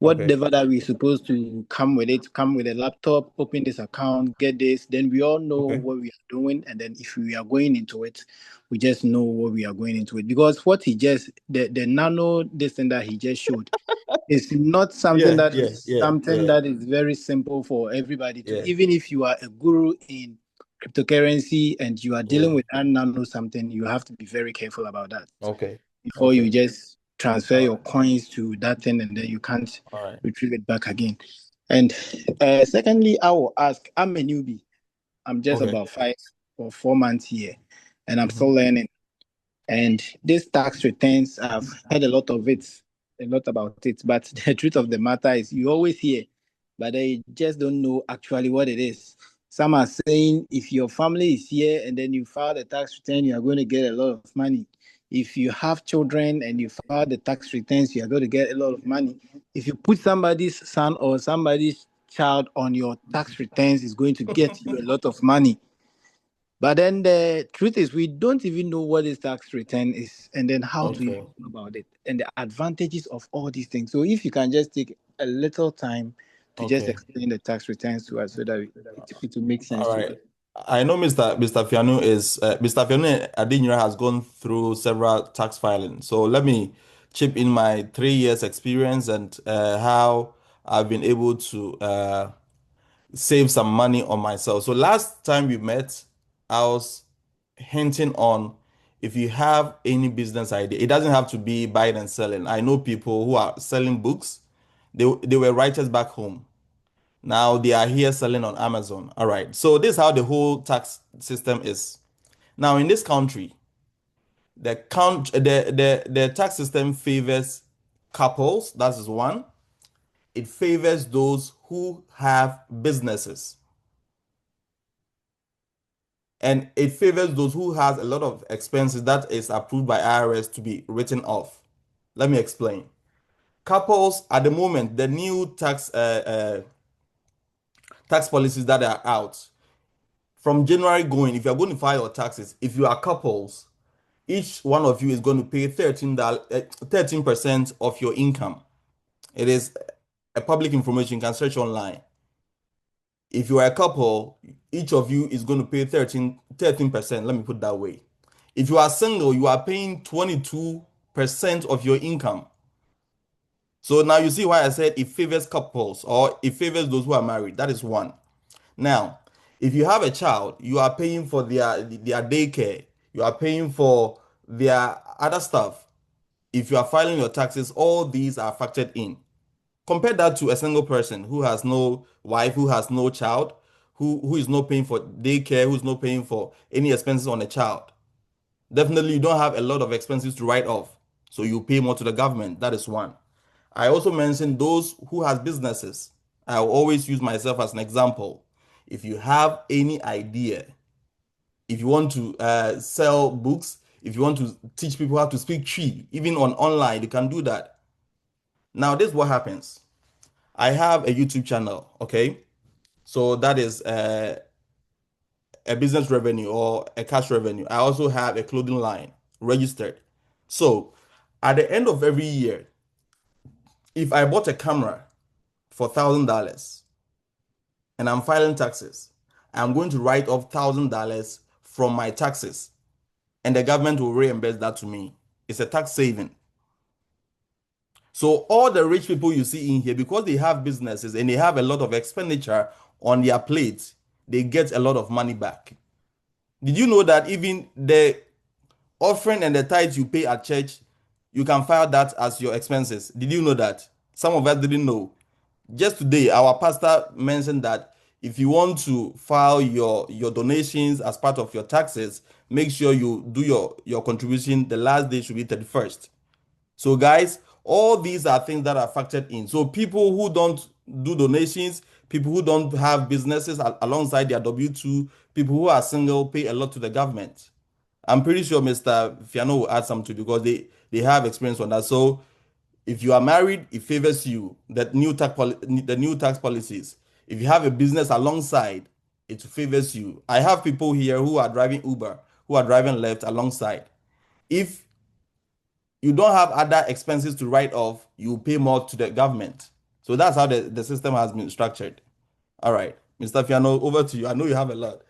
Okay. Whatever that we're supposed to come with a laptop, open this account, get this, then we all know Okay. what we are doing. And then if we are going into it, we just know what we are going into it. Because what he just, the nano, this thing that he just showed, is not something Yeah. that Yeah. is Yeah. something Yeah. that is very simple for everybody to, Yeah. even if you are a guru in cryptocurrency and you are dealing Yeah. with nano something, you have to be very careful about that Okay. before you Okay. just transfer All your right. coins to that thing and then you can't All right. retrieve it back again. And secondly, I will ask, I'm a newbie. I'm just Okay. about 5 or 4 months here, and I'm Mhm. still learning. And these tax returns, I've heard a lot about it. But the truth of the matter is, you always hear, but they just don't know actually what it is. Some are saying if your family is here and then you file the tax return, you are going to get a lot of money. If you have children and you file the tax returns, you are going to get a lot of money. If you put somebody's son or somebody's child on your tax returns, it's going to get you a lot of money. But then the truth is, we don't even know what this tax return is, and then how do you Okay. know about it, and the advantages of all these things. So, if you can just take a little time to just Okay. explain the tax returns to us, so that it will make sense All to right. us. I know Mr. Fiano is Mr. Fiano Adinyira has gone through several tax filings. So let me chip in my 3 years experience and how I've been able to save some money on myself. So last time we met, I was hinting on if you have any business idea, it doesn't have to be buying and selling. I know people who are selling books. They were writers back home. Now they are here selling on Amazon. All right. So this is how the whole tax system is. Now in this country, the tax system favors couples. That is one. It favors those who have businesses. And it favors those who has a lot of expenses that is approved by IRS to be written off. Let me explain. Couples at the moment, the new tax policies that are out from January going, if you are going to file your taxes, if you are couples, each one of you is going to pay 13% of your income. It is a public information, you can search online. If you are a couple, each of you is going to pay 13%. Let me put it that way. If you are single, you are paying 22% of your income. So now you see why I said it favors couples or it favors those who are married. That is one. Now, if you have a child, you are paying for their daycare, you are paying for their other stuff. If you are filing your taxes, all these are factored in. Compare that to a single person who has no wife, who has no child, who is not paying for daycare, who's not paying for any expenses on a child. Definitely, you don't have a lot of expenses to write off, so you pay more to the government. That is one. I also mentioned those who has businesses. I will always use myself as an example. If you have any idea, if you want to sell books, if you want to teach people how to speak Twi, even on online, you can do that. Now, this is what happens. I have a YouTube channel, okay? So that is a business revenue or a cash revenue. I also have a clothing line registered. So at the end of every year, if I bought a camera for $1,000 and I'm filing taxes, I'm going to write off $1,000 from my taxes, and the government will reimburse that to me. It's a tax saving. So all the rich people you see in here, because they have businesses and they have a lot of expenditure on their plate, they get a lot of money back. Did you know that even the offering and the tithes you pay at church, you can file that as your expenses? Did you know that? Some of us didn't know. Just today, our pastor mentioned that if you want to file your donations as part of your taxes, make sure you do your contribution. The last day should be 31st. So, guys, all these are things that are factored in. So, people who don't do donations, people who don't have businesses alongside their W-2, people who are single pay a lot to the government. I'm pretty sure Mr. Fiano will add something because they have experience on that. So, if you are married, it favors you. The new tax policies. If you have a business alongside, it favors you. I have people here who are driving Uber, who are driving Lyft alongside. If you don't have other expenses to write off, you pay more to the government. So that's how the system has been structured. All right, Mr. Fiano, over to you. I know you have a lot.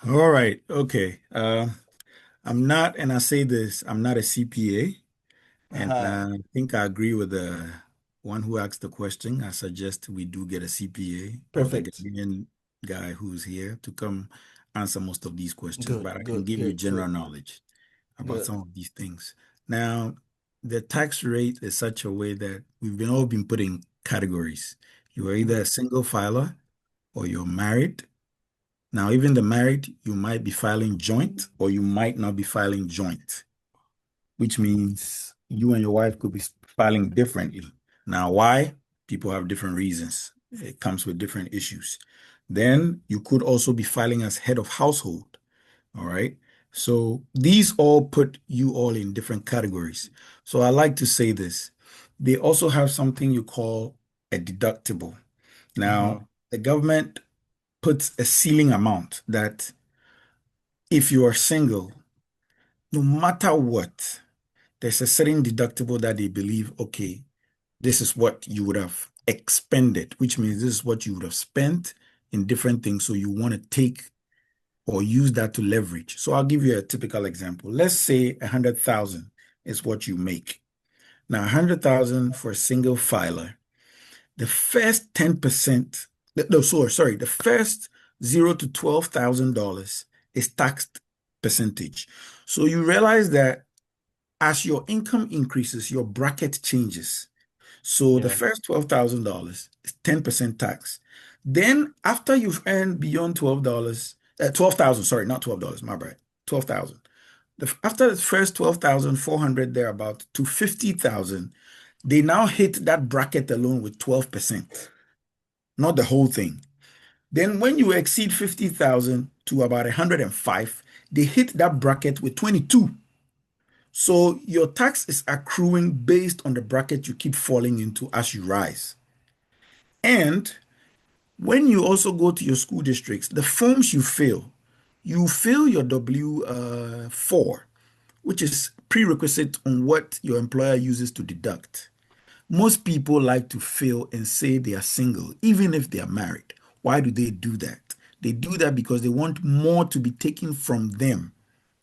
All right. Okay. I'm not, and I say this, I'm not a CPA. And I think I agree with the one who asked the question. I suggest we do get a CPA or the Perfect. Ghanaian guy who's here to come answer most of these questions. Good, But I can good, give you good, general good, knowledge about good. some of these things. Now, the tax rate is such a way that we've all been putting categories. You are either a single filer or you're married. Now, even the married, you might be filing joint or you might not be filing joint, which means you and your wife could be filing differently. Now, why? People have different reasons. It comes with different issues. Then you could also be filing as head of household. All right. So these all put you all in different categories. So I like to say this. They also have something you call a deductible. Now, the government puts a ceiling amount that if you are single, no matter what, there's a certain deductible that they believe, okay, this is what you would have expended, which means this is what you would have spent in different things. So you want to take or use that to leverage. So I'll give you a typical example. Let's say 100,000 is what you make. Now, 100,000 for a single filer, the first 10%, the first $0 to $12,000 is taxed percentage. So you realize that as your income increases, your bracket changes. So the first $12,000 is 10% tax. Then after you've earned beyond $12,000, sorry, not $12, my bad, 12,000. After the first 12,400 thereabout to 50,000, they now hit that bracket alone with 12%, not the whole thing. Then when you exceed 50,000 to about 105, they hit that bracket with 22. So your tax is accruing based on the bracket you keep falling into as you rise. And when you also go to your school districts, the forms you fill your W-4, which is prerequisite on what your employer uses to deduct. Most people like to fill and say they are single, even if they are married. Why do they do that? They do that because they want more to be taken from them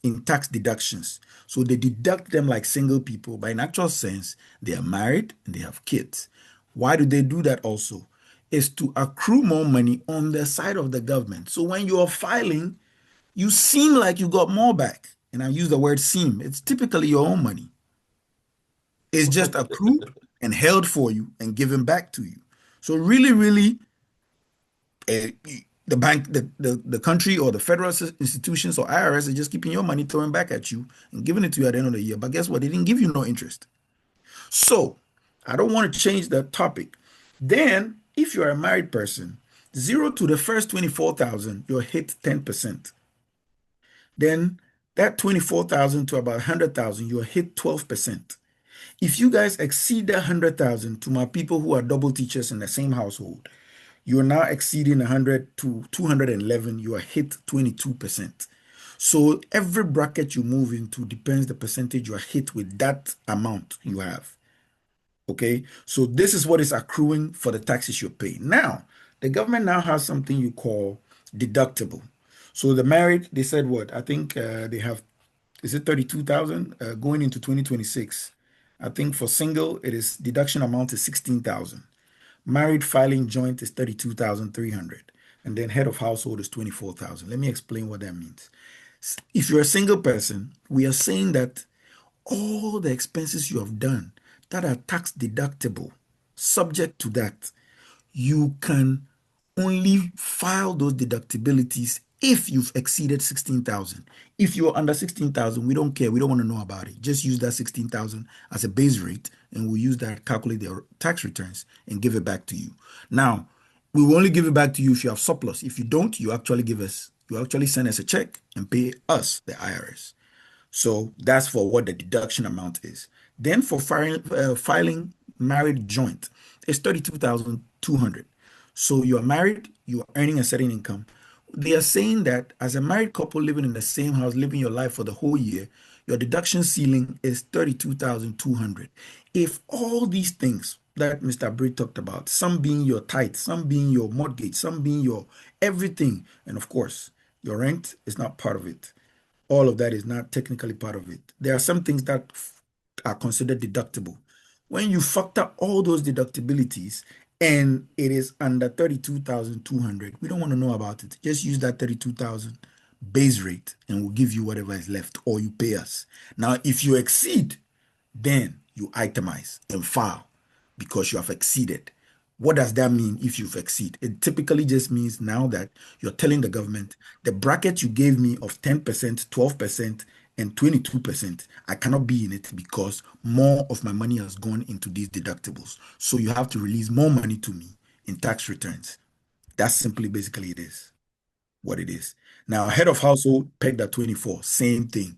in tax deductions. So they deduct them like single people, but in actual sense, they are married and they have kids. Why do they do that also? Is to accrue more money on the side of the government. So when you are filing, you seem like you got more back. And I use the word seem. It's typically your own money. It's just accrued and held for you and given back to you. So really, really, the bank, the country or the federal institutions or IRS is just keeping your money, throwing back at you and giving it to you at the end of the year. But guess what? They didn't give you no interest. So I don't want to change that topic. Then if you're a married person, 0 to the first 24,000, you'll hit 10%. Then that 24,000 to about 100,000, you'll hit 12%. If you guys exceed that 100,000, to my people who are double teachers in the same household, you are now exceeding 100 to 211, you are hit 22%. So every bracket you move into depends the percentage you are hit with that amount you have. Okay, so this is what is accruing for the taxes you're paying. Now, the government now has something you call deductible. So the married, they said what? I think they have, is it 32,000 going into 2026? I think for single, it is deduction amount is 16,000. Married filing joint is 32,300. And then head of household is 24,000. Let me explain what that means. If you're a single person, we are saying that all the expenses you have done that are tax deductible, subject to that, you can only file those deductibilities if you've exceeded 16,000. If you're under 16,000, we don't care. We don't want to know about it. Just use that 16,000 as a base rate, and we'll use that to calculate their tax returns and give it back to you. Now, we will only give it back to you if you have surplus. If you don't, you actually send us a check and pay us, the IRS. So that's for what the deduction amount is. Then for filing married joint, it's 32,200. So you are married, you are earning a certain income. They are saying that as a married couple living in the same house, living your life for the whole year, your deduction ceiling is 32,200. If all these things that Mr. Britt talked about, some being your tithe, some being your mortgage, some being your everything, and of course, your rent is not part of it. All of that is not technically part of it. There are some things that are considered deductible. When you factor all those deductibilities and it is under 32,200, we don't want to know about it. Just use that 32,000 base rate and we'll give you whatever is left or you pay us. Now, if you exceed, then you itemize and file because you have exceeded. What does that mean if you've exceed? It typically just means now that you're telling the government, the bracket you gave me of 10%, 12%, and 22%, I cannot be in it because more of my money has gone into these deductibles. So you have to release more money to me in tax returns. That's simply basically it is what it is. Now, head of household pegged at 24, same thing.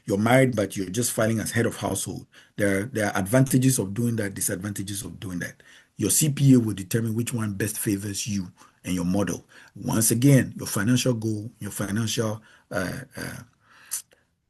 You're married, but you're just filing as head of household. There are advantages of doing that, disadvantages of doing that. Your CPA will determine which one best favors you and your model. Once again, your financial goal, your financial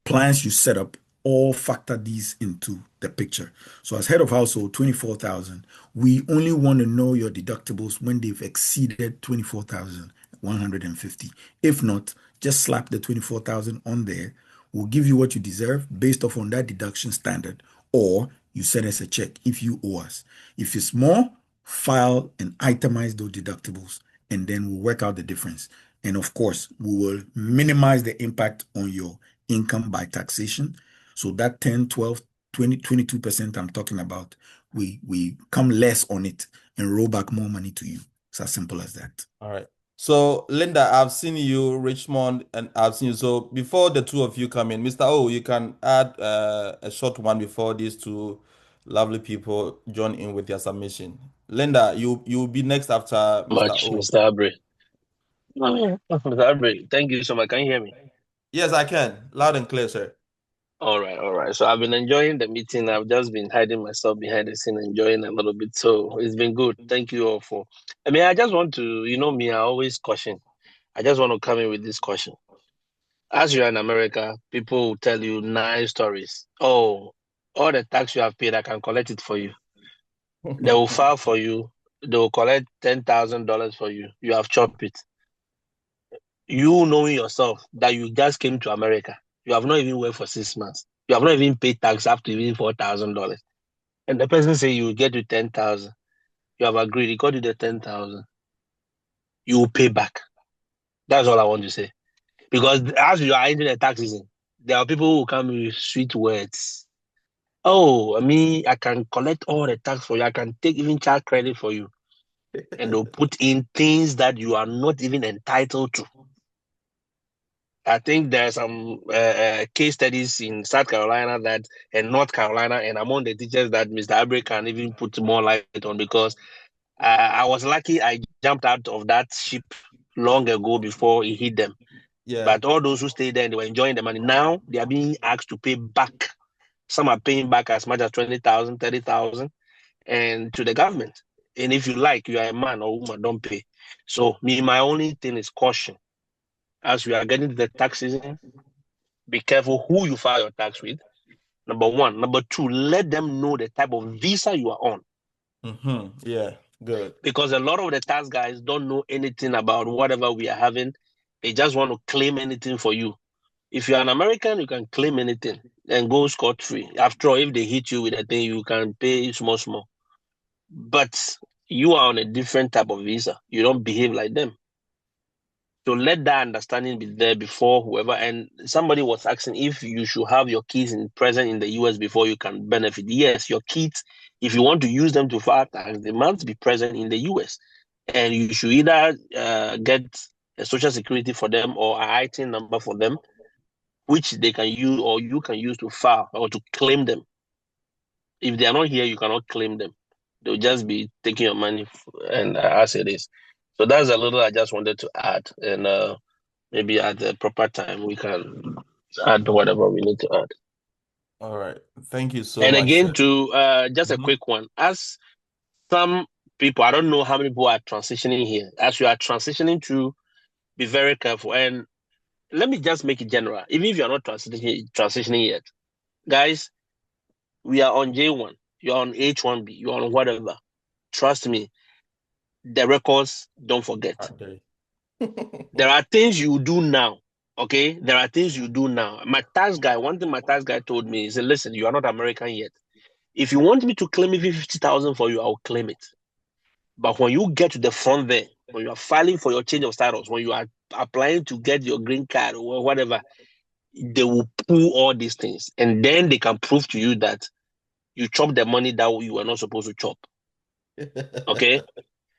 plans you set up all factor these into the picture. So as head of household, 24,000, we only want to know your deductibles when they've exceeded 24,150. If not, just slap the 24,000 on there. We'll give you what you deserve based off on that deduction standard, or you send us a check if you owe us. If it's more, file and itemize those deductibles, and then we'll work out the difference. And of course, we will minimize the impact on your income by taxation. So that 10, 12, 20, 22% I'm talking about, we come less on it and roll back more money to you. It's as simple as that. All right. So, Linda, I've seen you, Richmond, and I've seen you. So, before the two of you come in, Mr. O, you can add a short one before these two lovely people join in with their submission. Linda, you'll be next after Mr. Much, O. Mr. Abre. Mr. Abre, thank you so much. Can you hear me? Yes, I can. Loud and clear, sir. All right, all right. So I've been enjoying the meeting. I've just been hiding myself behind the scene, enjoying a little bit. So it's been good. Thank you all for. I mean, I just want to, you know me, I always caution. I just want to come in with this caution. As you're in America, people will tell you nice stories. Oh, all the tax you have paid, I can collect it for you. They will file for you. They will collect $10,000 for you. You have chopped it. You knowing yourself that you just came to America, you have not even worked for 6 months. You have not even paid tax up to even $4,000. And the person say you will get you 10,000. You have agreed, he got you the 10,000. You will pay back. That's all I want to say. Because as you are entering the tax season, there are people who come with sweet words. Oh, I mean, I can collect all the tax for you. I can take even child credit for you. And they'll put in things that you are not even entitled to. I think there are some case studies in South Carolina that and North Carolina and among the teachers that Mr. Abre can even put more light on, because I was lucky I jumped out of that ship long ago before it hit them. Yeah. But all those who stayed there and they were enjoying the money, now they are being asked to pay back. Some are paying back as much as 20,000, 30,000 and to the government. And if you like, you are a man or woman, don't pay. So my only thing is caution. As we are getting to the tax season, be careful who you file your tax with. Number one. Number two, let them know the type of visa you are on. Yeah, good. Because a lot of the tax guys don't know anything about whatever we are having. They just want to claim anything for you. If you're an American, you can claim anything and go scot-free. After all, if they hit you with a thing, you can pay small. But you are on a different type of visa. You don't behave like them. So let that understanding be there before whoever. And somebody was asking if you should have your kids present in the US before you can benefit. Yes, your kids, if you want to use them to file tax, they must be present in the US. And you should either get a social security for them or an ITIN number for them, which they can use or you can use to file or to claim them. If they are not here, you cannot claim them. They'll just be taking your money and as it is. So that's a little I just wanted to add, and maybe at the proper time we can add whatever we need to add. All right. Thank you so And much, again, sir. to just a quick one, as some people, I don't know how many people are transitioning here. As you are transitioning to, be very careful. And let me just make it general. Even if you are not transitioning yet, guys, we are on J1. You're on H1B. You're on whatever. Trust me. The records, don't forget. There are things you do now, okay? There are things you do now. One thing my tax guy told me, he said, listen, you are not American yet. If you want me to claim even 50,000 for you, I'll claim it. But when you get to the front there, when you are filing for your change of status, when you are applying to get your green card or whatever, they will pull all these things. And then they can prove to you that you chopped the money that you were not supposed to chop. Okay.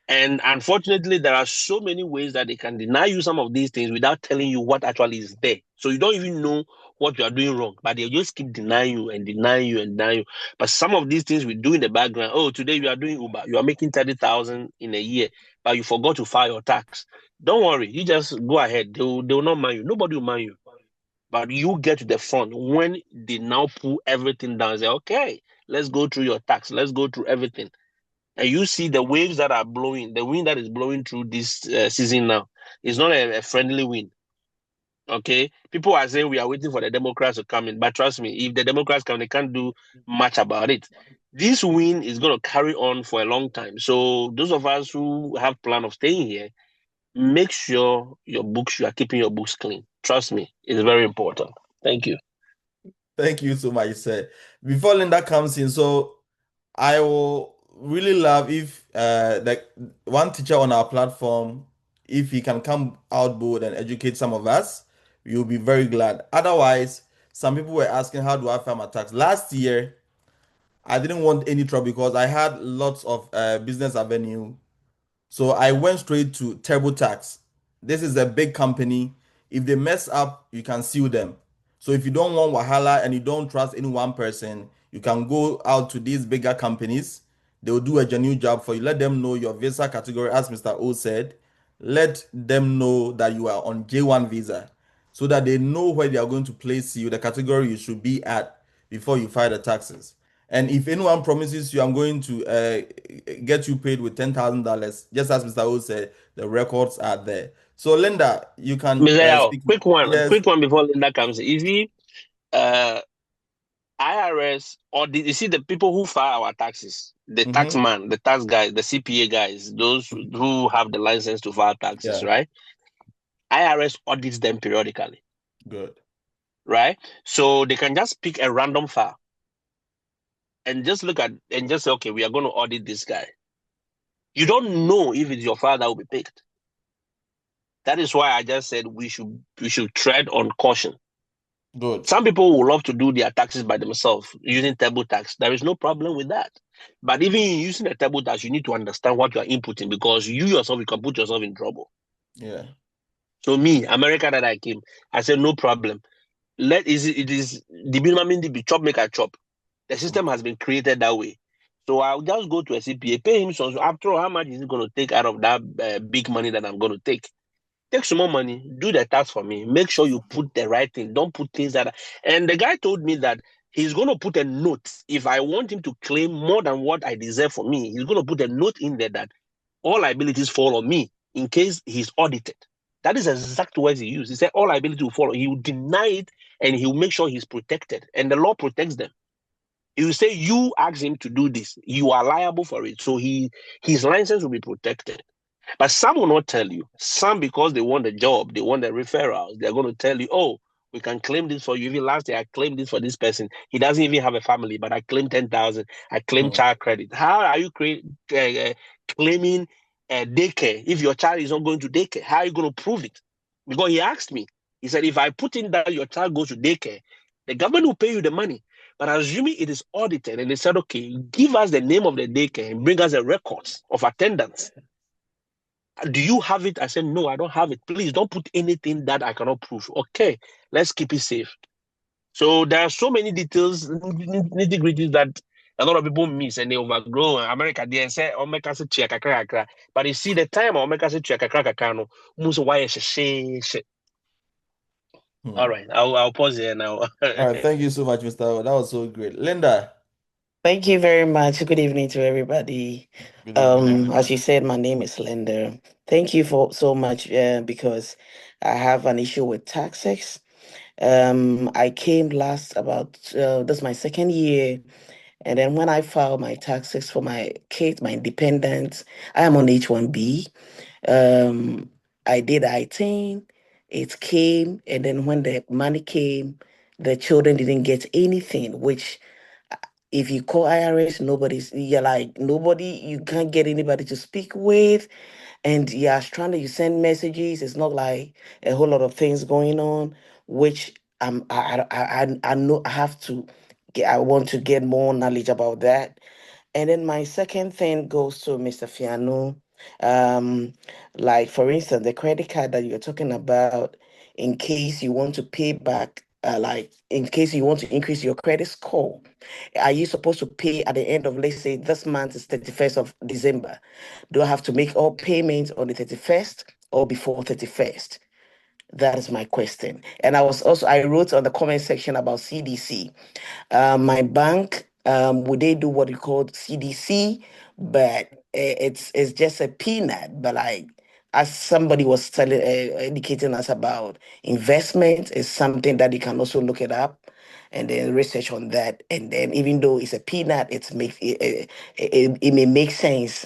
And unfortunately, there are so many ways that they can deny you some of these things without telling you what actually is there. So you don't even know what you are doing wrong, but they just keep denying you and denying you and denying you. But some of these things we do in the background. Oh, today you are doing Uber. You are making 30,000 in a year, but you forgot to file your tax. Don't worry. You just go ahead. They will not mind you. Nobody will mind you. But you get to the front when they now pull everything down and say, okay, let's go through your tax. Let's go through everything. And you see the waves that are blowing, the wind that is blowing through this season now is not a friendly wind. Okay, people are saying we are waiting for the Democrats to come in, but trust me, if the Democrats come, they can't do much about it. This wind is going to carry on for a long time. So those of us who have plan of staying here, make sure you are keeping your books clean. Trust me, it's very important. Thank you. Thank you so much, sir. Before Linda comes in, so I will really love if like one teacher on our platform, if he can come out bold and educate some of us, we will be very glad. Otherwise, some people were asking, how do I file my tax? Last year, I didn't want any trouble because I had lots of business avenue. So I went straight to TurboTax. This is a big company. If they mess up, you can sue them. So if you don't want wahala and you don't trust any one person, you can go out to these bigger companies. They will do a genuine job for you. Let them know your visa category, as Mr. O said. Let them know that you are on J1 visa so that they know where they are going to place you, the category you should be at before you file the taxes. And if anyone promises you, I'm going to get you paid with $10,000, just as Mr. O said, the records are there. So, Linda, you can Mr. Yao, speak. quick one Yes. before Linda comes. If he IRS audit, you see the people who file our taxes, the tax Mm-hmm. man, the tax guys, the CPA guys, those who have the license to file taxes, Yeah. right? IRS audits them periodically, Good. right? So they can just pick a random file and just look at and just say, okay, we are going to audit this guy. You don't know if it's your file that will be picked. That is why I just said we should tread on caution. Good. Some people will love to do their taxes by themselves using TurboTax. There is no problem with that. But even using a TurboTax, you need to understand what you are inputting because you yourself, you can put yourself in trouble. Yeah. So me, America that I came, I said, no problem. It is the minimum the chop make a chop. The system has been created that way. So I'll just go to a CPA, pay him so after all, how much is it going to take out of that big money that I'm going to take? Take some more money, do the tax for me. Make sure you put the right thing. Don't put things that. And the guy told me that he's going to put a note. If I want him to claim more than what I deserve for me, he's going to put a note in there that all liabilities fall on me in case he's audited. That is exact words he used. He said all liability will follow. He will deny it and he will make sure he's protected. And the law protects them. He will say you ask him to do this, you are liable for it. So his license will be protected. But some will not tell you. Some, because they want the job, they want the referrals, they're going to tell you, oh, we can claim this for you. Even last year, I claimed this for this person. He doesn't even have a family, but I claimed 10,000. I claimed child credit. How are you claiming daycare if your child is not going to daycare? How are you going to prove it? Because he asked me, he said, if I put in that your child goes to daycare, the government will pay you the money. But assuming it is audited, and they said, okay, give us the name of the daycare and bring us the records of attendance. Do you have it? I said, no, I don't have it. Please don't put anything that I cannot prove. Okay, let's keep it safe. So there are so many details, nitty-gritties that a lot of people miss and they overgrow. America, they say, oh, make us check a crack. But you see, the time I'll make us check a crack, most why shit. All right, I'll pause here now. All right. Thank you so much, Mr. O. That was so great. Linda. Thank you very much. Good evening to everybody. Good evening. As you said, my name is Linda. Thank you for so much because I have an issue with taxes. I came last about this is my second year, and then when I filed my taxes for my kids, my dependents, I am on H1B. I did I-10, it came, and then when the money came, the children didn't get anything, which if you call IRS, you're like, nobody, you can't get anybody to speak with. And you're stranded, you send messages. It's not like a whole lot of things going on, which I know I have to I want to get more knowledge about that. And then my second thing goes to Mr. Fiano. Like for instance, the credit card that you're talking about, in case you want to pay back, like in case you want to increase your credit score, are you supposed to pay at the end of, let's say, this month is 31st of December? Do I have to make all payments on the 31st or before 31st? That is my question. And I wrote on the comment section about CDC. My bank, would they do what you call CDC? But it's just a peanut. But like, as somebody was telling, educating us about investment, is something that you can also look it up and then research on that. And then even though it's a peanut, it may make sense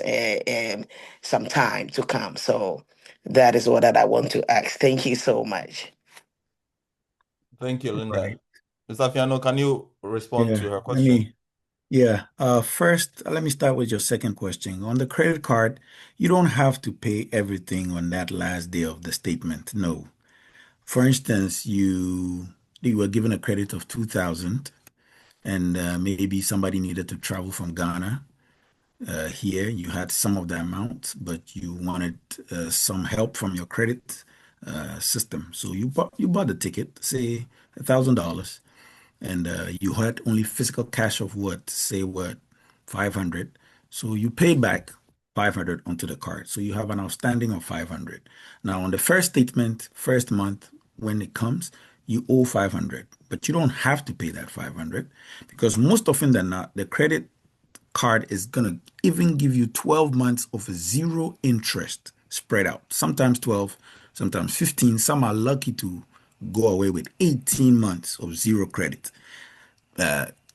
some time to come. So that is what I want to ask. Thank you so much. Thank you, Linda. Right. Mr. Fiano, can you respond to Yeah. her Let question? me, yeah. First, let me start with your second question. On the credit card, you don't have to pay everything on that last day of the statement. No. For instance, you were given a credit of 2,000, and maybe somebody needed to travel from Ghana. Here, you had some of the amount, but you wanted some help from your credit system. So you bought the ticket, say $1,000, and you had only physical cash of what, say what, 500. So you paid back 500 onto the card. So you have an outstanding of 500. Now on the first statement, first month, when it comes, you owe 500, but you don't have to pay that 500 because most often than not, the credit card is going to even give you 12 months of zero interest spread out. Sometimes 12, sometimes 15. Some are lucky to go away with 18 months of zero credit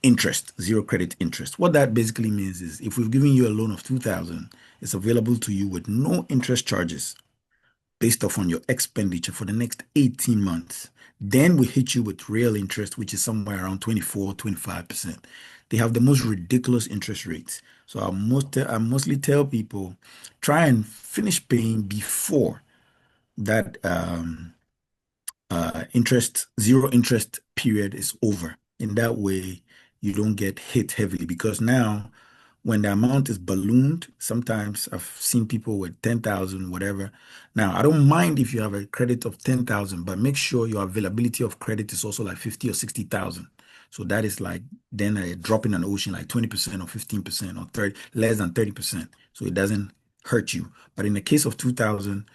interest, zero credit interest. What that basically means is if we've given you a loan of 2,000, it's available to you with no interest charges based off on your expenditure for the next 18 months. Then we hit you with real interest, which is somewhere around 24, 25%. They have the most ridiculous interest rates. So I mostly tell people try and finish paying before that zero interest period is over. In that way, you don't get hit heavily because now when the amount is ballooned, sometimes I've seen people with 10,000, whatever. Now, I don't mind if you have a credit of 10,000, but make sure your availability of credit is also like 50 or 60,000. So that is like then a drop in an ocean, like 20% or 15% or 30, less than 30%. So it doesn't hurt you. But in the case of 2,000,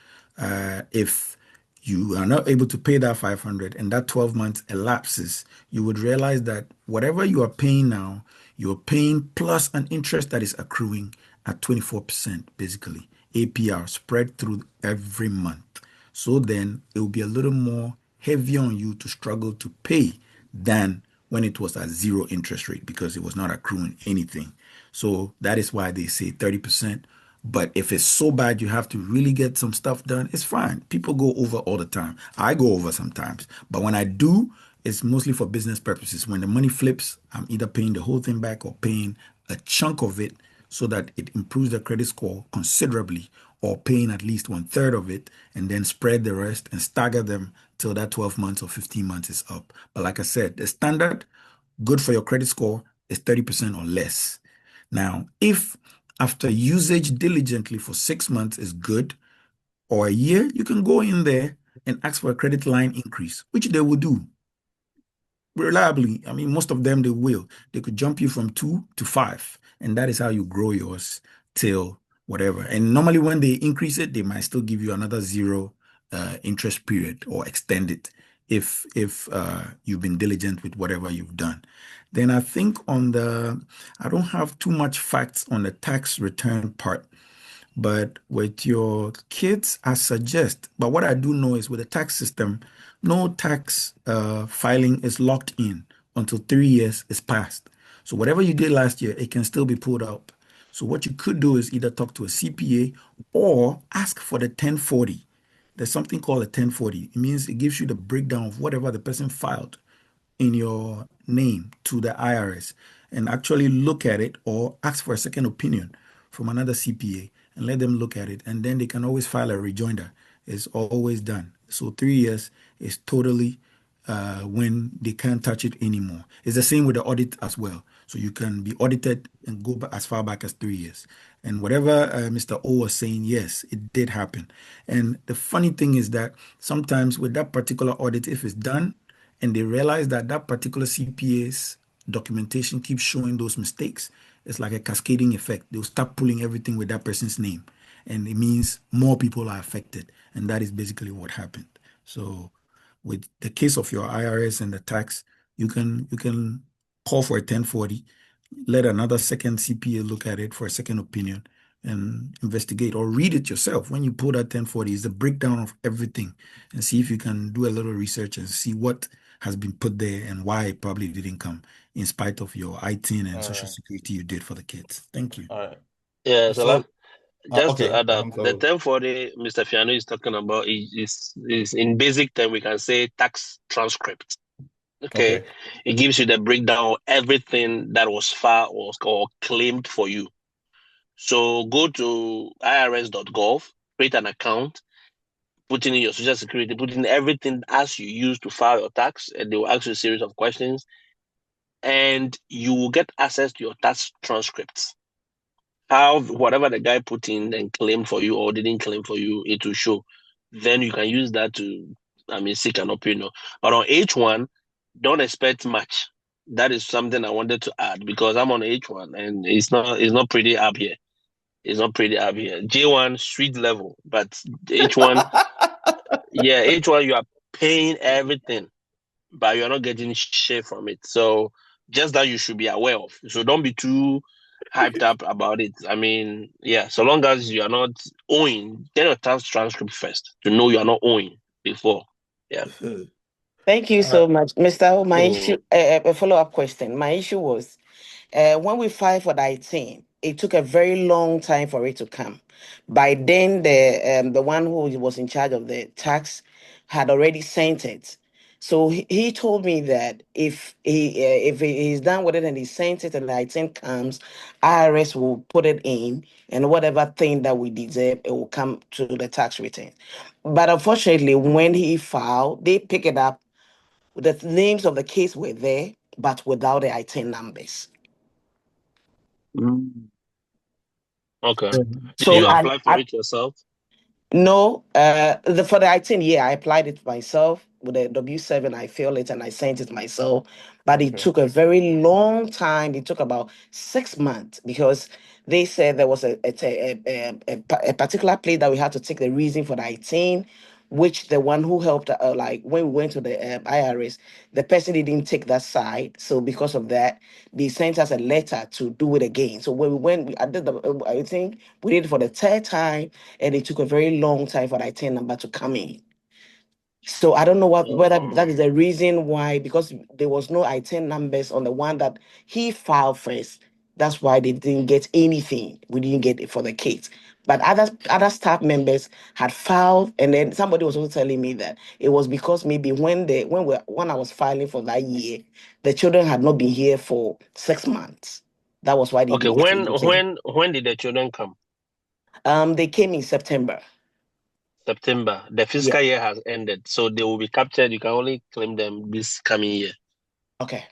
if you are not able to pay that 500 and that 12 months elapses, you would realize that whatever you are paying now, you're paying plus an interest that is accruing at 24%, basically, APR spread through every month. So then it will be a little more heavy on you to struggle to pay than when it was at zero interest rate because it was not accruing anything. So that is why they say 30%. But if it's so bad you have to really get some stuff done, it's fine. People go over all the time. I go over sometimes. But when I do, it's mostly for business purposes. When the money flips, I'm either paying the whole thing back or paying a chunk of it so that it improves the credit score considerably, or paying at least 1/3 of it and then spread the rest and stagger them till that 12 months or 15 months is up. But like I said, the standard good for your credit score is 30% or less. Now, if after usage diligently for 6 months is good or a year, you can go in there and ask for a credit line increase, which they will do reliably. I mean, most of them, they will. They could jump you from 2 to 5, and that is how you grow yours till whatever. And normally when they increase it, they might still give you another zero interest period or extend it if you've been diligent with whatever you've done. Then I think I don't have too much facts on the tax return part, but with your kids, I suggest. But what I do know is with the tax system, no tax filing is locked in until 3 years is passed. So whatever you did last year, it can still be pulled out. So what you could do is either talk to a CPA or ask for the 1040. There's something called a 1040. It means it gives you the breakdown of whatever the person filed in your name to the IRS, and actually look at it or ask for a second opinion from another CPA and let them look at it. And then they can always file a rejoinder. It's always done. So 3 years is totally when they can't touch it anymore. It's the same with the audit as well. So you can be audited and go back as far back as 3 years. And whatever Mr. O was saying, yes, it did happen. And the funny thing is that sometimes with that particular audit, if it's done and they realize that that particular CPA's documentation keeps showing those mistakes, it's like a cascading effect. They'll start pulling everything with that person's name. And it means more people are affected. And that is basically what happened. So with the case of your IRS and the tax, you can call for a 1040, let another second CPA look at it for a second opinion and investigate or read it yourself. When you pull that 1040, it's a breakdown of everything and see if you can do a little research and see what has been put there and why it probably didn't come in spite of your ITIN and All Social right. Security you did for the kids. Thank you. All right. Yeah, So, just to okay, add up, the go. 1040 Mr. Fiano is talking about is in basic term, we can say tax transcript. Okay. Okay. It gives you the breakdown of everything that was filed or claimed for you. So go to irs.gov, create an account, put in your social security, put in everything as you use to file your tax, and they will ask you a series of questions, and you will get access to your tax transcripts. How whatever the guy put in and claimed for you or didn't claim for you, it will show. Then you can use that to, seek an opinion. But on H1, don't expect much. That is something I wanted to add because I'm on H1 and it's not pretty up here. It's not pretty up here. J1 street level, but H1, yeah, H1 you are paying everything, but you're not getting shit from it. So just that you should be aware of. So don't be too hyped up about it. Yeah, so long as you are not owing, get your tax transcript first to know you are not owing before. Yeah. Thank you so much, Mr. Ho. My issue, So, a follow-up question. My issue was when we filed for the 18, it took a very long time for it to come. By then, the one who was in charge of the tax had already sent it. So he told me that if he's done with it and he sent it and the 18 comes, IRS will put it in and whatever thing that we deserve, it will come to the tax return. But unfortunately, when he filed, they pick it up. The names of the case were there, but without the ITIN numbers. Okay. Yeah. Did So you Yeah. apply for it yourself? no, for the ITIN, yeah, I applied it myself with a W7. I filled it and I sent it myself, but it okay. took a very long time. It took about 6 months because they said there was a particular place that we had to take the reason for the ITIN, which the one who helped, like when we went to the IRS, the person didn't take that side. So because of that, they sent us a letter to do it again. So when we went, I did I think we did it for the third time, and it took a very long time for the ITIN number to come in. So I don't know whether that is the reason why, because there was no ITIN numbers on the one that he filed first. That's why they didn't get anything. We didn't get it for the kids. But other staff members had filed, and then somebody was also telling me that it was because maybe when I was filing for that year, the children had not been here for 6 months. That was why they Okay. didn't get anything. When did the children come? They came in September. September. The Yeah. fiscal year has ended, so they will be captured. You can only claim them this coming year. Okay.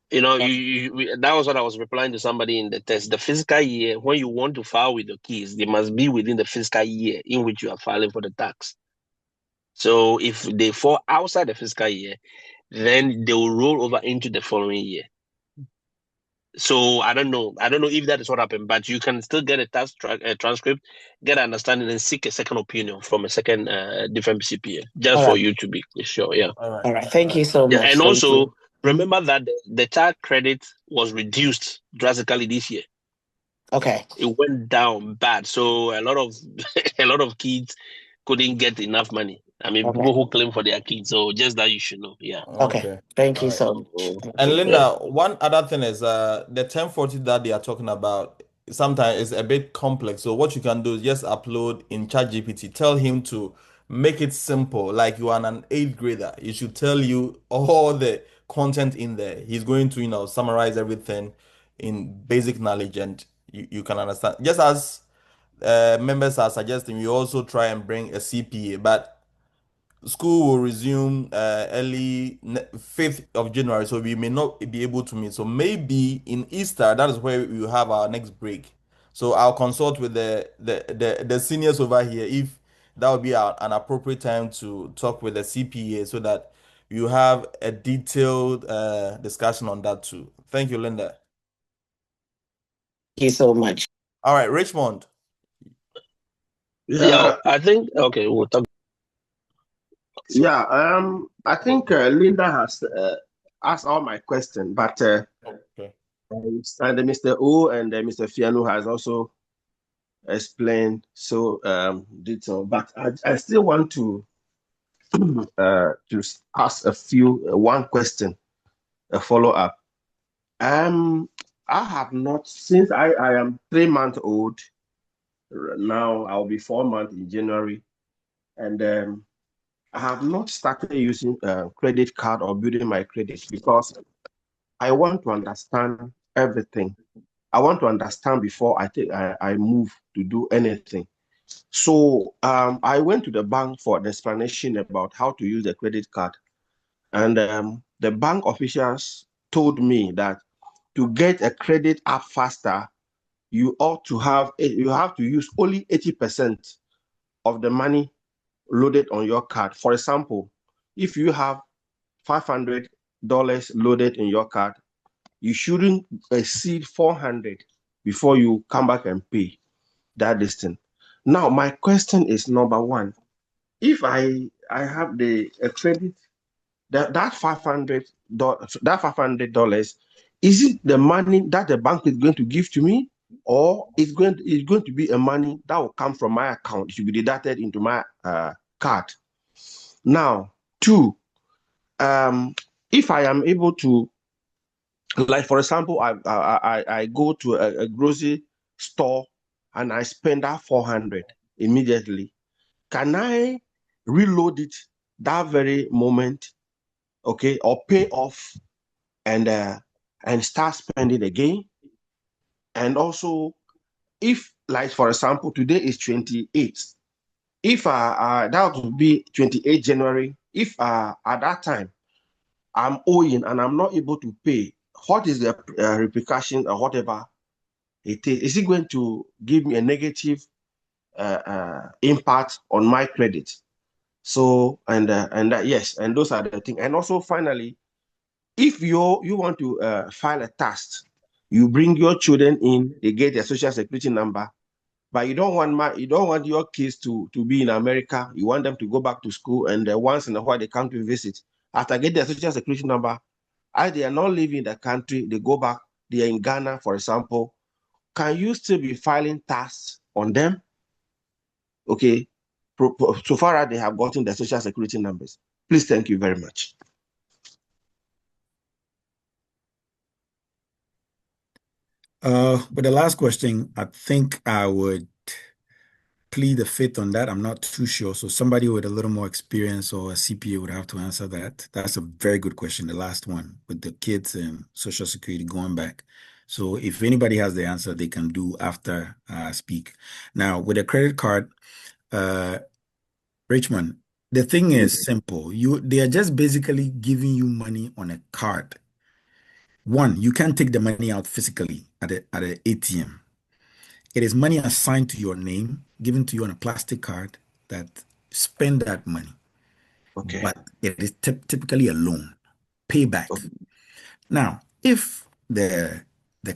That was what I was replying to somebody in the test. The fiscal year, when you want to file with your kids, they must be within the fiscal year in which you are filing for the tax. So if they fall outside the fiscal year, then they will roll over into the following year. So I don't know if that is what happened, but you can still get a tax transcript, get an understanding, and seek a second opinion from a second different CPA, just All for right. you to be sure. Yeah. All right. Thank you so Yeah, much. and Thank also you. remember that the tax credit was reduced drastically this year. Okay. It went down bad, so a lot of a lot of kids couldn't get enough money. Okay. People who claim for their kids. So just that you should know. Yeah. Okay. Okay. Thank you All right. so much. So, Thank And you. Linda, one other thing is the 1040 that they are talking about sometimes is a bit complex. So what you can do is just upload in ChatGPT. Tell him to make it simple. Like you are an eighth grader. He should tell you all the content in there. He's going to, summarize everything in basic knowledge and you can understand. Just as members are suggesting, you also try and bring a CPA, but school will resume early 5th of January, so we may not be able to meet. So maybe in Easter, that is where we will have our next break. So I'll consult with the seniors over here if that would be an appropriate time to talk with the CPA so that you have a detailed discussion on that too. Thank you, Linda. Thank you so much. All right, Richmond. Yeah, I think okay, we'll talk. Yeah, I think Linda has asked all my questions, but Okay. and Mr. O and Mr. Fianu has also explained so detailed. But I still want to ask one question, a follow up. I have not since I am 3 months old now. I'll be 4 months in January, and I have not started using credit card or building my credit because I want to understand everything. I want to understand before I move to do anything. So I went to the bank for an explanation about how to use the credit card, and the bank officials told me that to get a credit app faster, you have to use only 80% of the money loaded on your card. For example, if you have $500 loaded in your card, you shouldn't exceed 400 before you come back and pay that distance. Now, my question is number one: if I have the credit that $500, is it the money that the bank is going to give to me, or it's going to be a money that will come from my account? It should be deducted into my card. Now, two, if I am able to, like for example, I go to a grocery store and I spend that 400 immediately, can I reload it that very moment, okay, or pay off and start spending again? And also, if like for example today is 28th, if that would be 28 January, if at that time I'm owing and I'm not able to pay, what is the repercussion or whatever it is? Is it going to give me a negative impact on my credit? So yes, and those are the things. And also finally, if you want to file a tax, you bring your children in, they get their social security number, but you don't want your kids to be in America. You want them to go back to school, and once in a while they come to visit. After get their social security number, as they are not living in the country, they go back. They are in Ghana, for example. Can you still be filing tax on them? Okay, so far as they have gotten their social security numbers. Please, thank you very much. With the last question, I think I would plead the fifth on that. I'm not too sure. So somebody with a little more experience or a CPA would have to answer that. That's a very good question, the last one, with the kids and Social Security going back. So if anybody has the answer, they can do after I speak. Now, with a credit card, Richmond, the thing is simple. They are just basically giving you money on a card. One, you can't take the money out physically at an ATM. It is money assigned to your name, given to you on a plastic card that spend that money. Okay. But it is typically a loan, payback. Okay. Now, if the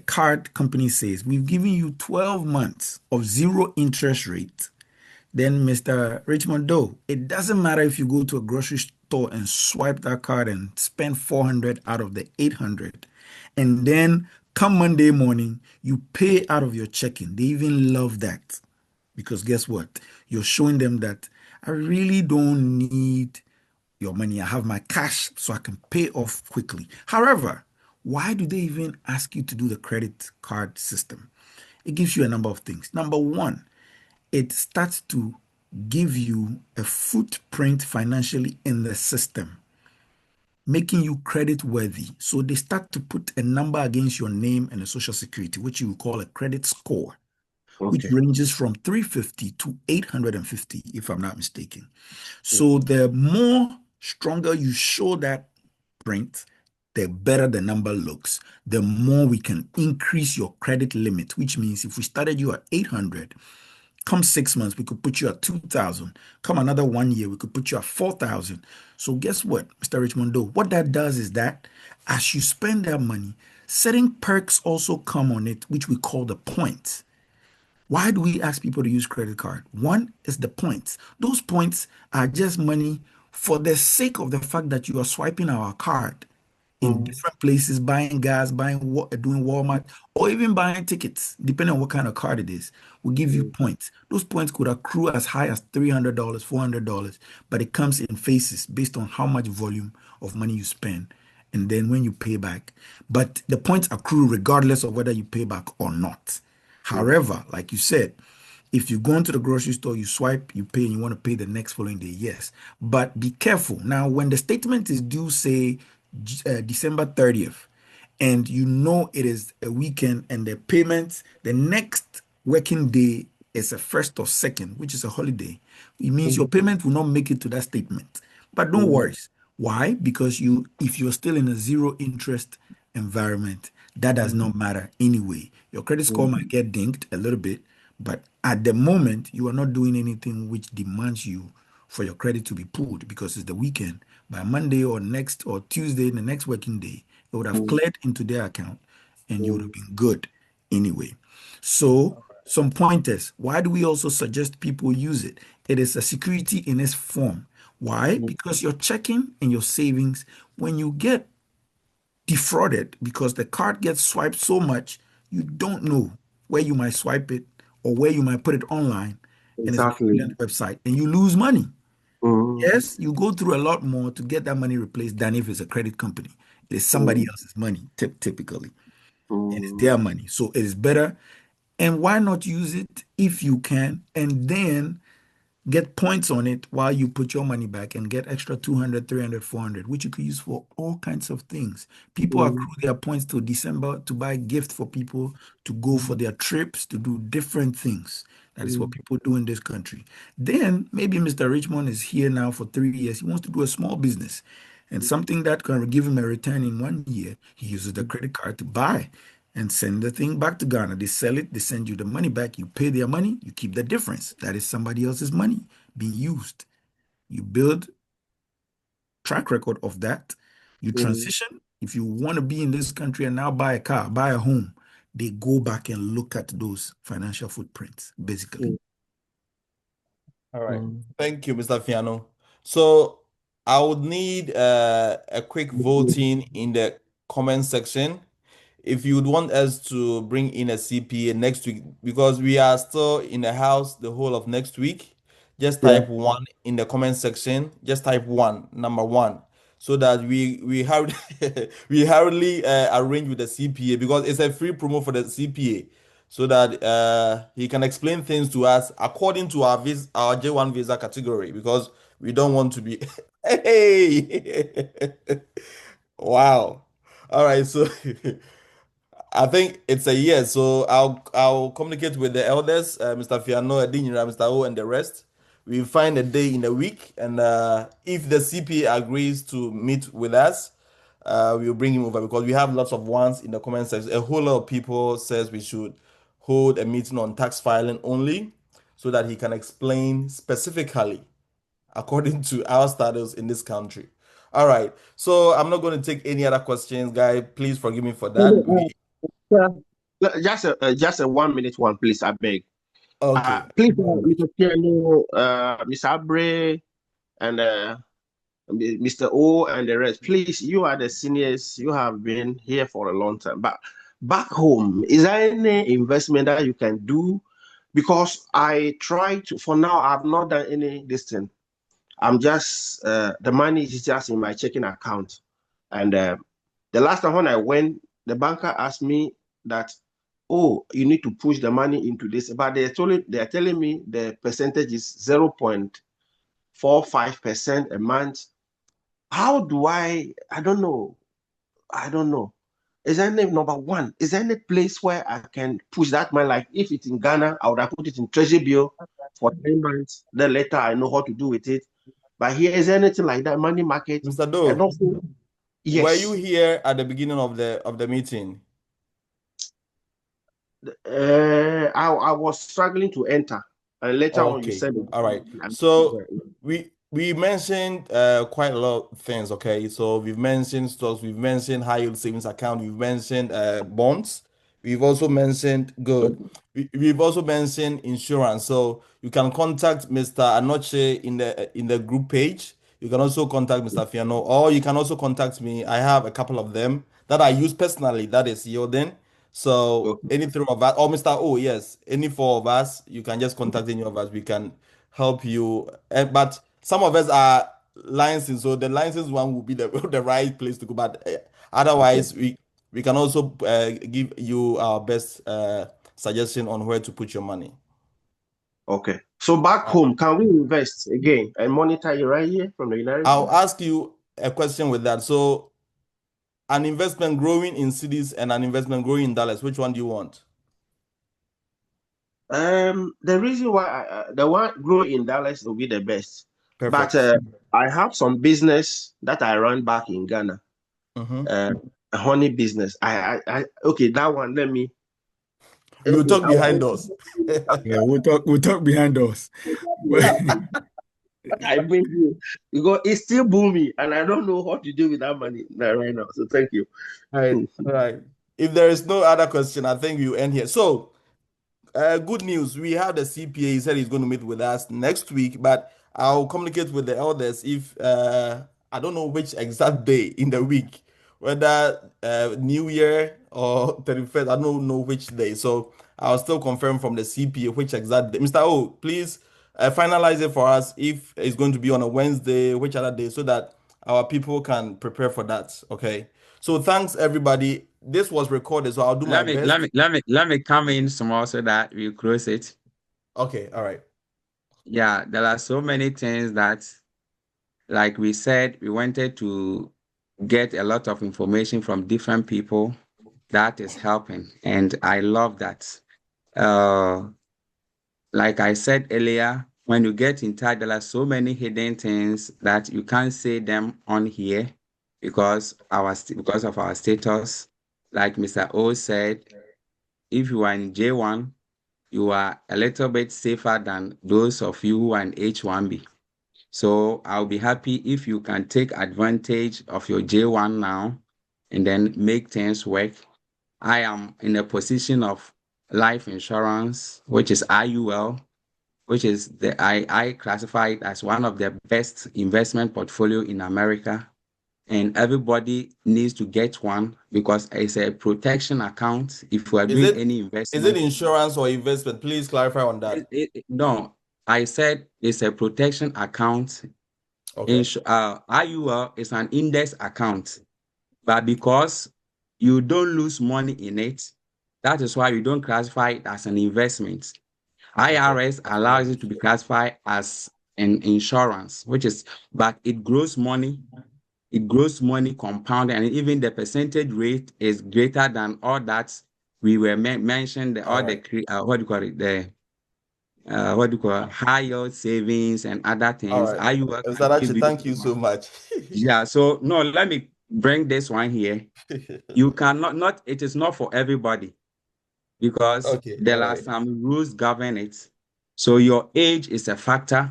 card company says, we've given you 12 months of 0 interest rate, then Mr. Richmond Doe, it doesn't matter if you go to a grocery store and swipe that card and spend 400 out of the 800, and then come Monday morning, you pay out of your checking. They even love that, because guess what? You're showing them that I really don't need your money. I have my cash so I can pay off quickly. However, why do they even ask you to do the credit card system? It gives you a number of things. Number one, it starts to give you a footprint financially in the system, making you credit worthy. So they start to put a number against your name and a social security, which you call a credit score. which Okay. ranges from 350 to 850, if I'm not mistaken. So the more stronger you show that print, the better the number looks, the more we can increase your credit limit, which means if we started you at 800, come 6 months, we could put you at 2,000. Come another 1 year, we could put you at 4,000. So guess what, Mr. Richmondo? What that does is that as you spend that money, certain perks also come on it, which we call the points. Why do we ask people to use credit card? One is the points. Those points are just money for the sake of the fact that you are swiping our card in different places, buying gas, doing Walmart, or even buying tickets, depending on what kind of card it is. We give you points. Those points could accrue as high as $300, $400, but it comes in phases based on how much volume of money you spend. And then when you pay back, but the points accrue regardless of whether you pay back or not. However, like you said, if you go into the grocery store, you swipe, you pay, and you want to pay the next following day, yes. But be careful. Now, when the statement is due, say, December 30th, and you know it is a weekend and the payment, the next working day is a first or second, which is a holiday, it means your payment will not make it to that statement. But don't worry. Why? Because if you're still in a zero interest environment, that does not matter anyway. Your credit score might get dinged a little bit, but at the moment, you are not doing anything which demands you for your credit to be pulled because it's the weekend. By Monday or Tuesday, the next working day, it would have cleared into their account and you would have been good anyway. So, some pointers. Why do we also suggest people use it? It is a security in its form. Why? Because your checking and your savings, when you get defrauded because the card gets swiped so much, you don't know where you might swipe it or where you might put it online and it's on Exactly. the website and you lose money. Mm. Yes, you go through a lot more to get that money replaced than if it's a credit company. It is somebody else's money, typically. It is their money. So it is better. And why not use it if you can and then get points on it while you put your money back and get extra 200, 300, 400, which you could use for all kinds of things. People accrue their points till December to buy gifts for people, to go for their trips, to do different things. That is what people do in this country. Then maybe Mr. Richmond is here now for 3 years. He wants to do a small business and something that can give him a return in 1 year. He uses the credit card to buy and send the thing back to Ghana. They sell it, they send you the money back, you pay their money, you keep the difference. That is somebody else's money being used. You build track record of that. You transition. If you want to be in this country and now buy a car, buy a home, they go back and look at those financial footprints, basically. All right. Thank you, Mr. Fiano. So I would need a quick voting in the comment section. If you would want us to bring in a CPA next week, because we are still in the house the whole of next week, just type 1 in the comment section. Just type 1, number 1, so that we hurriedly arrange with the CPA, because it's a free promo for the CPA, so that he can explain things to us according to our J1 visa category, because we don't want to be hey wow. All right, so I think it's a yes. So I'll communicate with the elders, Mr. Fiano, Adinyira, Mr. O, and the rest. We find a day in a week, and if the CPA agrees to meet with us, we'll bring him over, because we have lots of ones in the comment section. A whole lot of people says we should hold a meeting on tax filing only, so that he can explain specifically according to our status in this country. All right. So I'm not going to take any other questions, guys. Please forgive me for that. Just a 1 minute one, please. I beg. Okay. Please, Mr. Piano, Mr. Abre, and Mr. O, and the rest. Please, you are the seniors. You have been here for a long time. But back home, is there any investment that you can do? Because I try to. For now, I've not done any this thing. I'm just the money is just in my checking account, and the last time when I went, the banker asked me that, oh, you need to push the money into this, but they are telling me the percentage is 0.45% a month. How do I don't know. Is there any number one? Is there any place where I can push that money? Like if it's in Ghana, I would have put it in treasury bill for 3 months. Then later I know how to do with it. But here is there anything like that, money market? Mr. And Doe, also, were you yes, here at the beginning of the meeting? I was struggling to enter, and later on you Okay, said, all right. So we mentioned quite a lot of things. Okay, so we've mentioned stocks, we've mentioned high yield savings account, we've mentioned bonds, we've also mentioned we've also mentioned insurance. So you can contact Mr. Anoche in the group page. You can also contact Mr. Fiano, or you can also contact me. I have a couple of them that I use personally. That is Yoden. So okay, any three of us, or Mr. O, yes, any four of us, you can just contact any of us. We can help you. But some of us are licensed, so the licensed one will be the the right place to go. But okay, otherwise, we can also give you our best suggestion on where to put your money. okay. So back Uh, home, can we invest again and monitor it right here from the United I'll States? ask you a question with that. So, an investment growing in cities and an investment growing in dollars, which one do you want? The reason why the one grow in Dallas will be the best. But Perfect. I have some business that I run back in Ghana, Mhm. a honey business. Okay, that one. We will Okay, talk behind us. Yeah, we'll talk behind us. I bring you because it's still booming, and I don't know what to do with that money right now. So thank you. All right, all right. If there is no other question, I think we end here. So, good news. We have the CPA. He said he's going to meet with us next week, but I'll communicate with the elders if I don't know which exact day in the week, whether New Year or 31st. I don't know which day. So I'll still confirm from the CPA which exact day. Mr. O, please finalize it for us if it's going to be on a Wednesday, which other day, so that our people can prepare for that. Okay. So thanks everybody. This was recorded, so I'll do my best. Let me come in small so that we close it. Okay, all right. Yeah, there are so many things that, like we said, we wanted to get a lot of information from different people. That is helping, and I love that. Like I said earlier, when you get in touch, there are so many hidden things that you can't say them on here because because of our status. Like Mr. O said, if you are in J1, you are a little bit safer than those of you who are in H1B. So I'll be happy if you can take advantage of your J1 now and then make things work. I am in a position of life insurance, which is IUL, which is I classify it as one of the best investment portfolio in America. And everybody needs to get one because it's a protection account. If we are Is doing it any is it investment, insurance or investment? Please clarify on that. no, I said it's a protection account. Okay. IUL is an index account, but because you don't lose money in it, that is why you don't classify it as an investment. IRS allows it to be classified as an insurance, but it grows money. It grows money compounded, and even the percentage rate is greater than all that we were mentioned. All right. the what do you call it? What do you call it? High yield savings and other All things. right. IUL can give Actually, you. thank you so much. Yeah. So no, let me bring this one here. You cannot not. It is not for everybody because Okay, all there are right. some rules govern it. So your age is a factor,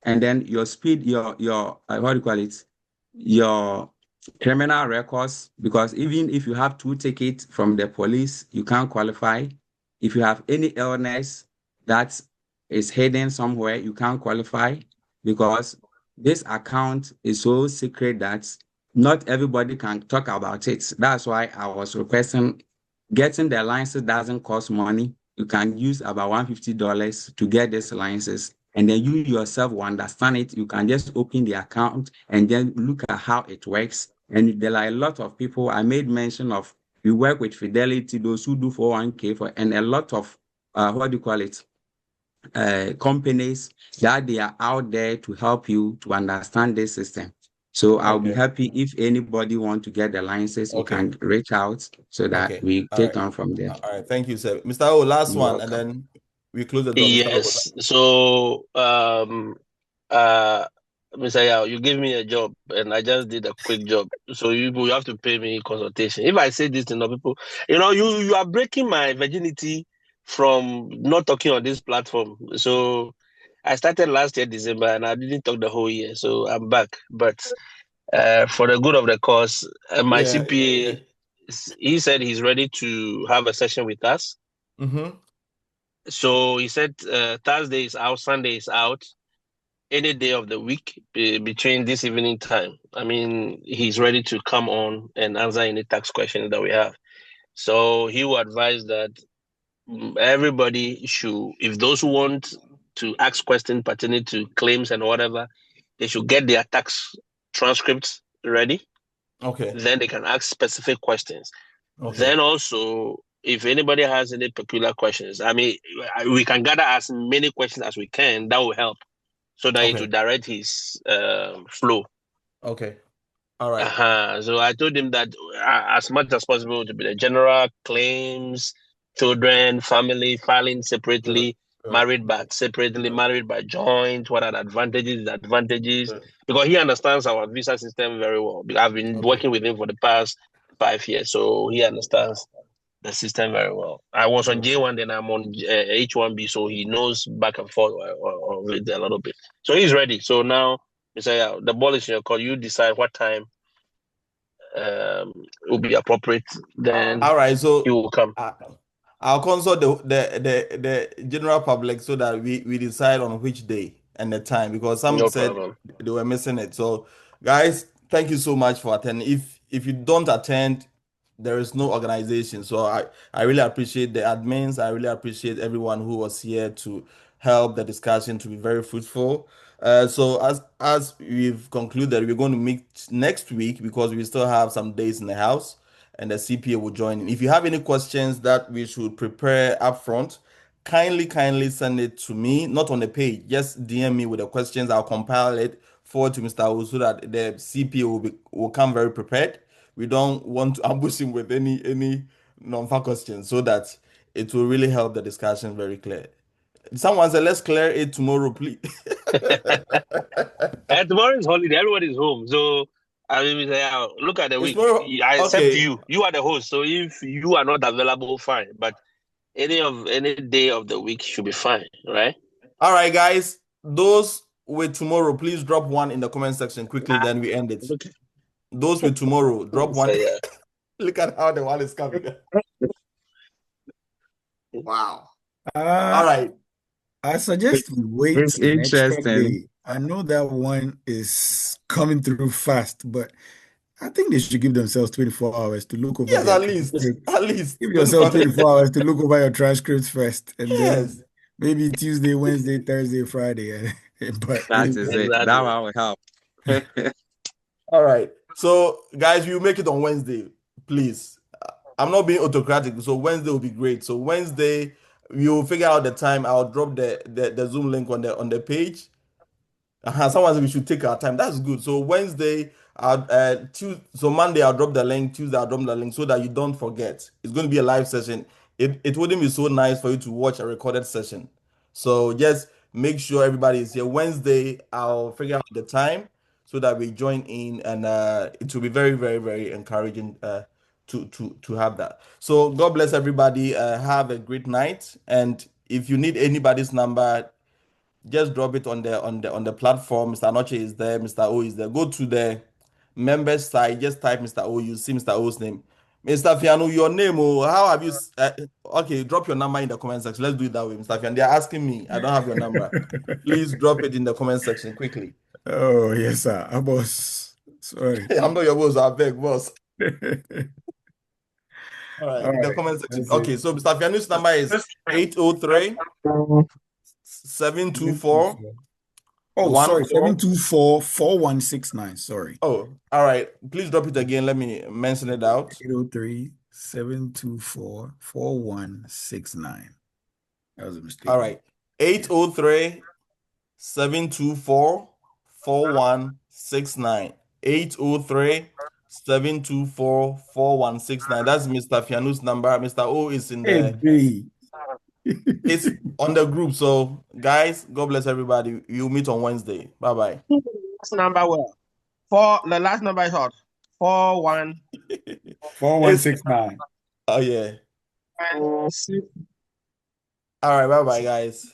and then your speed, your what do you call it? Your criminal records, because even if you have 2 tickets from the police, you can't qualify. If you have any illness that is hidden somewhere, you can't qualify because this account is so secret that not everybody can talk about it. That's why I was requesting getting the license doesn't cost money. You can use about $150 to get these licenses. And then you yourself will understand it. You can just open the account and then look at how it works. And there are a lot of people, I made mention of, we work with Fidelity, those who do 401k, and a lot of, companies that they are out there to help you to understand this system. So I'll be Okay. happy if anybody want to get the licenses, you Okay. can reach out so that Okay. we All take right. on from there. All right. Thank you, sir. Mr. O, last You're one, and welcome. then we close the door. Mr. O. Yes. So, Mr. Yao, you gave me a job and I just did a quick job. So you have to pay me consultation. If I say this to people, you are breaking my virginity from not talking on this platform. So I started last year, December, and I didn't talk the whole year. So I'm back. But for the good of the cause, my Yeah. CPA, he said he's ready to have a session with us. Mm-hmm. So he said Thursday is out, Sunday is out, any day of the week between this evening time. I mean, he's ready to come on and answer any tax questions that we have. So he will advise that everybody should, if those who want to ask questions pertaining to claims and whatever, they should get their tax transcripts ready. Okay. Then they can ask specific questions. Okay. Then also, if anybody has any peculiar questions, I mean, we can gather as many questions as we can. That will help so that it Okay. will direct his flow. Okay. All right. So I told him that as much as possible to be the general claims, children, family, filing separately, married but separately, married by joint, what are the advantages, disadvantages, because he understands our visa system very well. I've been working with him for the past 5 years, so he understands the system very well. I was on J1, then I'm on H1B, so he knows back and forth of it a little bit. So he's ready. So now, the ball is in your court. You decide what time will be appropriate. Then All right. So he will come. I'll consult the general public so that we decide on which day and the time, because some No said problem. they were missing it. So guys, thank you so much for attending. If you don't attend, there is no organization. So I really appreciate the admins. I really appreciate everyone who was here to help the discussion to be very fruitful. So as we've concluded, we're going to meet next week because we still have some days in the house and the CPA will join in. If you have any questions that we should prepare upfront, kindly send it to me, not on the page. Just DM me with the questions. I'll compile it, forward to Mr. Wu so that the CPA will come very prepared. We don't want to ambush him with any non-fact questions so that it will really help the discussion very clear. Someone said, let's clear it tomorrow, please. And tomorrow is holiday. Everybody is home. So I mean, look at the It's week. more Except okay. you are the host. So if you are not available, fine. But any day of the week should be fine, right? All right, guys. Those with tomorrow, please drop one in the comment section quickly. Then we end it. Okay. Those with tomorrow, drop So, one. yeah. Look at how the one is coming. Wow. All Uh, right. I suggest we wait It's an extra interesting. day. I know that one is coming through fast, but I think they should give themselves 24 hours to look over Yes, their at least. transcripts. At least Give yourself 24. 24 hours to look over your transcripts first, and then Yes. maybe Tuesday, Wednesday, Thursday, Friday. But That is anyway, it. That Exactly. one will help. All right. So, guys, we'll make it on Wednesday, please. I'm not being autocratic, so Wednesday will be great. So Wednesday, we'll figure out the time. I'll drop the Zoom link on the page. Someone said we should take our time. That's good. So Wednesday, so Monday I'll drop the link. Tuesday I'll drop the link so that you don't forget. It's going to be a live session. It wouldn't be so nice for you to watch a recorded session. So just make sure everybody is here. Wednesday I'll figure out the time so that we join in, and it will be very, very, very encouraging to have that. So God bless everybody. Have a great night. And if you need anybody's number, just drop it on the platform. Mr. Anoche is there, Mr. O is there. Go to the members side, just type Mr. O, you see Mr. O's name. Mr. Fiano, your name, how have you okay, drop your number in the comment section. Let's do it that way, Mr. Fiano. They're asking me. I don't have your number. Please drop it in the comment section quickly. oh yes, sir. I was sorry. I'm not your boss, I beg, boss. All All right, in the comment section. that's it. Okay, so Mr. Fiano's number is 803 724 Oh, sorry, 14. 724-4169. Sorry. Oh, all right. Please drop it again. Let me mention it out. 803-724-4169. That was a mistake. All right. 803-724-4169. 803-724-4169. That's Mr. Fianu's number. Mr. O is in Hey, the B. it's on the group. So guys, God bless everybody. You'll meet on Wednesday. Bye-bye. Last number well. The last number is hot. 41. 4169. Oh yeah. All All right, bye-bye, guys.